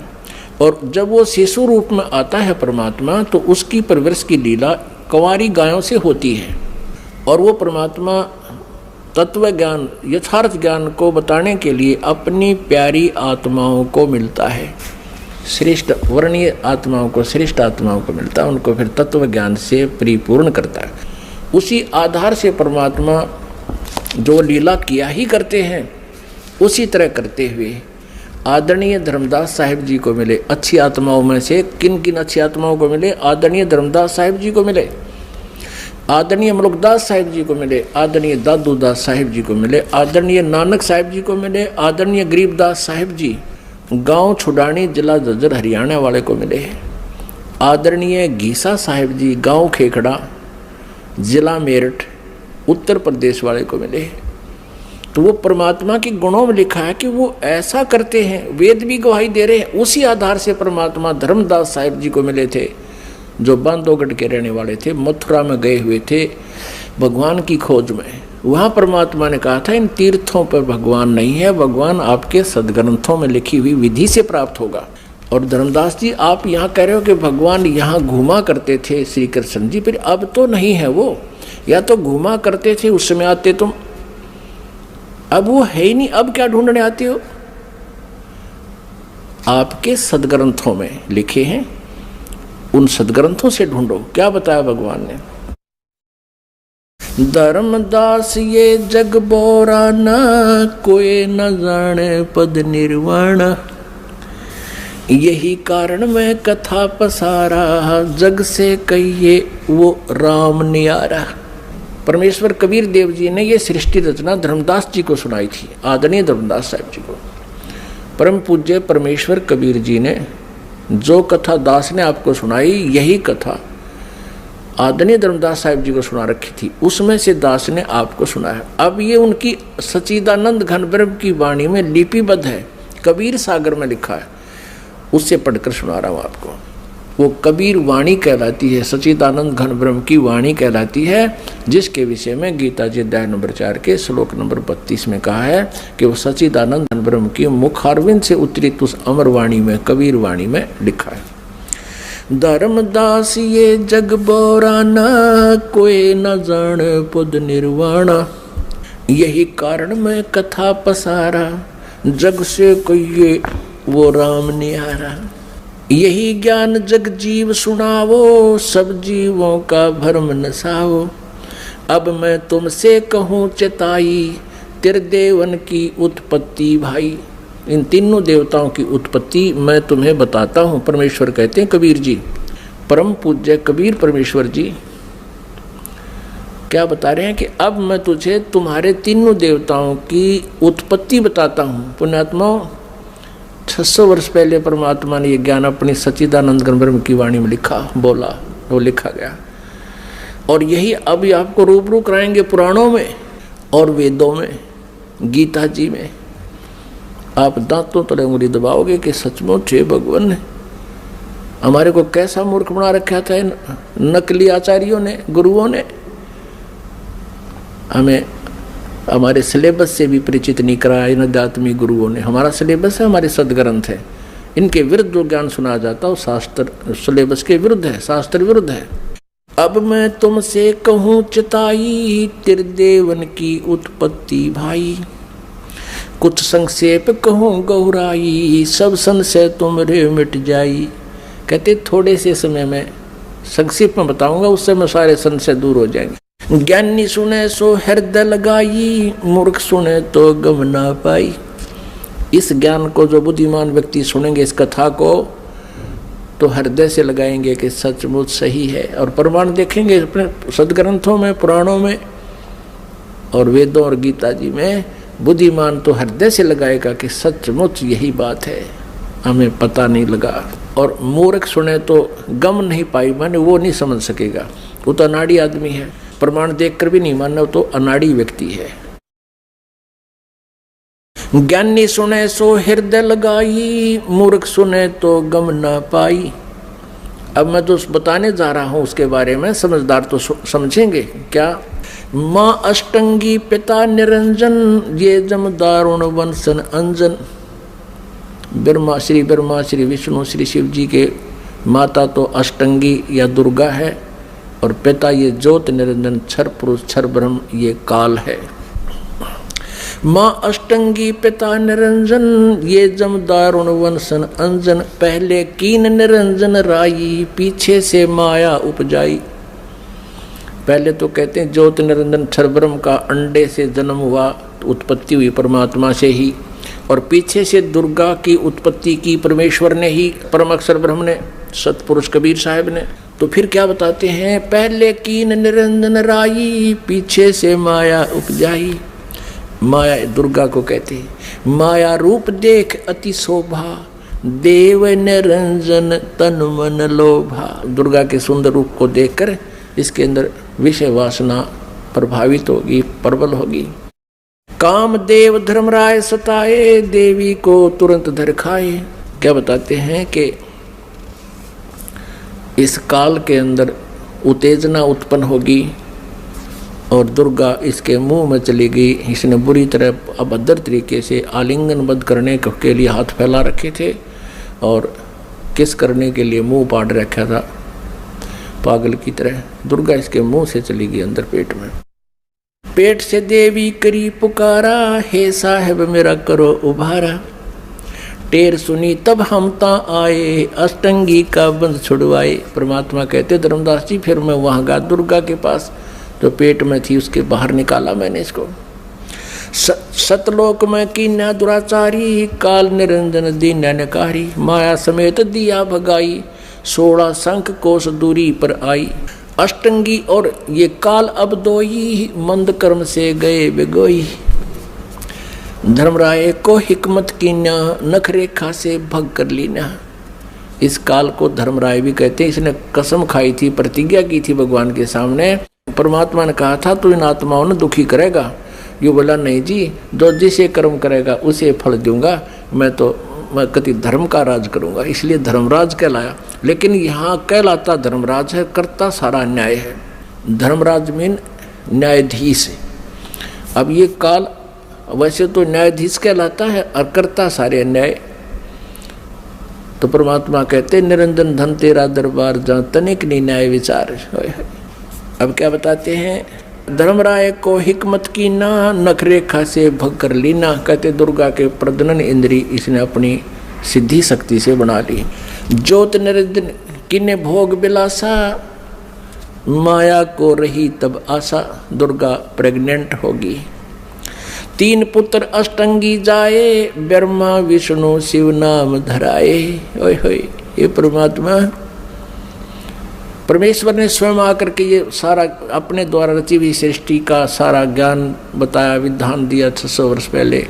और जब वो शिशु रूप में आता है परमात्मा, तो उसकी परवरिश की लीला कंवारी गायों से होती है, और वो परमात्मा तत्व ज्ञान, यथार्थ ज्ञान को बताने के लिए अपनी प्यारी आत्माओं को मिलता है, श्रेष्ठ वर्णीय आत्माओं को, श्रेष्ठ आत्माओं को मिलता है, उनको फिर तत्व ज्ञान से परिपूर्ण करता है। उसी आधार से परमात्मा जो लीला किया ही करते हैं, उसी तरह करते हुए आदरणीय धर्मदास साहिब जी को मिले। अच्छी आत्माओं में से किन किन अच्छी आत्माओं को मिले? आदरणीय धर्मदास साहिब जी को मिले, आदरणीय मलुकदास साहिब जी को मिले, आदरणीय दादूदास साहिब जी को मिले, आदरणीय नानक साहिब जी को मिले, आदरणीय गरीबदास साहिब जी गांव छुडानी जिला झज्जर हरियाणा वाले को मिले, आदरणीय गीसा साहिब जी गांव खेखड़ा जिला मेरठ उत्तर प्रदेश वाले को मिले। तो वो परमात्मा के गुणों में लिखा है कि वो ऐसा करते हैं, वेद भी गवाही दे रहे हैं। उसी आधार से परमात्मा धर्मदास साहिब जी को मिले थे, जो बांधवगढ़ के रहने वाले थे, मथुरा में गए हुए थे भगवान की खोज में। वहाँ परमात्मा ने कहा था इन तीर्थों पर भगवान नहीं है, भगवान आपके सदग्रंथों में लिखी हुई विधि से प्राप्त होगा। और धर्मदास जी आप यहाँ कह रहे हो कि भगवान यहाँ घूमा करते थे श्री कृष्ण जी, फिर अब तो नहीं है वो, या तो घूमा करते थे उस समय आते तुम, अब वो है ही नहीं, अब क्या ढूंढने आते हो? आपके सदग्रंथों में लिखे हैं, उन सदग्रंथों से ढूंढो। क्या बताया भगवान ने? धर्मदास ये जग बोरा ना, कोई न जाने पद निर्वाण, यही कारण मैं कथा पसारा, जग से कहिए वो राम नियारा। परमेश्वर कबीर देव जी ने ये सृष्टि रचना धर्मदास जी को सुनाई थी, आदरणीय धर्मदास साहिब जी को। परम पूज्य परमेश्वर कबीर जी ने जो कथा दास ने आपको सुनाई, यही कथा आदरणीय धर्मदास साहिब जी को सुना रखी थी, उसमें से दास ने आपको सुनाया। अब ये उनकी सच्चिदानंद घन ब्रह्म की वाणी में लिपिबद्ध है, कबीर सागर में लिखा है, उससे पढ़कर सुना रहा हूँ आपको। वो कबीर वाणी कहलाती है, सच्चिदानंद घन ब्रह्म की वाणी कहलाती है, जिसके विषय में गीता जी अध्याय नंबर 4 के श्लोक नंबर 32 में कहा है कि वो सच्चिदानंद घन ब्रह्म की मुखारविंद से उतरित उस अमर वाणी में, कबीर वाणी में लिखा है। धर्मदास ये जग बोराना, कोई न जान पुद निर्वाणा, यही कारण मैं कथा पसारा, जग से कहिए वो राम निहारा। यही ज्ञान जग जीव सुनावो, सब जीवों का भरम नसावो। अब मैं तुमसे कहूँ चेताई, त्रिदेवन की उत्पत्ति भाई। इन तीनों देवताओं की उत्पत्ति मैं तुम्हें बताता हूँ, परमेश्वर कहते हैं कबीर जी। परम पूज्य कबीर परमेश्वर जी क्या बता रहे हैं कि अब मैं तुझे तुम्हारे तीनों देवताओं की उत्पत्ति बताता हूँ। पुण्यात्मा, 600 वर्ष पहले परमात्मा ने ये ज्ञान अपनी सच्चिदानंद घन ब्रह्म की वाणी में लिखा, बोला, वो लिखा गया। और यही अब आपको रूबरू कराएंगे पुराणों में और वेदों में, गीता जी में। आप दांतों तले उंगली दबाओगे कि सचमुच हे भगवान ने हमारे को कैसा मूर्ख बना रखा था इन नकली आचार्यों ने, गुरुओं ने। हमें हमारे सिलेबस से भी परिचित नहीं कराया इन अध्यात्मिक गुरुओं ने। हमारा सिलेबस है, हमारे सदग्रंथ है, इनके विरुद्ध जो ज्ञान सुना जाता है शास्त्र सिलेबस के विरुद्ध है, शास्त्र विरुद्ध है। अब मैं तुमसे कहूँ चिताई, त्रिदेवन की उत्पत्ति भाई। कुछ संक्षेप कहूँ गौराई, सब संशय तुमरे मिट जाई। कहते थोड़े से समय में संक्षेप में बताऊंगा, उससे में सारे संशय दूर हो जाएंगे। ज्ञानी सुने सो हृदय लगाई, मूर्ख सुने तो गम ना पाई। इस ज्ञान को जो बुद्धिमान व्यक्ति सुनेंगे, इस कथा को, तो हृदय से लगाएंगे कि सचमुच सही है। और प्रमाण देखेंगे अपने सदग्रंथों में, पुराणों में और वेदों और गीता जी में। बुद्धिमान तो हृदय से लगाएगा कि सचमुच यही बात है, हमें पता नहीं लगा। और मूर्ख सुने तो गम नहीं पाई, माने वो नहीं समझ सकेगा, वो तो अनाड़ी आदमी है। प्रमाण देखकर भी नहीं मानना, तो अनाड़ी व्यक्ति है। ज्ञानी सुने सो हृदय लगाई, मूर्ख सुने तो गम ना पाई। अब मैं तो बताने जा रहा हूं उसके बारे में, समझदार तो समझेंगे क्या। माँ अष्टंगी पिता निरंजन, ये जमदारुण वंशन अंजन। ब्रह्मा श्री विष्णु श्री शिव जी के माता तो अष्टंगी या दुर्गा है, और पिता ये ज्योत निरंजन क्षर पुरुष क्षर ब्रह्म ये काल है। माँ अष्टंगी पिता निरंजन, ये जमदारुण वंशन अंजन। पहले कीन निरंजन राई, पीछे से माया उपजाई। पहले तो कहते हैं ज्योत निरंजन क्षर ब्रह्म का अंडे से जन्म हुआ, उत्पत्ति हुई परमात्मा से ही, और पीछे से दुर्गा की उत्पत्ति की परमेश्वर ने ही, परम अक्षर ब्रह्म ने, सतपुरुष कबीर साहब ने। तो फिर क्या बताते हैं, पहले कीन निरंजन राई, पीछे से माया उपजाई। माया दुर्गा को कहते हैं। माया रूप देख अति शोभा, देव निरंजन तन मन लोभा। दुर्गा के सुंदर रूप को देखकर इसके अंदर विषय वासना प्रभावित होगी, प्रबल होगी। काम देव धर्मराय सताए, देवी को तुरंत धर खाए। क्या बताते हैं कि इस काल के अंदर उत्तेजना उत्पन्न होगी और दुर्गा इसके मुंह में चली गई। इसने बुरी तरह अभद्र तरीके से आलिंगनबद्ध करने के लिए हाथ फैला रखे थे और किस करने के लिए मुंह पाड़ रखा था पागल की तरह। दुर्गा इसके मुंह से चली गई अंदर पेट में। पेट से देवी करी पुकारा, हे साहब मेरा करो उभारा। टेर सुनी तब हम ता आए, अष्टंगी का बंध छुड़वाए। परमात्मा कहते धर्मदास जी, फिर मैं वहां गया दुर्गा के पास, जो पेट में थी उसके बाहर निकाला मैंने इसको। सतलोक में कीन्या दुराचारी, काल निरंजन दीन्या नकारी। माया समेत दिया भगाई, 16 शंख कोस दूरी पर आई। अष्टंगी और ये काल अब दोई, मंद कर्म से गए बिगोई। धर्मराय को हिकमत कीन्या, नख रेखा से भग कर लीना। इस काल को धर्मराय भी कहते हैं। इसने कसम खाई थी, प्रतिज्ञा की थी भगवान के सामने। परमात्मा ने कहा था तू इन आत्माओं ने दुखी करेगा। ये बोला नहीं जी, जो जिसे कर्म करेगा उसे फल दूंगा। मैं कति धर्म का राज करूंगा, इसलिए धर्मराज कहलाया। लेकिन यहाँ कहलाता धर्मराज है, करता सारा न्याय है। धर्मराज मीन न्यायाधीश है। अब ये काल वैसे तो न्यायाधीश कहलाता है और करता सारे न्याय। तो परमात्मा कहते निरंजन धन तेरा दरबार, जहाँ तनिक नहीं न्याय विचार। अब क्या बताते हैं, धर्मराय को हिकमत की ना, नख रेखा से भग कर लीना। कहते दुर्गा के प्रजनन इंद्री इसने अपनी सिद्धि शक्ति से बना ली। ज्योत निरंजन किन्ने भोग बिलासा, माया को रही तब आशा। दुर्गा प्रेग्नेंट होगी। 3 पुत्र अष्टंगी जाए, ब्रह्मा विष्णु शिव नाम धराए। ओए होए, ये परमात्मा परमेश्वर ने स्वयं आकर के ये सारा अपने द्वारा रची हुई सृष्टि का सारा ज्ञान बताया, विधान दिया 600 वर्ष पहले।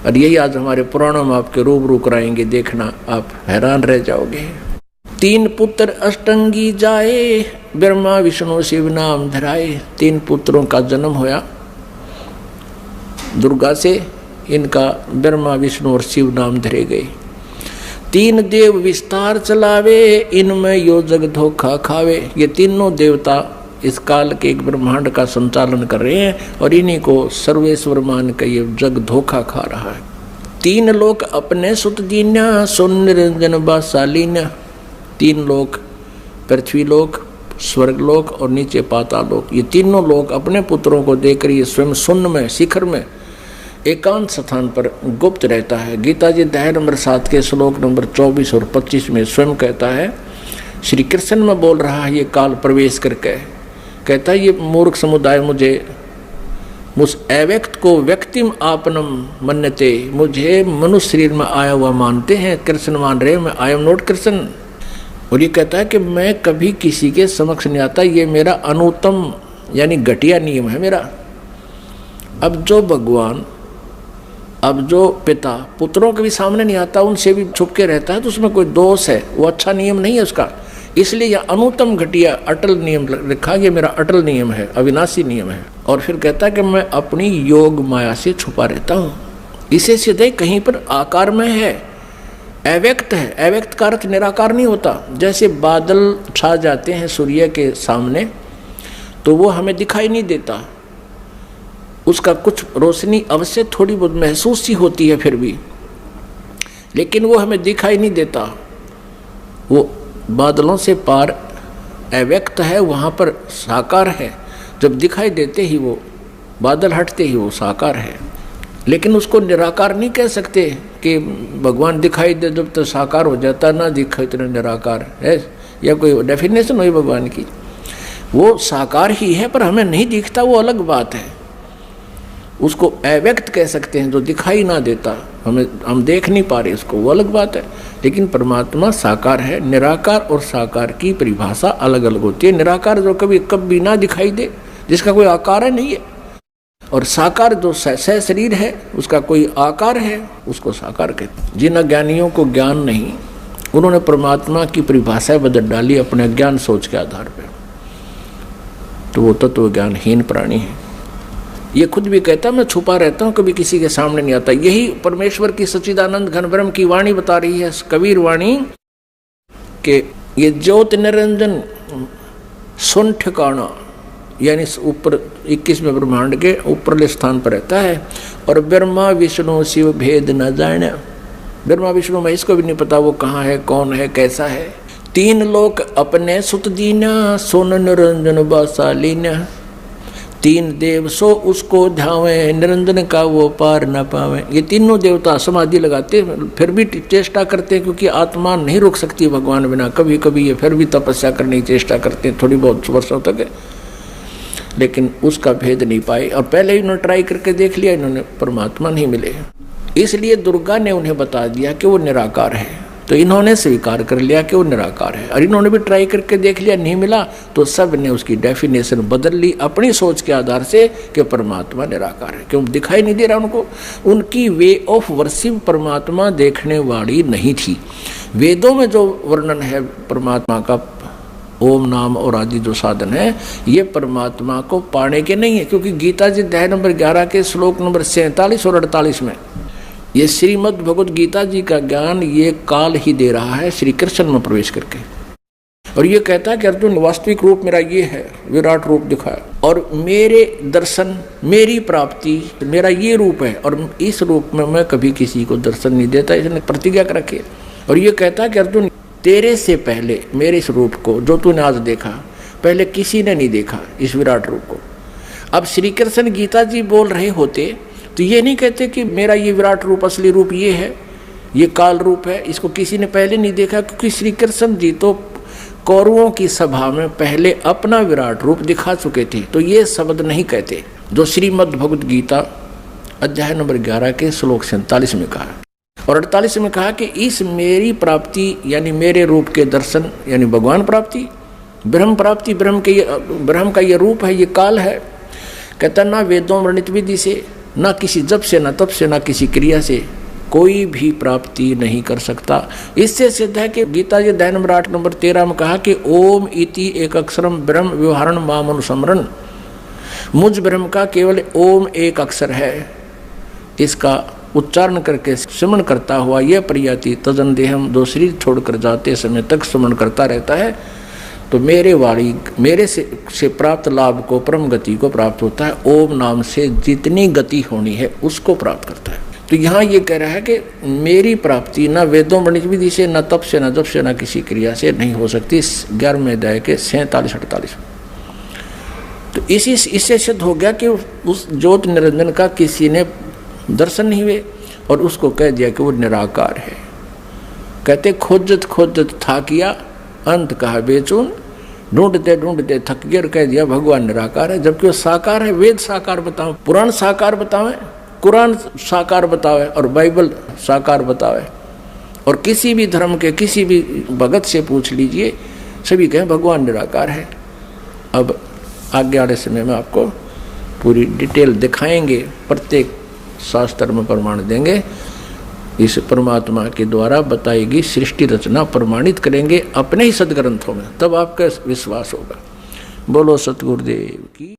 और यही आज हमारे पुराणों में आपके रूबरू कराएंगे, देखना आप हैरान रह जाओगे। 3 पुत्र अष्टंगी जाए, ब्रह्मा विष्णु शिव नाम धराए। 3 पुत्रों का जन्म होया दुर्गा से, इनका ब्रह्मा विष्णु और शिव नाम धरे गए। 3 देव विस्तार चलावे, इनमें यो जग धोखा खावे। ये तीनों देवता इस काल के एक ब्रह्मांड का संचालन कर रहे हैं और इन्हीं को सर्वेश्वर मान के ये जग धोखा खा रहा है। 3 लोक अपने सुत दीन्या, सुन निरंजन बासालीन्या। 3 लोक, पृथ्वी लोक, स्वर्ग लोक और नीचे पाताल लोक, ये तीनों लोग अपने पुत्रों को देकर ये स्वयं शून्य में, शिखर में, एकांत स्थान पर गुप्त रहता है। गीता जी अध्याय नंबर 7 के श्लोक नंबर 24 और 25 में स्वयं कहता है, श्री कृष्ण में बोल रहा है ये काल प्रवेश करके, कहता है ये मूर्ख समुदाय मुझे उस अव्यक्त को व्यक्तिम आपनम मन्यते, मुझे मनुष्य शरीर में आया हुआ मानते हैं, कृष्ण मान रहे, मैं आई एम नॉट कृष्ण। और ये कहता है कि मैं कभी किसी के समक्ष नहीं आता, ये मेरा अनुत्तम यानी घटिया नियम है मेरा। अब जो भगवान, अब जो पिता पुत्रों के भी सामने नहीं आता, उनसे भी छुप के रहता है, तो उसमें कोई दोष है, वो अच्छा नियम नहीं है उसका। इसलिए यह अनुत्तम घटिया अटल नियम लिखा, ये मेरा अटल नियम है, अविनाशी नियम है। और फिर कहता है कि मैं अपनी योग माया से छुपा रहता हूँ। इसे सीधे कहीं पर आकार में है, अव्यक्त है। अव्यक्त का अर्थ निराकार नहीं होता। जैसे बादल छा जाते हैं सूर्य के सामने तो वो हमें दिखाई नहीं देता, उसका कुछ रोशनी अवश्य थोड़ी बहुत महसूस सी होती है फिर भी, लेकिन वो हमें दिखाई नहीं देता। वो बादलों से पार अव्यक्त है, वहाँ पर साकार है। जब दिखाई देते ही वो बादल हटते ही वो साकार है। लेकिन उसको निराकार नहीं कह सकते कि भगवान दिखाई दे जब तो साकार हो जाता, ना दिखाई तो निराकार है, या कोई डेफिनेशन हुई भगवान की। वो साकार ही है पर हमें नहीं दिखता, वो अलग बात है। उसको अव्यक्त कह सकते हैं, जो दिखाई ना देता, हम देख नहीं पा रहे उसको, वो अलग बात है। लेकिन परमात्मा साकार है। निराकार और साकार की परिभाषा अलग अलग होती है। निराकार जो कभी ना दिखाई दे, जिसका कोई आकार नहीं है, और साकार जो सह शरीर है, उसका कोई आकार है, उसको साकार कहते हैं। जिन अज्ञानियों को ज्ञान नहीं, उन्होंने परमात्मा की परिभाषा बदल डाली अपने ज्ञान सोच के आधार पर, तो वो तत्व ज्ञानहीन प्राणी है। ये खुद भी कहता मैं छुपा रहता हूँ, कभी किसी के सामने नहीं आता। यही परमेश्वर की सच्चिदानंद घन ब्रह्म की वाणी बता रही है, कबीर वाणी, कि ये ज्योत निरंजन सुन ठिकाना, यानी ऊपर 21वें ब्रह्मांड के ऊपरले स्थान पर रहता है। और ब्रह्मा विष्णु शिव भेद न जाने, ब्रह्मा विष्णु महेश को भी नहीं पता वो कहाँ है, कौन है, कैसा है। 3 लोक अपने सुत दीना, सोन निरंजन बासालीना। 3 देव सो उसको ध्यावे, निरंजन का वो पार न पावे। ये तीनों देवता समाधि लगाते फिर भी चेष्टा करते हैं, क्योंकि आत्मा नहीं रुक सकती भगवान बिना। कभी कभी ये फिर भी तपस्या करने की चेष्टा करते हैं, थोड़ी बहुत वर्षों तक, लेकिन उसका भेद नहीं पाए। और पहले ही उन्होंने ट्राई करके देख लिया, इन्होंने परमात्मा नहीं मिले। इसलिए दुर्गा ने उन्हें बता दिया कि वो निराकार है। तो इन्होंने स्वीकार कर लिया कि वो निराकार है। और इन्होंने भी ट्राई करके देख लिया, नहीं मिला, तो सब ने उसकी डेफिनेशन बदल ली अपनी सोच के आधार से कि परमात्मा निराकार है। क्यों दिखाई नहीं दे रहा उनको? उनकी वे ऑफ वर्शिप परमात्मा देखने वाली नहीं थी। वेदों में जो वर्णन है परमात्मा का, ओम नाम और आदि जो साधन है, ये परमात्मा को पाने के नहीं है। क्योंकि गीता जी अध्याय नंबर 11 के श्लोक नंबर 47 और 48 में ये श्रीमद् भगवद गीता जी का ज्ञान ये काल ही दे रहा है श्री कृष्ण में प्रवेश करके। और ये कहता है कि अर्जुन वास्तविक रूप मेरा ये है, विराट रूप दिखाया, और मेरे दर्शन, मेरी प्राप्ति, मेरा ये रूप है, और इस रूप में मैं कभी किसी को दर्शन नहीं देता, इसने प्रतिज्ञा कर रखी है। और ये कहता है कि अर्जुन तेरे से पहले मेरे इस रूप को जो तूने आज देखा, पहले किसी ने नहीं देखा इस विराट रूप को। अब श्री कृष्ण गीता जी बोल रहे होते तो ये नहीं कहते कि मेरा ये विराट रूप, असली रूप ये है, ये काल रूप है, इसको किसी ने पहले नहीं देखा। क्योंकि श्री कृष्ण जी तो कौरवों की सभा में पहले अपना विराट रूप दिखा चुके थे, तो ये शब्द नहीं कहते जो श्रीमद् भगवद गीता अध्याय नंबर 11 के श्लोक 47 में कहा और 48 में कहा कि इस मेरी प्राप्ति यानी मेरे रूप के दर्शन यानी भगवान प्राप्ति, ब्रह्म प्राप्ति, ब्रह्म का ये रूप है, ये काल है। कहता ना वेदों वर्णित विधि से, ना किसी जप से, ना तप से, ना किसी क्रिया से कोई भी प्राप्ति नहीं कर सकता। इससे सिद्ध है कि गीता जी अध्याय नंबर 8 नंबर 13 में कहा कि ओम इति एक अक्षरम ब्रह्म व्यवहारण माम अनुसमरण। मुझ ब्रह्म का केवल ओम एक अक्षर है, इसका उच्चारण करके स्मरण करता हुआ यह प्रयाति तजन देहम, दो शरीर छोड़कर जाते समय तक स्मरण करता रहता है, तो मेरे से प्राप्त लाभ को, परम गति को प्राप्त होता है। ओम नाम से जितनी गति होनी है उसको प्राप्त करता है। तो यहाँ ये कह रहा है कि मेरी प्राप्ति ना वेदों वर्णित विधि से, ना तप से, ना जप से, ना किसी क्रिया से नहीं हो सकती। 11वें अध्याय के 47-48। तो इससे सिद्ध हो गया कि उस ज्योत निरंजन का किसी ने दर्शन नहीं हुए और उसको कह दिया कि वो निराकार है। कहते खोजत था किया, अंत कहा बेचून, ढूंढते ढूंढते थक गए, कह दिया भगवान निराकार है, जबकि वो साकार है। वेद साकार बताओ, पुराण साकार बतावे, कुरान साकार बतावे और बाइबल साकार बतावे, और किसी भी धर्म के किसी भी भगत से पूछ लीजिए, सभी कहें भगवान निराकार है। अब आगे वाले समय में आपको पूरी डिटेल दिखाएंगे, प्रत्येक शास्त्र में प्रमाण देंगे, इस परमात्मा के द्वारा बताएगी सृष्टि रचना प्रमाणित करेंगे अपने ही सदग्रंथों में, तब आपका विश्वास होगा। बोलो सतगुरुदेव की।